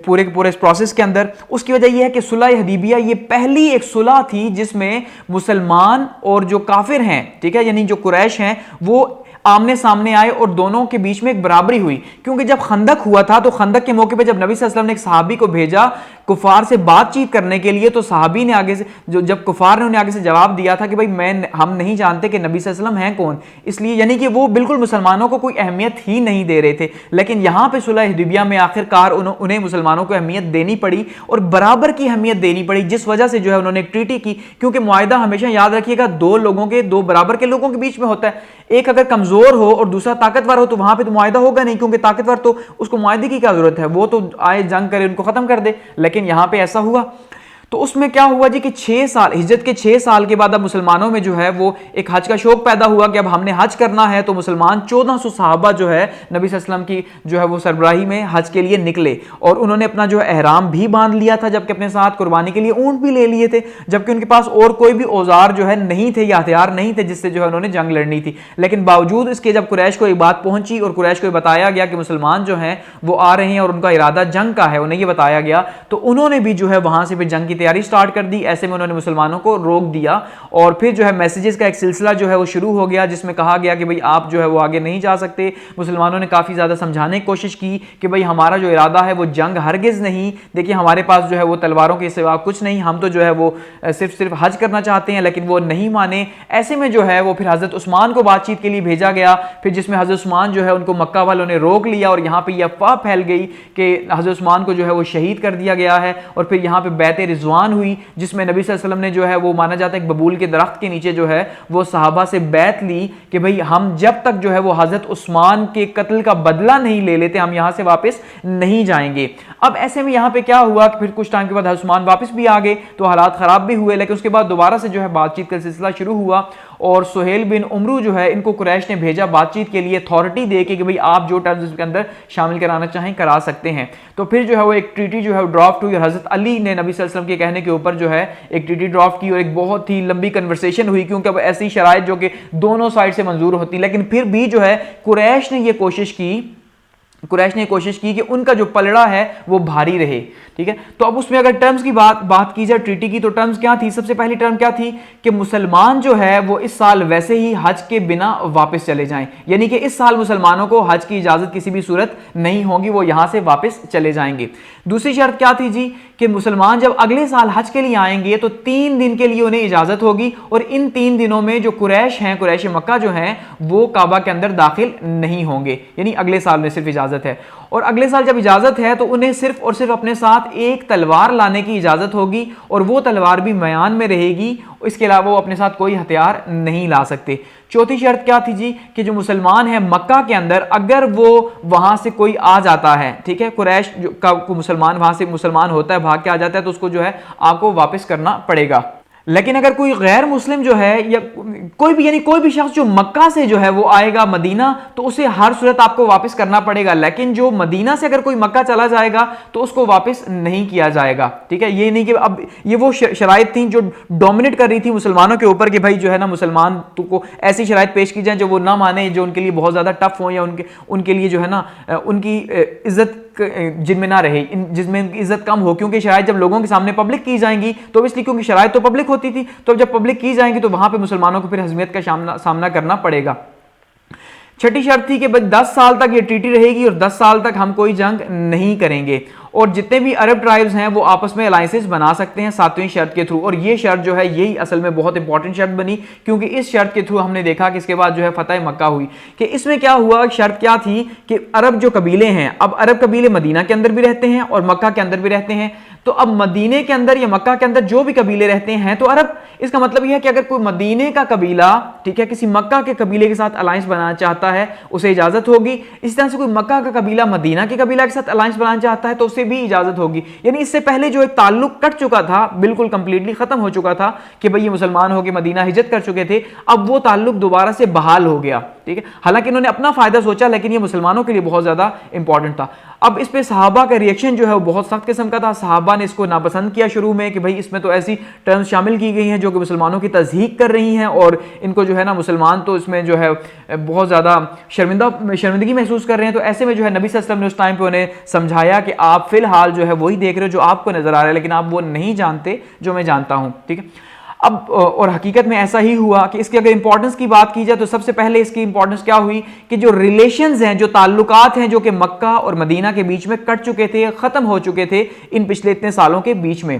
A: पूरे के पूरे इस प्रोसेस के अंदर। उसकी वजह यह है कि सुलह हुदैबिया ये पहली एक सुलह थी जिसमें मुसलमान और जो काफिर हैं, ठीक है, यानी जो कुरैश हैं, वो आमने सामने आए और दोनों के बीच में एक बराबरी हुई। क्योंकि जब खंदक हुआ था तो खंदक के मौके पे जब नबी सल्लल्लाहु अलैहि वसल्लम ने एक सहाबी को भेजा कुफार से बातचीत करने के लिए, तो सहाबी ने आगे से जब कुफार ने उन्हें आगे से जवाब दिया था कि भाई हम नहीं जानते कि नबी सल्लल्लाहु अलैहि वसल्लम हैं कौन, इसलिए यानी कि वो बिल्कुल मुसलमानों को कोई अहमियत ही नहीं दे रहे थे। लेकिन यहाँ पे सुलह हुदैबिया में आखिरकार उन्हें मुसलमानों को अहमियत देनी पड़ी और बराबर की अहमियत देनी पड़ी, जिस वजह से जो है उन्होंने एक ट्रीटी की। क्योंकि मुआहिदा हमेशा याद रखिएगा दो बराबर के लोगों के बीच में होता है, एक अगर कमजोर हो और दूसरा ताकतवर हो तो वहां पे तो मुआहिदा होगा नहीं, क्योंकि ताकतवर तो उसको मुआहिदे की क्या जरूरत है, वो तो आए जंग करे उनको खत्म कर दे। लेकिन यहां पे ऐसा हुआ, तो उसमें क्या हुआ जी कि 6 साल, हिजरत के 6 साल के बाद अब मुसलमानों में जो है वो एक हज का शौक पैदा हुआ कि अब हमने हज करना है। तो मुसलमान 1400 सहाबा जो है नबी सल्लल्लाहु अलैहि वसल्लम की जो है वो सरबराही में हज के लिए निकले और उन्होंने अपना जो एहराम भी बांध लिया था, जबकि अपने साथ कुर्बानी के लिए ऊंट भी ले लिए थे, जबकि उनके पास और कोई भी औजार जो है नहीं थे या हथियार नहीं थे जिससे जो है उन्होंने जंग लड़नी थी। लेकिन बावजूद इसके जब कुरैश को एक बात पहुंची और कुरैश को बताया गया कि मुसलमान जो हैं वो आ रहे हैं और उनका इरादा जंग का है, उन्हें ये बताया गया, तो उन्होंने भी जो है वहां से फिर जंग की तैयारी स्टार्ट कर दी। ऐसे में उन्होंने मुसलमानों को रोक दिया और फिर जो है मैसेजेस का एक सिलसिला जो है वो शुरू हो गया जिसमें कहा गया कि भाई आप जो है वो आगे नहीं जा सकते। मुसलमानों ने काफी ज्यादा समझाने की कोशिश की कि भाई हमारा जो इरादा है वो जंग हरगिज नहीं, देखिए हमारे पास जो है वो तलवारों के सिवा कुछ नहीं, हम तो जो है वो सिर्फ हज करना चाहते हैं, लेकिन वो नहीं माने। ऐसे में जो है वो फिर हजरत उस्मान को बातचीत के लिए भेजा गया, फिर जिसमें हजरत उस्मान जो है उनको मक्का वालों ने रोक लिया और यहाँ पे ये अफवाह फैल गई कि हजरत उस्मान को जो है वो शहीद कर दिया गया है। और फिर यहाँ पे बैत रिजवान हुई जिसमें नबी सल्लल्लाहु अलैहि वसल्लम ने जो है वो माना जाता है एक बबूल के दरख्त के नीचे जो है वो सहाबा से बैत ली कि भाई हम जब तक जो है वो हजरत उस्मान के कत्ल का बदला नहीं ले लेते हम यहाँ से वापस नहीं जाएंगे। अब ऐसे में यहाँ पे क्या हुआ कि फिर कुछ टाइम के बाद हजरत उस्मान वापस भी आ गए तो हालात खराब भी हुए, लेकिन उसके बाद दोबारा से जो है बातचीत का सिलसिला शुरू हुआ और सुहेल बिन उमरू जो है इनको कुरैश ने भेजा बातचीत के लिए अथॉरिटी दे के कि भाई आप जो टर्म्स इसके अंदर शामिल कराना चाहें करा सकते हैं। तो फिर जो है वो एक ट्रीटी जो है वो ड्राफ्ट हुई और हजरत अली ने नबी सल्लल्लाहु अलैहि वसल्लम के कहने के ऊपर जो है एक ट्रीटी ड्राफ्ट की और एक बहुत ही लंबी कन्वर्सेशन हुई, क्योंकि अब ऐसी शराइत जो कि दोनों साइड से मंजूर होती, लेकिन फिर भी जो है कुरैश ने कोशिश की कि उनका जो पलड़ा है वो भारी रहे। ठीक है, तो अब उसमें अगर टर्म्स की बात की जाए ट्रीटी की, तो टर्म्स क्या थी? सबसे पहली टर्म क्या थी कि मुसलमान जो है वो इस साल वैसे ही हज के बिना वापस चले जाएं, यानी कि इस साल मुसलमानों को हज की इजाजत किसी भी सूरत नहीं होगी, वो यहां से वापस चले जाएंगे। दूसरी शर्त क्या थी जी कि मुसलमान जब अगले साल हज के लिए आएंगे तो 3 दिन के लिए उन्हें इजाजत होगी और इन 3 दिनों में जो कुरैश हैं, कुरैश मक्का जो हैं वो काबा के अंदर दाखिल नहीं होंगे, यानी अगले साल में सिर्फ इजाजत है। और अगले साल जब इजाजत है तो उन्हें सिर्फ और सिर्फ अपने साथ एक तलवार लाने की इजाजत होगी और वो तलवार भी मयान में रहेगी, इसके अलावा वो अपने साथ कोई हथियार नहीं ला सकते। चौथी शर्त क्या थी जी कि जो मुसलमान है मक्का के अंदर अगर वो वहां से कोई आ जाता है, ठीक है, कुरैश का मुसलमान वहां से मुसलमान होता है, भाग के आ जाता है, तो उसको जो है आपको वापस करना पड़ेगा। लेकिन अगर कोई गैर मुस्लिम जो है या कोई भी, यानी कोई भी शख्स जो मक्का से जो है वो आएगा मदीना, तो उसे हर सूरत आपको वापस करना पड़ेगा। लेकिन जो मदीना से अगर कोई मक्का चला जाएगा तो उसको वापस नहीं किया जाएगा। ठीक है, ये नहीं कि अब ये वो शराइत थी जो डोमिनेट कर रही थी मुसलमानों के ऊपर कि भाई जो है ना मुसलमान को ऐसी शराइत पेश की जाए जो वो ना माने, जो उनके लिए बहुत ज्यादा टफ हो या उनके लिए जो है ना उनकी इज्जत जिनमें ना रहे, जिसमें उनकी इज्जत कम हो, क्योंकि शराइत जब लोगों के सामने पब्लिक की जाएंगी तो इसलिए क्योंकि शराइत तो पब्लिक होती थी, तो जब पब्लिक की जाएंगी तो वहां पे मुसलमानों को फिर हजमियत का सामना करना पड़ेगा। छठी शर्त थी कि 10 साल तक ये ट्रीटी रहेगी और 10 साल तक हम कोई जंग नहीं करेंगे और जितने भी अरब ट्राइब्स हैं वो आपस में अलायंसेस बना सकते हैं 7वीं शर्त के थ्रू। और ये शर्त जो है यही असल में बहुत इंपॉर्टेंट शर्त बनी, क्योंकि इस शर्त के थ्रू हमने देखा कि इसके बाद जो है फतह मक्का हुई कि इसमें क्या हुआ, शर्त क्या थी कि अरब जो कबीले हैं, अब अरब कबीले मदीना के अंदर भी रहते हैं और मक्का के अंदर भी रहते हैं, तो अब मदीने के अंदर या मक्का के अंदर जो भी कबीले रहते हैं तो अरब, इसका मतलब यह है कि अगर कोई मदीने का कबीला, ठीक है, किसी मक्का के कबीले के साथ अलायंस बनाना चाहता है उसे इजाजत होगी। इस तरह से कोई मक्का का कबीला मदीना के कबीला के साथ अलायंस बनाना चाहता है तो उसे भी इजाजत होगी। यानी इससे पहले जो एक ताल्लुक कट चुका था, बिल्कुल कंप्लीटली खत्म हो चुका था कि भाई ये मुसलमान होकर मदीना हिजरत कर चुके थे, अब वो ताल्लुक दोबारा से बहाल हो गया। ठीक है, हालांकि इन्होंने अपना फायदा सोचा लेकिन ये मुसलमानों के लिए बहुत ज्यादा इंपॉर्टेंट था। अब इस पे सहाबा का रिएक्शन जो है वो बहुत सख्त किस्म का था। सहाबा ने इसको नापसंद किया शुरू में कि भाई इसमें तो ऐसी टर्म्स शामिल की गई हैं जो कि मुसलमानों की तज़हीक कर रही हैं और इनको जो है ना मुसलमान तो इसमें जो है बहुत ज़्यादा शर्मिंदगी महसूस कर रहे हैं। तो ऐसे में जो है नबी सल्लल्लाहु अलैहि वसल्लम ने उस टाइम पे उन्हें समझाया कि आप फिलहाल जो है वही देख रहे हो जो आपको नजर आ रहा है, लेकिन आप वो नहीं जानते जो मैं जानता हूँ। ठीक है, अब और हकीकत में ऐसा ही हुआ कि इसकी अगर इंपॉर्टेंस की बात की जाए तो सबसे पहले इसकी इंपॉर्टेंस क्या हुई कि जो रिलेशंस हैं, जो ताल्लुकात हैं जो कि मक्का और मदीना के बीच में कट चुके थे, खत्म हो चुके थे इन पिछले इतने सालों के बीच में,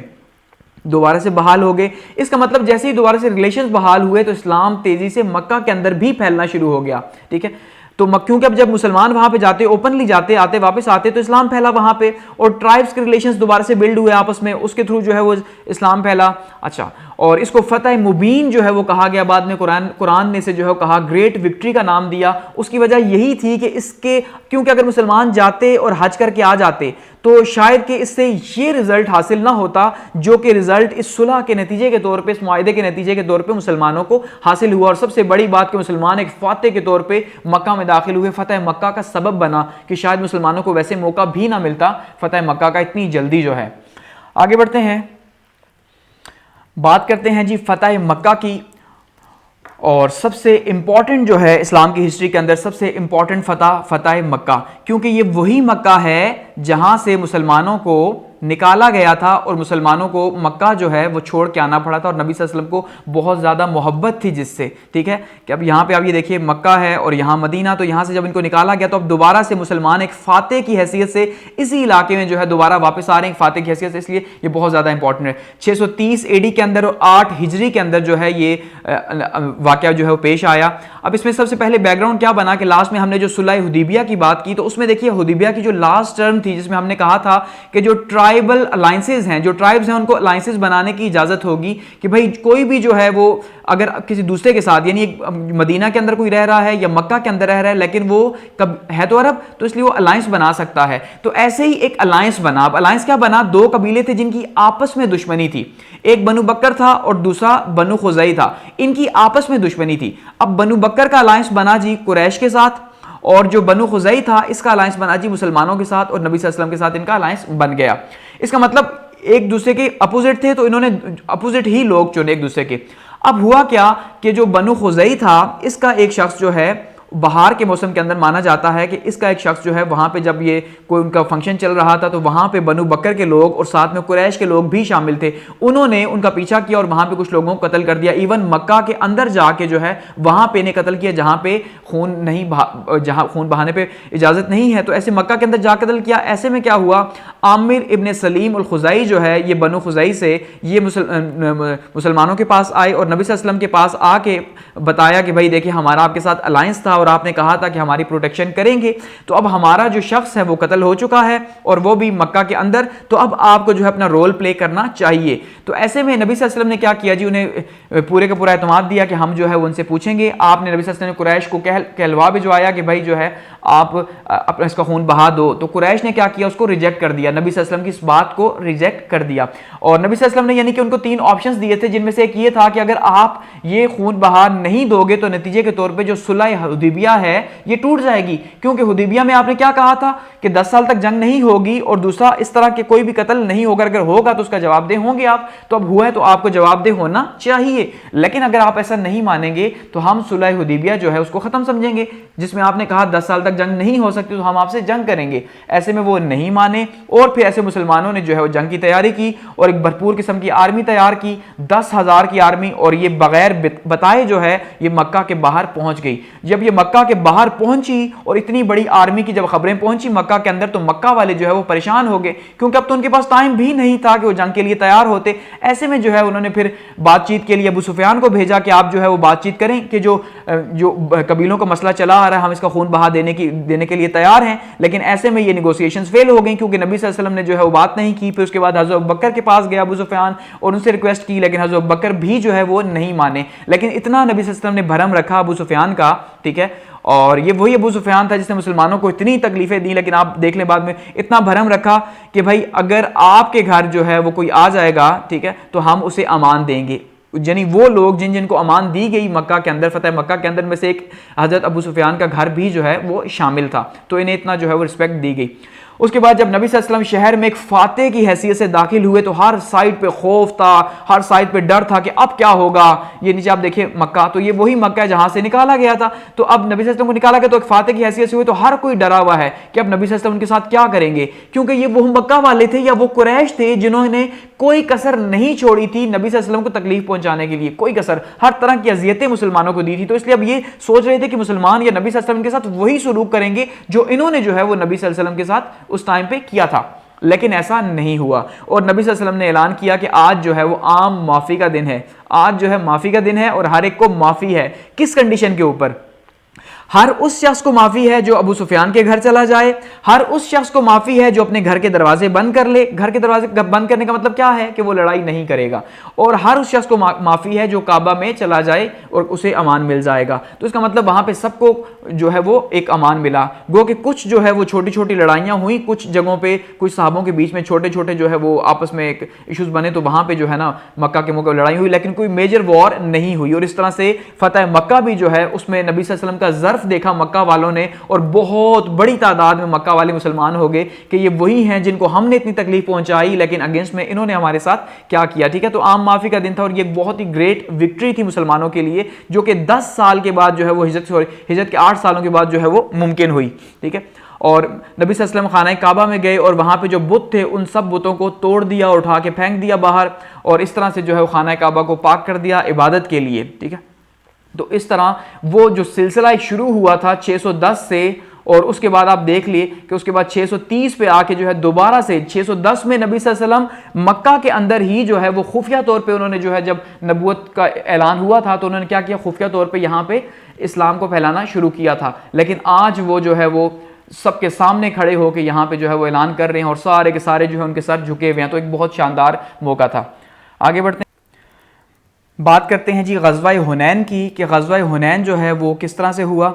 A: दोबारा से बहाल हो गए। इसका मतलब जैसे ही दोबारा से रिलेशंस बहाल हुए तो इस्लाम तेजी से मक्का के अंदर भी फैलना शुरू हो गया। ठीक है, तो क्योंकि अब जब मुसलमान वहां पे जाते, ओपनली जाते, आते वापस आते, तो इस्लाम फैला वहां पे और ट्राइब्स के रिलेशंस दोबारा से बिल्ड हुए आपस में, उसके थ्रू जो है वो इस्लाम फैला। अच्छा, और इसको फतह मुबीन जो है वो कहा गया, बाद में कुरान ने से जो है कहा, ग्रेट विक्ट्री का नाम दिया। उसकी वजह यही थी कि इसके, क्योंकि अगर मुसलमान जाते और हज करके आ जाते तो शायद कि इससे ये रिजल्ट हासिल ना होता जो कि रिजल्ट इस सुलह के नतीजे के तौर पे, इस मुआहदे के नतीजे के तौर पे मुसलमानों को हासिल हुआ। और सबसे बड़ी बात कि मुसलमान एक फातह के तौर पे मक्का में दाखिल हुए, फतह मक्का का सबब बना कि शायद मुसलमानों को वैसे मौका भी ना मिलता फतह मक्का का इतनी जल्दी जो है। आगे बढ़ते हैं, बात करते हैं जी फतह मक्का की। और सबसे इंपॉर्टेंट जो है इस्लाम की हिस्ट्री के अंदर सबसे इंपॉर्टेंट फतह मक्का, क्योंकि ये वही मक्का है जहां से मुसलमानों को निकाला गया था और मुसलमानों को मक्का जो है वो छोड़ के आना पड़ा था, और नबी सल्लल्लाहु अलैहि वसल्लम को बहुत ज़्यादा मोहब्बत थी जिससे। ठीक है कि अब यहाँ पे आप ये देखिए मक्का है और यहाँ मदीना, तो यहाँ से जब इनको निकाला गया तो अब दोबारा से मुसलमान एक फातह की हैसियत से इसी इलाके में जो है दोबारा वापस आ रहे हैं फातह की हैसियत से, इसलिए ये बहुत ज़्यादा इंपॉर्टेंट है। 630 AD के अंदर और 8 हिजरी के अंदर जो है ये वाक़या जो है वो पेश आया। अब इसमें सबसे पहले बैकग्राउंड क्या बना कि लास्ट में हमने जो सुलह हुदैबिया की बात की, तो उसमें देखिए हुदैबिया की जो लास्ट टर्म थी जिसमें हमने कहा था कि जो ट्राइबल अलायंसेज हैं, जो ट्राइब्स हैं, उनको अलायंसेज बनाने की इजाजत होगी कि भाई कोई भी जो है वो अगर किसी दूसरे के साथ, यानी मदीना के अंदर कोई रह रहा है या मक्का के अंदर रह रहा है लेकिन वो कब है तो अरब, तो इसलिए वो अलायंस बना सकता है। तो ऐसे ही एक अलायंस बना। अब अलायंस क्या बना, दो कबीले थे जिनकी आपस में दुश्मनी थी, एक बनु बकर था और दूसरा बनु खुज़ई था, इनकी आपस में दुश्मनी थी। अब बनु बकर का अलायंस बना जी कुरैश के साथ, और जो बनु खुज़ई था इसका अलायंस बना जी मुसलमानों के साथ, और नबी सल्लल्लाहु अलैहि वसल्लम के साथ इनका अलायंस बन गया। इसका मतलब एक दूसरे के अपोजिट थे तो इन्होंने अपोजिट ही लोग चुने एक दूसरे के। अब हुआ क्या कि जो बनु खुज़ई था इसका एक शख्स जो है बहार के मौसम के अंदर माना जाता है कि इसका एक शख्स जो है वहां पे जब ये कोई उनका फंक्शन चल रहा था तो वहां पे बनु बकर के लोग और साथ में कुरैश के लोग भी शामिल थे, उन्होंने उनका पीछा किया और वहां पे कुछ लोगों को कत्ल कर दिया। इवन मक्का के अंदर जाके जो है वहां पे इन्हें कत्ल किया जहां पे जहां खून बहाने पे इजाजत नहीं है, तो ऐसे मक्का के अंदर जा कत्ल किया। ऐसे में क्या हुआ, आमिर इब्न सलीम अल खुज़ई जो है ये बनु खुज़ई से ये मुसलमानों के पास आए और नबी सल्लल्लाहु अलैहि वसल्लम के पास आके बताया कि भाई देखिए हमारा आपके साथ अलायंस था और आपने कहा था कि हमारी प्रोटेक्शन करेंगे, तो अब हमारा जो शख्स है वो कत्ल हो चुका है और वो भी मक्का के अंदर, तो अब आपको जो है अपना रोल प्ले करना चाहिए। तो ऐसे में नबी सल्लल्लाहु अलैहि वसल्लम ने क्या किया जी, उन्हें पूरे का पूरा एतमाद दिया कि हम जो है उनसे पूछेंगे। आपने नबी सल्लल्लाहु अलैहि वसल्लम ने कुरैश को कहलवा भिजवाया कि भाई जो है आप अपना इसका खून बहा दो, तो कुरैश ने क्या किया, उसको रिजेक्ट कर दिया, नबी सल्लल्लाहु अलैहि वसल्लम की इस बात को रिजेक्ट कर दिया। और नबी सल्लल्लाहु अलैहि वसल्लम ने यानी कि उनको 3 ऑप्शंस दिए थे, जिनमें से एक ये था कि अगर आप ये खून बहा नहीं दोगे तो नतीजे के तौर पे जो सुलह हुदैबिया है ये टूट जाएगी, क्योंकि हुदैबिया में आपने क्या कहा था कि 10 साल तक जंग नहीं होगी और दूसरा इस तरह के कोई भी कत्ल नहीं होगा, अगर होगा तो उसका जवाबदेह होंगे आप, तो अब हुआ है तो आपको जवाबदेह होना चाहिए। लेकिन अगर आप ऐसा नहीं मानेंगे तो हम सुलह हुदैबिया जो है उसको खत्म समझेंगे, जिसमें आपने कहा 10 साल तक जंग नहीं हो सकती तो हम आपसे जंग करेंगे। ऐसे में वो नहीं माने और फिर ऐसे मुसलमानों ने जो है वो जंग की तैयारी की और एक भरपूर किस्म की आर्मी तैयार की, 10,000 की आर्मी, और ये बगैर बताए जो है ये मक्का के बाहर पहुंच गई। जब ये मक्का के बाहर पहुंची और इतनी बड़ी आर्मी की जब खबरें पहुंची मक्का के अंदर, तो मक्का वाले जो है वो परेशान हो गए, क्योंकि अब तो उनके पास टाइम भी नहीं था कि वो जंग के लिए तैयार होते। ऐसे में जो है उन्होंने फिर बातचीत के लिए अबू सुफियान को भेजा कि आप जो है वो बातचीत करें कि जो कबीलों का मसला चला आ रहा है हम इसका खून बहा देने के लिए तैयार हैं। लेकिन ऐसे में ये निगोशिएशंस फेल हो गई, क्योंकि नबी सल्लल्लाहु अलैहि वसल्लम ने जो है वो बात नहीं की। फिर उसके बाद हज़रत अबू बकर के पास गया अबू सुफियान और उनसे रिक्वेस्ट की, लेकिन हज़रत अबू बकर भी जो है वो नहीं माने। लेकिन इतना नबी सल्लल्लाहु अलैहि वसल्लम ने भरम रखा अबू सुफियान का, ठीक है, और ये वही अबू सुफियान था जिसने मुसलमानों को इतनी तकलीफें दी, लेकिन आप देख लें बाद में इतना भरम रखा कि भाई अगर आपके घर जो है वो कोई आ जाएगा, ठीक है, तो हम उसे अमान देंगे। यानी वो लोग जिनको अमान दी गई मक्का के अंदर, फतेह मक्का के अंदर में से एक हज़रत अबू सुफियान का घर भी जो है वो शामिल था, तो इन्हें इतना जो है वो रिस्पेक्ट दी गई। उसके बाद जब नबी सल्लल्लाहु अलैहि वसल्लम शहर में एक फातह की हैसियत से दाखिल हुए तो हर साइड पे खौफ था, हर साइड पे डर था कि अब क्या होगा। ये नीचे आप देखिए मक्का, तो ये वही मक्का है जहां से निकाला गया था। तो अब नबी सल्लल्लाहु अलैहि वसल्लम को निकाला गया तो एक फातह की हैसियत से हुए तो हर कोई डरा हुआ है कि अब नबी सल्लल्लाहु अलैहि वसल्लम उनके साथ क्या करेंगे, क्योंकि ये वो मक्का वाले थे या वो कुरैश थे जिन्होंने कोई कसर नहीं छोड़ी थी नबी सल्लल्लाहु अलैहि वसल्लम को तकलीफ पहुंचाने के लिए, कोई कसर, हर तरह की अजियतें मुसलमानों को दी थी। तो इसलिए अब ये सोच रहे थे कि मुसलमान या नबी सल्लल्लाहु अलैहि वसल्लम के साथ वही सलूक करेंगे जो इन्होंने जो है वो नबी सल्लल्लाहु अलैहि वसल्लम के साथ उस टाइम पे किया था। लेकिन ऐसा नहीं हुआ और नबी सल्लल्लाहु अलैहि वसल्लम ने ऐलान किया कि आज जो है वो आम माफी का दिन है, आज जो है माफी का दिन है और हर एक को माफी है। किस कंडीशन के ऊपर? हर उस शख्स को माफी है जो अबू सुफियान के घर चला जाए, हर उस शख्स को माफी है जो अपने घर के दरवाजे बंद कर ले। घर के दरवाजे बंद करने का मतलब क्या है कि वो लड़ाई नहीं करेगा। और हर उस शख्स को माफी है जो काबा में चला जाए और उसे अमान मिल जाएगा। तो इसका मतलब वहां पे सबको जो है वो एक अमान मिला। गो कि कुछ जो है वो छोटी छोटी लड़ाइयां हुई, कुछ जगहों पे कुछ साहबों के बीच में छोटे छोटे जो है वो आपस में एक इश्यूज बने, तो वहां पे जो है ना मक्का के मौके लड़ाई हुई, लेकिन कोई मेजर वॉर नहीं हुई। और इस तरह से फतेह मक्का भी जो है उसमें नबी सल्लल्लाहु अलैहि वसल्लम का ज़र्फ देखा मक्का वालों ने, और बहुत बड़ी तादाद में मक्का वाले मुसलमान हो गए कि ये वही हैं जिनको हमने इतनी तकलीफ पहुंचाई, लेकिन अगेंस्ट में इन्होंने हमारे साथ क्या किया। ठीक है, तो आम माफी का दिन था और ये बहुत ही ग्रेट विक्ट्री थी मुसलमानों के लिए, जो कि 10 साल के बाद जो है वो हिजरत के 8 सालों के बाद जो है वो मुमकिन हुई। ठीक है, और नबी सल्लल्लाहु अलैहि वसल्लम खाना काबा में गए और वहां पे जो बुत थे उन सब बुतों को तोड़ दिया और उठा के फेंक दिया बाहर, और इस तरह से जो है वो खाना काबा को पाक कर दिया इबादत के लिए। ठीक है, तो इस तरह वो जो सिलसिला शुरू हुआ था 610 से, और उसके बाद आप देख लिए कि उसके बाद 630 पे आके जो है दोबारा से 610 में नबी सल्लल्लाहु अलैहि वसल्लम मक्का के अंदर ही जो है वो खुफिया तौर पे उन्होंने जो है जब नबूवत का ऐलान हुआ था तो उन्होंने क्या किया, खुफिया तौर पे यहाँ पे इस्लाम को फैलाना शुरू किया था। लेकिन आज वो जो है वो सबके सामने खड़े होकर यहाँ पे जो है वो ऐलान कर रहे हैं और सारे के सारे जो है उनके सर झुके हुए हैं। तो एक बहुत शानदार मौका था। आगे बढ़ते हैं, बात करते हैं जी ग़ज़वा हुनैन की, कि ग़ज़वा हुनैन जो है वो किस तरह से हुआ।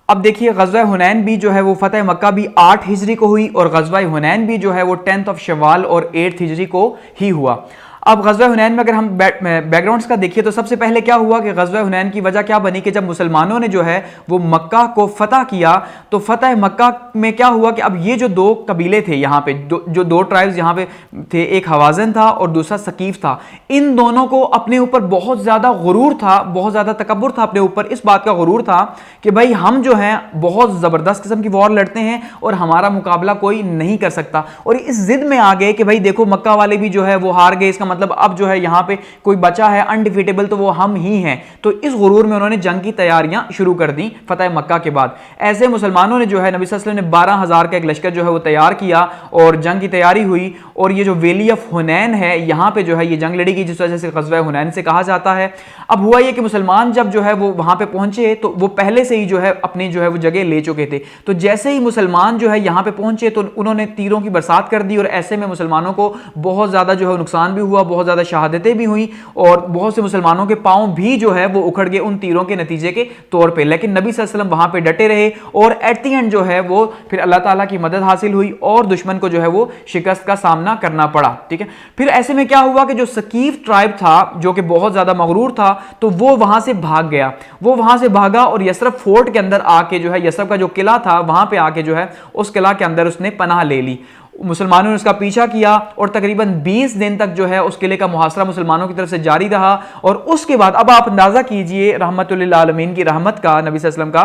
A: अब देखिए ग़ज़वा हुनैन भी जो है वो फतेह मक्का भी 8 हिजरी को हुई, और ग़ज़वा हुनैन भी जो है वो 10 शवाल और 8 हिजरी को ही हुआ। अब ग़ज़वा हुनैन में अगर हम बैकग्राउंड्स का देखिए तो सबसे पहले क्या हुआ कि ग़ज़वा हुनैन की वजह क्या बनी कि जब मुसलमानों ने जो है वो मक्का को फतह किया, तो फतह मक्का में क्या हुआ कि अब ये जो दो कबीले थे यहाँ पे, जो दो ट्राइब्स यहाँ पे थे, एक हवाज़न था और दूसरा सकीफ था, इन दोनों को अपने ऊपर बहुत ज़्यादा गुरूर था, बहुत ज़्यादा तकब्बुर था अपने ऊपर। इस बात का गुरूर था कि भाई हम जो है बहुत ज़बरदस्त किस्म की वॉर लड़ते हैं और हमारा मुकाबला कोई नहीं कर सकता। और इस जिद में आ गए कि भाई देखो मक्का वाले भी जो है वो हार गए, इसका मतलब अब जो है यहाँ पे कोई बचा है अनडिफीटेबल तो वो हम ही हैं। तो इस गुरूर में उन्होंने जंग की तैयारियां शुरू कर दी फतेह मक्का के बाद। ऐसे मुसलमानों ने जो है नबी सल्लल्लाहु अलैहि वसल्लम ने 12,000 का एक लश्कर जो है वो तैयार किया और जंग की तैयारी हुई। और ये जो वैली ऑफ हुनैन है यहाँ पे जो है ये जंग लड़ी गई, जिस वजह से ग़ज़वा हुनैन से कहा जाता है। अब हुआ ये कि मुसलमान जब जो है वो वहां पे पहुंचे तो वो पहले से ही जो है अपनी जो है वो जगह ले चुके थे। तो जैसे ही मुसलमान जो है यहाँ पे पहुंचे तो उन्होंने तीरों की बरसात कर दी, और ऐसे में मुसलमानों को बहुत ज्यादा जो है नुकसान भी हुआ, बहुत ज्यादा शहादतें भी हुई, और बहुत से मुसलमानों के पांव भी जो है वो उखड़ गए उन तीरों के नतीजे के तौर पे। लेकिन नबी सल्लल्लाहु अलैहि वसल्लम वहां पे डटे रहे, और एट द एंड जो है वो फिर अल्लाह ताला की मदद हासिल हुई और दुश्मन को जो है वो शिकस्त का सामना करना पड़ा। ठीक है, फिर ऐसे में क्या हुआ कि जो सकीफ ट्राइब था जो कि बहुत ज्यादा मगरूर था, तो वो वहां से भाग गया। वो वहां से भागा और यसरफ फोर्ट के अंदर आके जो है यसरफ का जो किला था वहां पे आके जो है उस किला के अंदर उसने पनाह ले ली। मुसलमानों ने उसका पीछा किया और तकरीबन 20 दिन तक जो है उस किले का मुहासरा मुसलमानों की तरफ से जारी रहा। और उसके बाद अब आप अंदाजा कीजिए रहमतुल लिल आलमीन की रहमत का, नबी सल्लल्लाहु अलैहि वसल्लम का,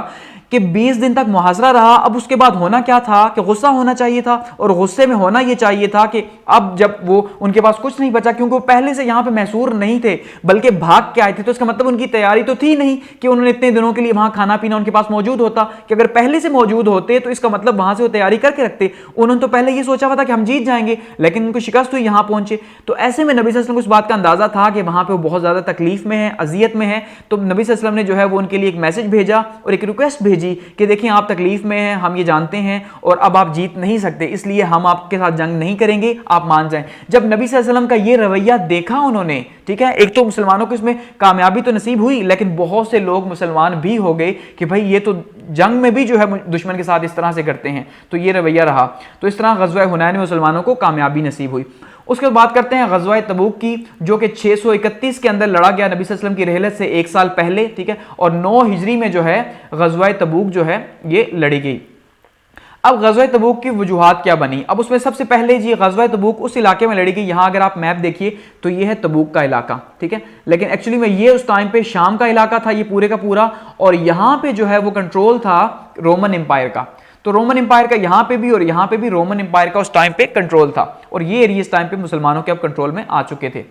A: कि 20 दिन तक मुहासरा रहा। अब उसके बाद होना क्या था कि गुस्सा होना चाहिए था, और गुस्से में होना यह चाहिए था कि अब जब वो उनके पास कुछ नहीं बचा, क्योंकि वो पहले से यहां पे महसूर नहीं थे बल्कि भाग के आए थे, तो इसका मतलब उनकी तैयारी तो थी नहीं कि उन्होंने इतने दिनों के लिए वहां खाना पीना उनके पास मौजूद होता। कि अगर पहले से मौजूद होते तो इसका मतलब वहां से वो तैयारी करके रखते। उन्होंने तो पहले ये सोचा हुआ था कि हम जीत जाएंगे, लेकिन उनको शिकस्त हुई, यहां पहुंचे। तो ऐसे में नबी सल्लल्लाहु अलैहि वसल्लम को इस बात का अंदाजा था कि वहां पे वो बहुत ज्यादा तकलीफ में है, अजियत में है। तो नबी सल्लल्लाहु अलैहि वसल्लम ने जो है वो उनके लिए एक मैसेज भेजा और एक रिक्वेस्ट भेजी कि देखिए आप तकलीफ में हैं, हम ये जानते हैं, और अब आप जीत नहीं सकते, इसलिए हम आपके साथ जंग नहीं करेंगे, आप मान जाएं। जब नबी सल्लल्लाहु अलैहि वसल्लम का ये रवैया देखा उन्होंने, ठीक है, एक तो मुसलमानों को इसमें कामयाबी तो नसीब हुई, लेकिन बहुत से लोग मुसलमान भी हो गए कि भाई ये तो जंग में भी जो है दुश्मन के साथ इस तरह से करते हैं, तो ये रवैया रहा। तो इस तरह ग़ज़वा हुनैन में मुसलमानों को कामयाबी नसीब हुई। उसके बाद बात करते हैं ग़ज़वा तबूक की, जो कि 631 के अंदर लड़ा गया नबी सल्लल्लाहु अलैहि वसल्लम की रहलत से 1 साल पहले। ठीक है, और 9 हिजरी में जो है ग़ज़वा तबूक जो है ये लड़ी गई। अब ग़ज़वा तबूक की वजूहात क्या बनी? अब उसमें सबसे पहले जी ग़ज़वा तबूक उस इलाके में लड़ी गई, यहाँ अगर आप मैप देखिए तो ये है तबूक का इलाका, ठीक है, लेकिन एक्चुअली में ये उस टाइम पे शाम का इलाका था ये पूरे का पूरा, और यहाँ पे जो है वो कंट्रोल था रोमन एम्पायर का। तो रोमन एम्पायर का यहाँ पे भी और यहाँ पे भी रोमन एम्पायर का उस टाइम पे कंट्रोल था, और ये एरिया इस टाइम पे मुसलमानों के अब कंट्रोल में आ चुके थे।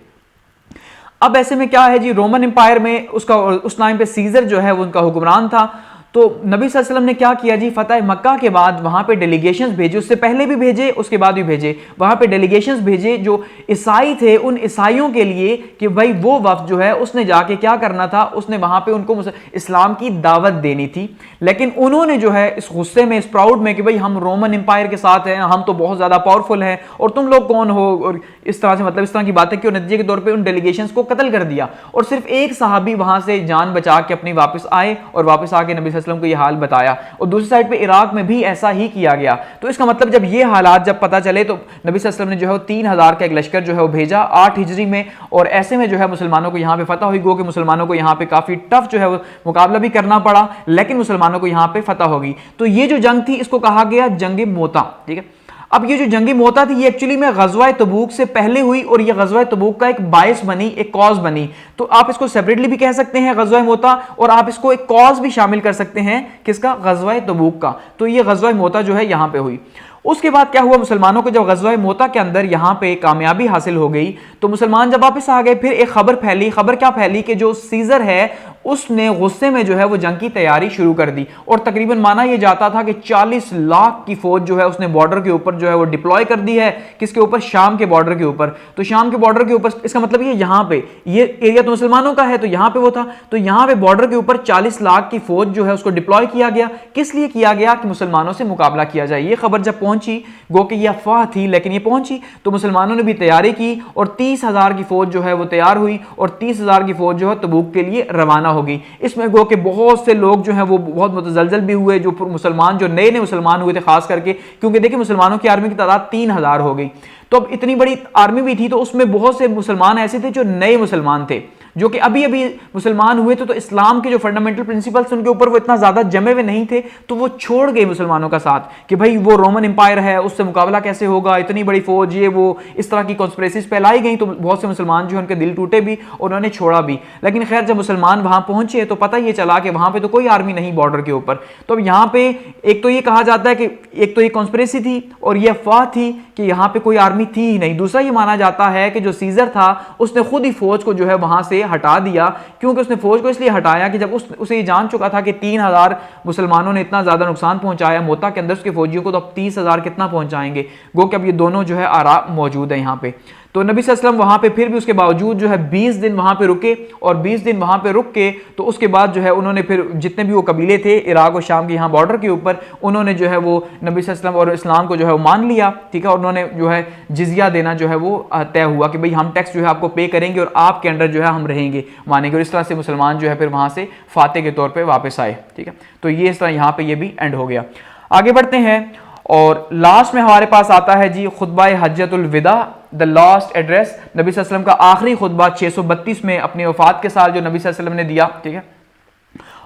A: अब ऐसे में क्या है जी, रोमन एम्पायर में उसका उस टाइम पे सीजर जो है वो उनका हुक्मरान था। तो नबी सल्लल्लाहु अलैहि वसल्लम ने क्या किया जी, फतह मक्का के बाद वहां पे डेलीगेशंस भेजे, उससे पहले भी भेजे, उसके बाद भी भेजे, वहां पे डेलीगेशंस भेजे जो ईसाई थे, उन ईसाइयों के लिए कि भाई वो वफ्द जो है उसने जाके क्या करना था, उसने वहां पे उनको इस्लाम की दावत देनी थी। लेकिन उन्होंने जो है इस गुस्से में, इस प्राउड में कि भाई हम रोमन एम्पायर के साथ हैं, हम तो बहुत ज्यादा पावरफुल हैं और तुम लोग कौन हो, और इस तरह से मतलब इस तरह की बातें की, और नतीजे के तौर पे उन डेलीगेशंस को कत्ल कर दिया और सिर्फ एक सहाबी वहां से जान बचा के अपनी वापस आए और वापस आके नबी सल्लल्लाहु अलैहि वसल्लम को यह हाल बताया। और दूसरी साइड पे इराक में भी ऐसा ही किया गया। तो इसका मतलब जब ये हालात जब पता चले तो नबी सल्लल्लाहु अलैहि वसल्लम ने जो है 3000 का एक लश्कर जो है वो भेजा 8 हिजरी में, और ऐसे में जो है मुसलमानों को यहाँ पे फतह हुई। गो कि मुसलमानों को यहाँ पे काफी टफ जो है वो मुकाबला भी करना पड़ा, लेकिन मुसलमानों को यहाँ पे फतह होगी। तो ये जो जंग थी इसको कहा गया जंग मोता, ठीक है। अब ये जो जंगी मोता थी ये एक्चुअली में गज़वा तबूक से पहले हुई, और ये गज़वा तबूक का एक बायस बनी, एक कॉज बनी। तो आप इसको सेपरेटली भी कह सकते हैं गज़वा मोता, और आप इसको एक कॉज भी शामिल कर सकते हैं, किसका, गज़वा तबूक का। तो ये गज़वा मोता जो है यहां पे हुई। उसके बाद क्या हुआ, मुसलमानों को जब गज़वा मोता के अंदर यहां पे कामयाबी हासिल हो गई तो मुसलमान जब वापस आ गए, फिर एक खबर फैली। खबर क्या फैली कि जो सीजर है उसने गुस्से में जो है वो जंग की तैयारी शुरू कर दी, और तकरीबन माना यह जाता था कि 40 लाख की फौज जो है उसने बॉर्डर के ऊपर जो है वो डिप्लॉय कर दी है। किसके ऊपर, शाम के बॉर्डर के ऊपर। तो शाम के बॉर्डर के ऊपर, इसका मतलब ये यहां पे ये एरिया तो मुसलमानों का है, तो यहां पे वो था, तो यहां पे बॉर्डर के ऊपर 40 लाख की फौज जो है उसको डिप्लॉय किया गया। किस लिए किया गया, कि मुसलमानों से मुकाबला किया जाए। ये खबर जब पहुंची, गो कि ये अफवाह थी लेकिन ये पहुंची, तो मुसलमानों ने भी तैयारी की और 30,000 की फौज जो है वो तैयार हुई, और 30,000 की फौज जो है तबूक के लिए रवाना होगी। इसमें गो कि बहुत से लोग जो हैं वो बहुत मुतजलजल भी हुए, जो मुसलमान, जो नए नए मुसलमान हुए थे खास करके, क्योंकि देखिए मुसलमानों की आर्मी की तादाद 3,000 हो गई। तो अब इतनी बड़ी आर्मी भी थी, तो उसमें बहुत से मुसलमान ऐसे थे जो नए मुसलमान थे, जो कि अभी अभी मुसलमान हुए थे। तो इस्लाम के जो फंडामेंटल प्रिंसिपल्स उनके ऊपर वो इतना ज्यादा जमे हुए नहीं थे, तो वो छोड़ गए मुसलमानों का साथ कि भाई वो रोमन एम्पायर है, उससे मुकाबला कैसे होगा, इतनी बड़ी फौज, ये वो, इस तरह की कॉन्स्पिरेसीज फैलाई गई। तो बहुत से मुसलमान जो उनके दिल टूटे भी और उन्होंने छोड़ा भी। लेकिन खैर जब मुसलमान वहां पहुंचे तो पता ये चला कि वहां पे तो कोई आर्मी नहीं बॉर्डर के ऊपर। तो अब यहाँ पे एक तो ये कहा जाता है कि एक तो ये कॉन्स्पिरेसी थी और ये अफवाह थी कि यहाँ पे कोई आर्मी थी ही नहीं। दूसरा ये माना जाता है कि जो सीजर था उसने खुद ही फौज को जो है वहां से हटा दिया, क्योंकि उसने फौज को इसलिए हटाया कि जब उसे ये जान चुका था कि 3,000 मुसलमानों ने इतना ज्यादा नुकसान पहुंचाया मोता के अंदर उसके फौजियों को, तो अब 30,000 कितना पहुंचाएंगे। गो कि अब ये दोनों जो है आरा मौजूद है यहाँ पे। तो नबी सल्लल्लाहु अलैहि वसल्लम वहां पे फिर भी उसके बावजूद जो है 20 दिन वहां पे रुके, और 20 दिन वहां पे रुक के तो उसके बाद जो है उन्होंने फिर जितने भी वो कबीले थे इराक और शाम के यहाँ बॉर्डर के ऊपर, उन्होंने जो है वो नबी सल्लल्लाहु अलैहि वसल्लम और इस्लाम को जो है वो मान लिया, ठीक है। और उन्होंने जो है जिजिया देना जो है वो तय हुआ कि भाई हम टैक्स जो है आपको पे करेंगे और आपके अंडर जो है हम रहेंगे, मानेंगे। और इस तरह से मुसलमान जो है फिर वहां से फाते के तौर पर वापस आए, ठीक है। तो ये इस तरह यहाँ पे ये भी एंड हो गया। आगे बढ़ते हैं और लास्ट में हमारे पास आता है जी खुतबा हज्जतुल विदा, द लास्ट एड्रेस। नबी सल्लल्लाहु अलैहि वसल्लम का आखिरी खुतबा 632 में अपनी वफात के साल जो नबी सल्लल्लाहु अलैहि वसल्लम ने दिया, ठीक है।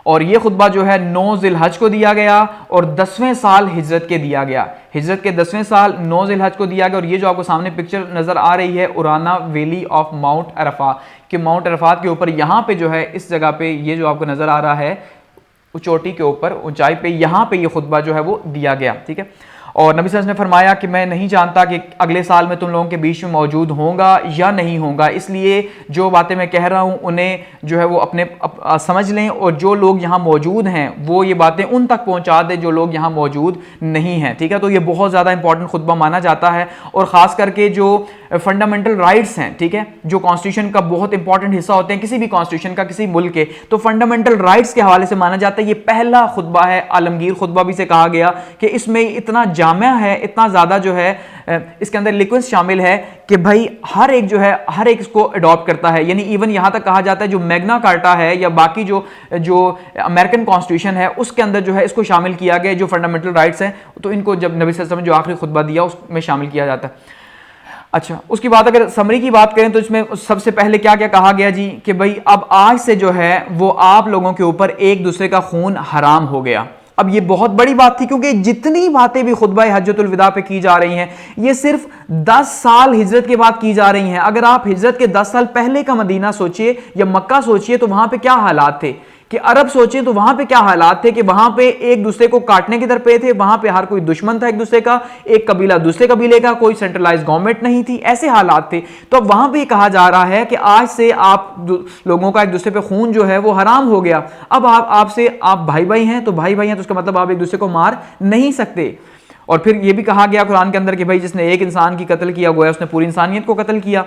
A: और ये खुतबा जो है 9 ज़िलहज को दिया गया और 10वें साल हिजरत के दिया गया। हिजरत के 10वें साल 9 ज़िलहज को दिया गया। और ये जो आपको सामने पिक्चर नजर आ रही है उराना वैली ऑफ माउंट अरफा, कि माउंट अरफात के ऊपर यहाँ पे जो है इस जगह पे ये जो आपको नजर आ रहा है चोटी के ऊपर ऊंचाई पे, यहाँ पे ये खुतबा जो है वो दिया गया, ठीक है। और नबी सल्लल्लाहु अलैहि वसल्लम ने फरमाया कि मैं नहीं जानता कि अगले साल में तुम लोगों के बीच में मौजूद होगा या नहीं होगा, इसलिए जो बातें मैं कह रहा हूँ उन्हें जो है वो अपने समझ लें, और जो लोग यहाँ मौजूद हैं वो ये बातें उन तक पहुँचा दें जो लोग यहाँ मौजूद नहीं हैं, ठीक है। तो ये बहुत ज़्यादा इंपॉर्टेंट खुतबा माना जाता है, और ख़ास करके जो फंडामेंटल राइट्स हैं, ठीक है, जो कॉन्स्टिट्यूशन का बहुत इंपॉर्टेंट हिस्सा होते हैं किसी भी कॉन्स्टिट्यूशन का, किसी मुल्क के, तो फंडामेंटल राइट्स के हवाले से माना जाता है ये पहला खुतबा है। आलमगीर खुतबा भी से कहा गया कि इसमें इतना जामिया है, इतना ज़्यादा जो है इसके अंदर लिक्वेंस शामिल है कि भाई हर एक जो है हर एक इसको अडॉप्ट करता है। यानी इवन यहाँ तक कहा जाता है जो मैग्ना कार्टा है या बाकी जो अमेरिकन कॉन्स्टिट्यूशन है उसके अंदर जो है इसको शामिल किया गया, जो फंडामेंटल राइट्स हैं, तो इनको जब नबी सल्लल्लाहु अलैहि वसल्लम जो आखिरी खुतबा दिया उसमें शामिल किया जाता है। अच्छा, उसकी बात अगर समरी की बात करें तो इसमें सबसे पहले क्या क्या कहा गया जी, कि भाई अब आज से जो है वो आप लोगों के ऊपर एक दूसरे का खून हराम हो गया। अब ये बहुत बड़ी बात थी, क्योंकि जितनी बातें भी खुतबा हज्जतुल विदा पे की जा रही हैं ये सिर्फ 10 साल हिजरत के बाद की जा रही हैं। अगर आप हिजरत के 10 साल पहले का मदीना सोचिए या मक्का सोचिए तो वहां पे क्या हालात थे, कि अरब सोचे तो वहां पे क्या हालात थे कि वहां पे एक दूसरे को काटने की तरफ पे थे, वहां पे हर कोई दुश्मन था एक दूसरे का, एक कबीला दूसरे कबीले का, कोई सेंट्रलाइज गवर्नमेंट नहीं थी, ऐसे हालात थे। तो अब वहां पे कहा जा रहा है कि आज से आप लोगों का एक दूसरे पे खून जो है वो हराम हो गया। अब आप भाई भाई हैं तो भाई भाई हैं, तो उसका मतलब आप एक दूसरे को मार नहीं सकते। और फिर ये भी कहा गया कुरान के अंदर कि भाई जिसने एक इंसान की कत्ल किया गोया उसने पूरी इंसानियत को कत्ल किया।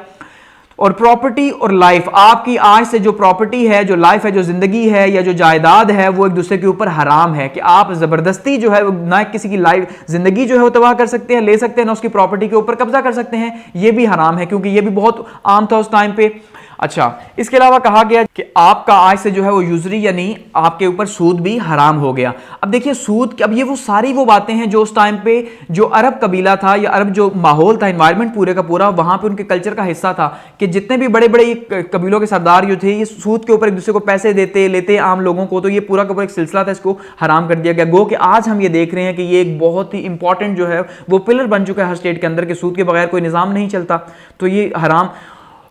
A: और प्रॉपर्टी और लाइफ, आपकी आज से जो प्रॉपर्टी है, जो लाइफ है, जो जिंदगी है या जो जायदाद है, वो एक दूसरे के ऊपर हराम है कि आप जबरदस्ती जो है ना किसी की लाइफ जिंदगी जो है वो तबाह कर सकते हैं, ले सकते हैं, ना उसकी प्रॉपर्टी के ऊपर कब्जा कर सकते हैं, ये भी हराम है, क्योंकि ये भी बहुत आम था उस टाइम पे। अच्छा, इसके अलावा कहा गया कि आपका आज से जो है वो यूजरी यानी आपके ऊपर सूद भी हराम हो गया। अब देखिए सूद, अब ये वो सारी वो बातें हैं जो उस टाइम पे जो अरब कबीला था या अरब जो माहौल था, एनवायरनमेंट पूरे का पूरा वहां पे उनके कल्चर का हिस्सा था कि जितने भी बड़े बड़े कबीलों के सरदार जो थे ये सूद के ऊपर एक दूसरे को पैसे देते लेते आम लोगों को, तो ये पूरा का पूरा एक सिलसिला था, इसको हराम कर दिया गया। गो कि आज हम ये देख रहे हैं कि ये एक बहुत ही इंपॉर्टेंट जो है वो पिलर बन चुका है हर स्टेट के अंदर कि सूद के बगैर कोई निजाम नहीं चलता, तो ये हराम।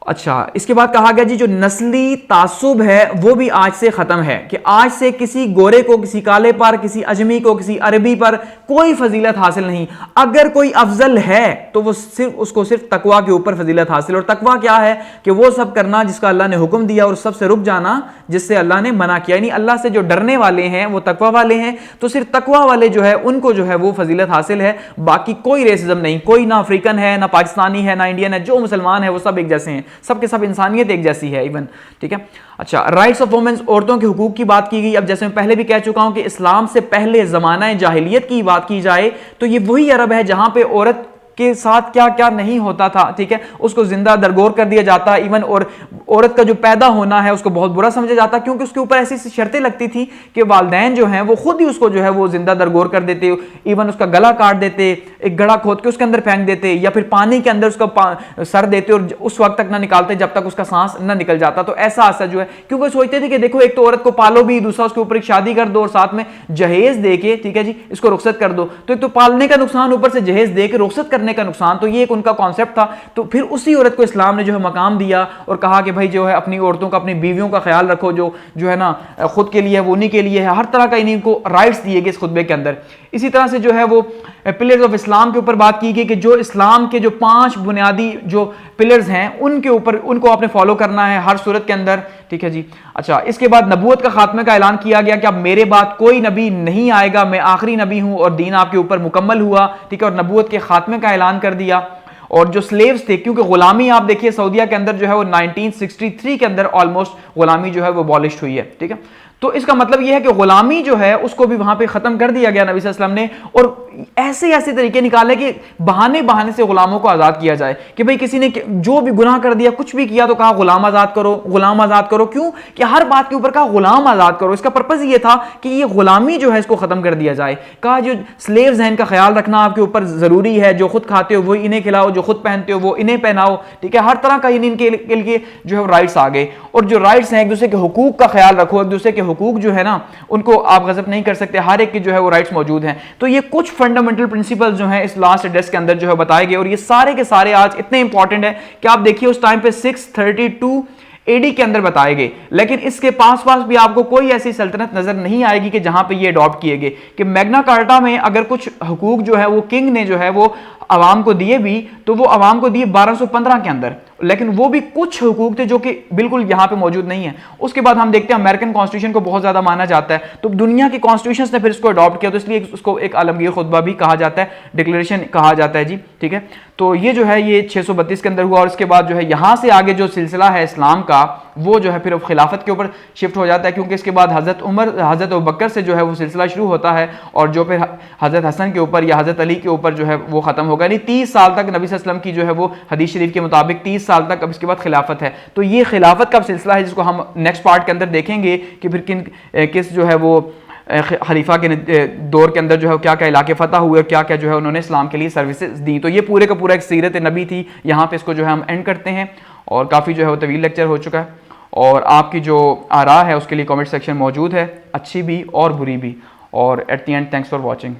A: अच्छा, इसके बाद कहा गया जी जो नस्ली तासुब है वो भी आज से खत्म है कि आज से किसी गोरे को, किसी काले पर, किसी अजमी को, किसी अरबी पर कोई फजीलत हासिल नहीं। अगर कोई अफजल है तो वो उसको सिर्फ तकवा के ऊपर फजीलत हासिल। और तकवा क्या है कि वो सब करना जिसका अल्लाह ने हुक्म दिया और सबसे रुक जाना जिससे अल्लाह ने मना किया, यानी अल्लाह से जो डरने वाले हैं वो तकवा वाले हैं, तो सिर्फ तकवा वाले जो है उनको जो है वो फजीलत हासिल है, बाकी कोई रेसिज्म नहीं, कोई ना अफ्रीकन है, ना पाकिस्तानी है, ना इंडियन है, जो मुसलमान है वो सब एक जैसे हैं, सबके सब इंसानियत एक जैसी है इवन, ठीक है। अच्छा, राइट्स ऑफ वुमेन्स, औरतों के हुकूक की बात की गई। अब जैसे मैं पहले भी कह चुका हूं कि इस्लाम से पहले जमाना जाहिलियत की बात की जाए तो ये वही अरब है जहां पे औरत के साथ क्या क्या नहीं होता था, ठीक है, उसको जिंदा दरगोर कर दिया जाता इवन, और औरत का जो पैदा होना है उसको बहुत बुरा समझा जाता क्योंकि उसके ऊपर ऐसी शर्तें लगती थी कि वालिदैन जो हैं वो खुद ही उसको जो है वो जिंदा दरगोर कर देते, इवन उसका गला काट देते, एक गड़ा खोद के उसके अंदर फेंक देते, या फिर पानी के अंदर उसका सर देते और उस वक्त तक ना निकालते जब तक उसका सांस ना निकल जाता। तो ऐसा असर जो है, क्योंकि सोचते थे कि देखो एक तो औरत को पालो भी, दूसरा उसके ऊपर एक शादी कर दो और साथ में जहेज दे के, ठीक है जी, इसको रुखसत कर दो, तो एक तो पालने का नुकसान ऊपर से जहेज दे के रुखसत करने का नुकसान, तो ये एक उनका कॉन्सेप्ट था। तो फिर उसी औरत को इस्लाम ने जो है मकाम दिया और कहा कि भाई जो है अपनी औरतों का, अपनी बीवियों का ख्याल रखो, जो है ना खुद के लिए है वो उन्हीं के लिए है, हर तरह का इन्हीं को राइट्स दिए गए इस खुतबे के अंदर। इसी तरह से जो है वो पिलर्स ऑफ इस्लाम के ऊपर बात की गई कि जो इस्लाम के जो 5 बुनियादी जो पिलर्स हैं उनके ऊपर उनको आपने फॉलो करना है हर सूरत के अंदर, ठीक है जी। अच्छा, इसके बाद नबूवत का खात्मे का ऐलान किया गया कि अब मेरे बाद कोई नबी नहीं आएगा, मैं आखिरी नबी हूं और दीन आपके ऊपर मुकम्मल हुआ, ठीक है, और नबूवत के खात्मे का ऐलान कर दिया। और जो स्लेव्स थे, क्योंकि गुलामी आप देखिए सऊदीया के अंदर जो है वो 1963 के अंदर ऑलमोस्ट गुलामी जो है वो अबॉलिश हुई है, ठीक है। तो इसका मतलब यह है कि गुलामी जो है उसको भी वहां पे खत्म कर दिया गया नबी सल्लल्लाहु अलैहि वसल्लम ने, और ऐसे ऐसे तरीके निकाले कि बहाने बहाने से गुलामों को आजाद किया जाए कि भाई किसी ने जो भी गुनाह कर दिया, कुछ भी किया, तो कहा गुलाम आजाद करो, गुलाम आजाद करो। क्यों कि हर बात के ऊपर कहा गुलाम आजाद करो। इसका पर्पज ये था कि ये गुलामी जो है इसको खत्म कर दिया जाए। कहा जो स्लेव्स हैं इनका ख्याल रखना आपके ऊपर जरूरी है, जो खुद खाते हो वो इन्हें खिलाओ, जो खुद पहनते हो वो इन्हें पहनाओ, ठीक है, हर तरह का इनके लिए जो है राइट्स आ गए। और जो राइट्स हैं एक दूसरे के हुकूक का ख्याल रखो, एक दूसरे के हुकूक जो है ना उनको आप गजब नहीं कर सकते, हर एक की जो है वो राइट्स मौजूद हैं। तो ये कुछ फंडामेंटल प्रिंसिपल्स जो हैं इस लास्ट एड्रेस के अंदर जो है बताए गए, और ये सारे के सारे आज इतने इंपॉर्टेंट है कि आप देखिए उस टाइम पे 632 एडी के अंदर बताए गए, लेकिन इसके पास भी आपको कोई ऐसी सल्तनत नजर नहीं आएगी कि जहां पे ये अडॉप्ट किए गए। कि मैग्ना कार्टा में अगर कुछ हुकूक जो है वो किंग ने जो है वो आवाम को दिए भी, तो वो आवाम को दिए 1215 के अंदर, लेकिन वो भी कुछ हुकूक थे जो कि बिल्कुल यहां पे मौजूद नहीं है। उसके बाद हम देखते हैं अमेरिकन कॉन्स्टिट्यूशन को बहुत ज्यादा माना जाता है, तो दुनिया की कॉन्स्टिट्यूशन ने फिर इसको अडॉप्ट किया, तो इसलिए उसको एक आलमगीर खुतबा भी कहा जाता है, डिक्लेरेशन कहा जाता है जी, ठीक है। तो ये जो है ये 632 के अंदर हुआ, और इसके बाद जो है यहां से आगे जो सिलसिला है इस्लाम का वो जो है फिर खिलाफत के ऊपर शिफ्ट हो जाता है, क्योंकि इसके बाद हजरत उमर, हजरत अबू बकर से जो है वो सिलसिला शुरू होता है, और जो फिर हजरत हसन के ऊपर या हजरत अली के ऊपर जो है वो खत्म होगा। यानी 30 साल तक नबी सल्लल्लाहु अलैहि वसल्लम की जो है वो हदीस शरीफ के मुताबिक 30 साल तक, अब इसके बाद खिलाफत है। तो ये खिलाफत का सिलसिला है जिसको हम नेक्स्ट पार्ट के अंदर देखेंगे कि फिर किस जो है वो खलीफा के दौर के अंदर जो है क्या क्या इलाके फतह हुए, क्या क्या जो है उन्होंने इस्लाम के लिए सर्विसेज दी। तो ये पूरे का पूरा एक सीरत नबी थी। यहाँ पे इसको जो है हम एंड करते हैं, और काफ़ी जो है वो तवील लेक्चर हो चुका है, और आपकी जो आरा है उसके लिए कमेंट सेक्शन मौजूद है, अच्छी भी और बुरी भी। और at the end thanks for watching.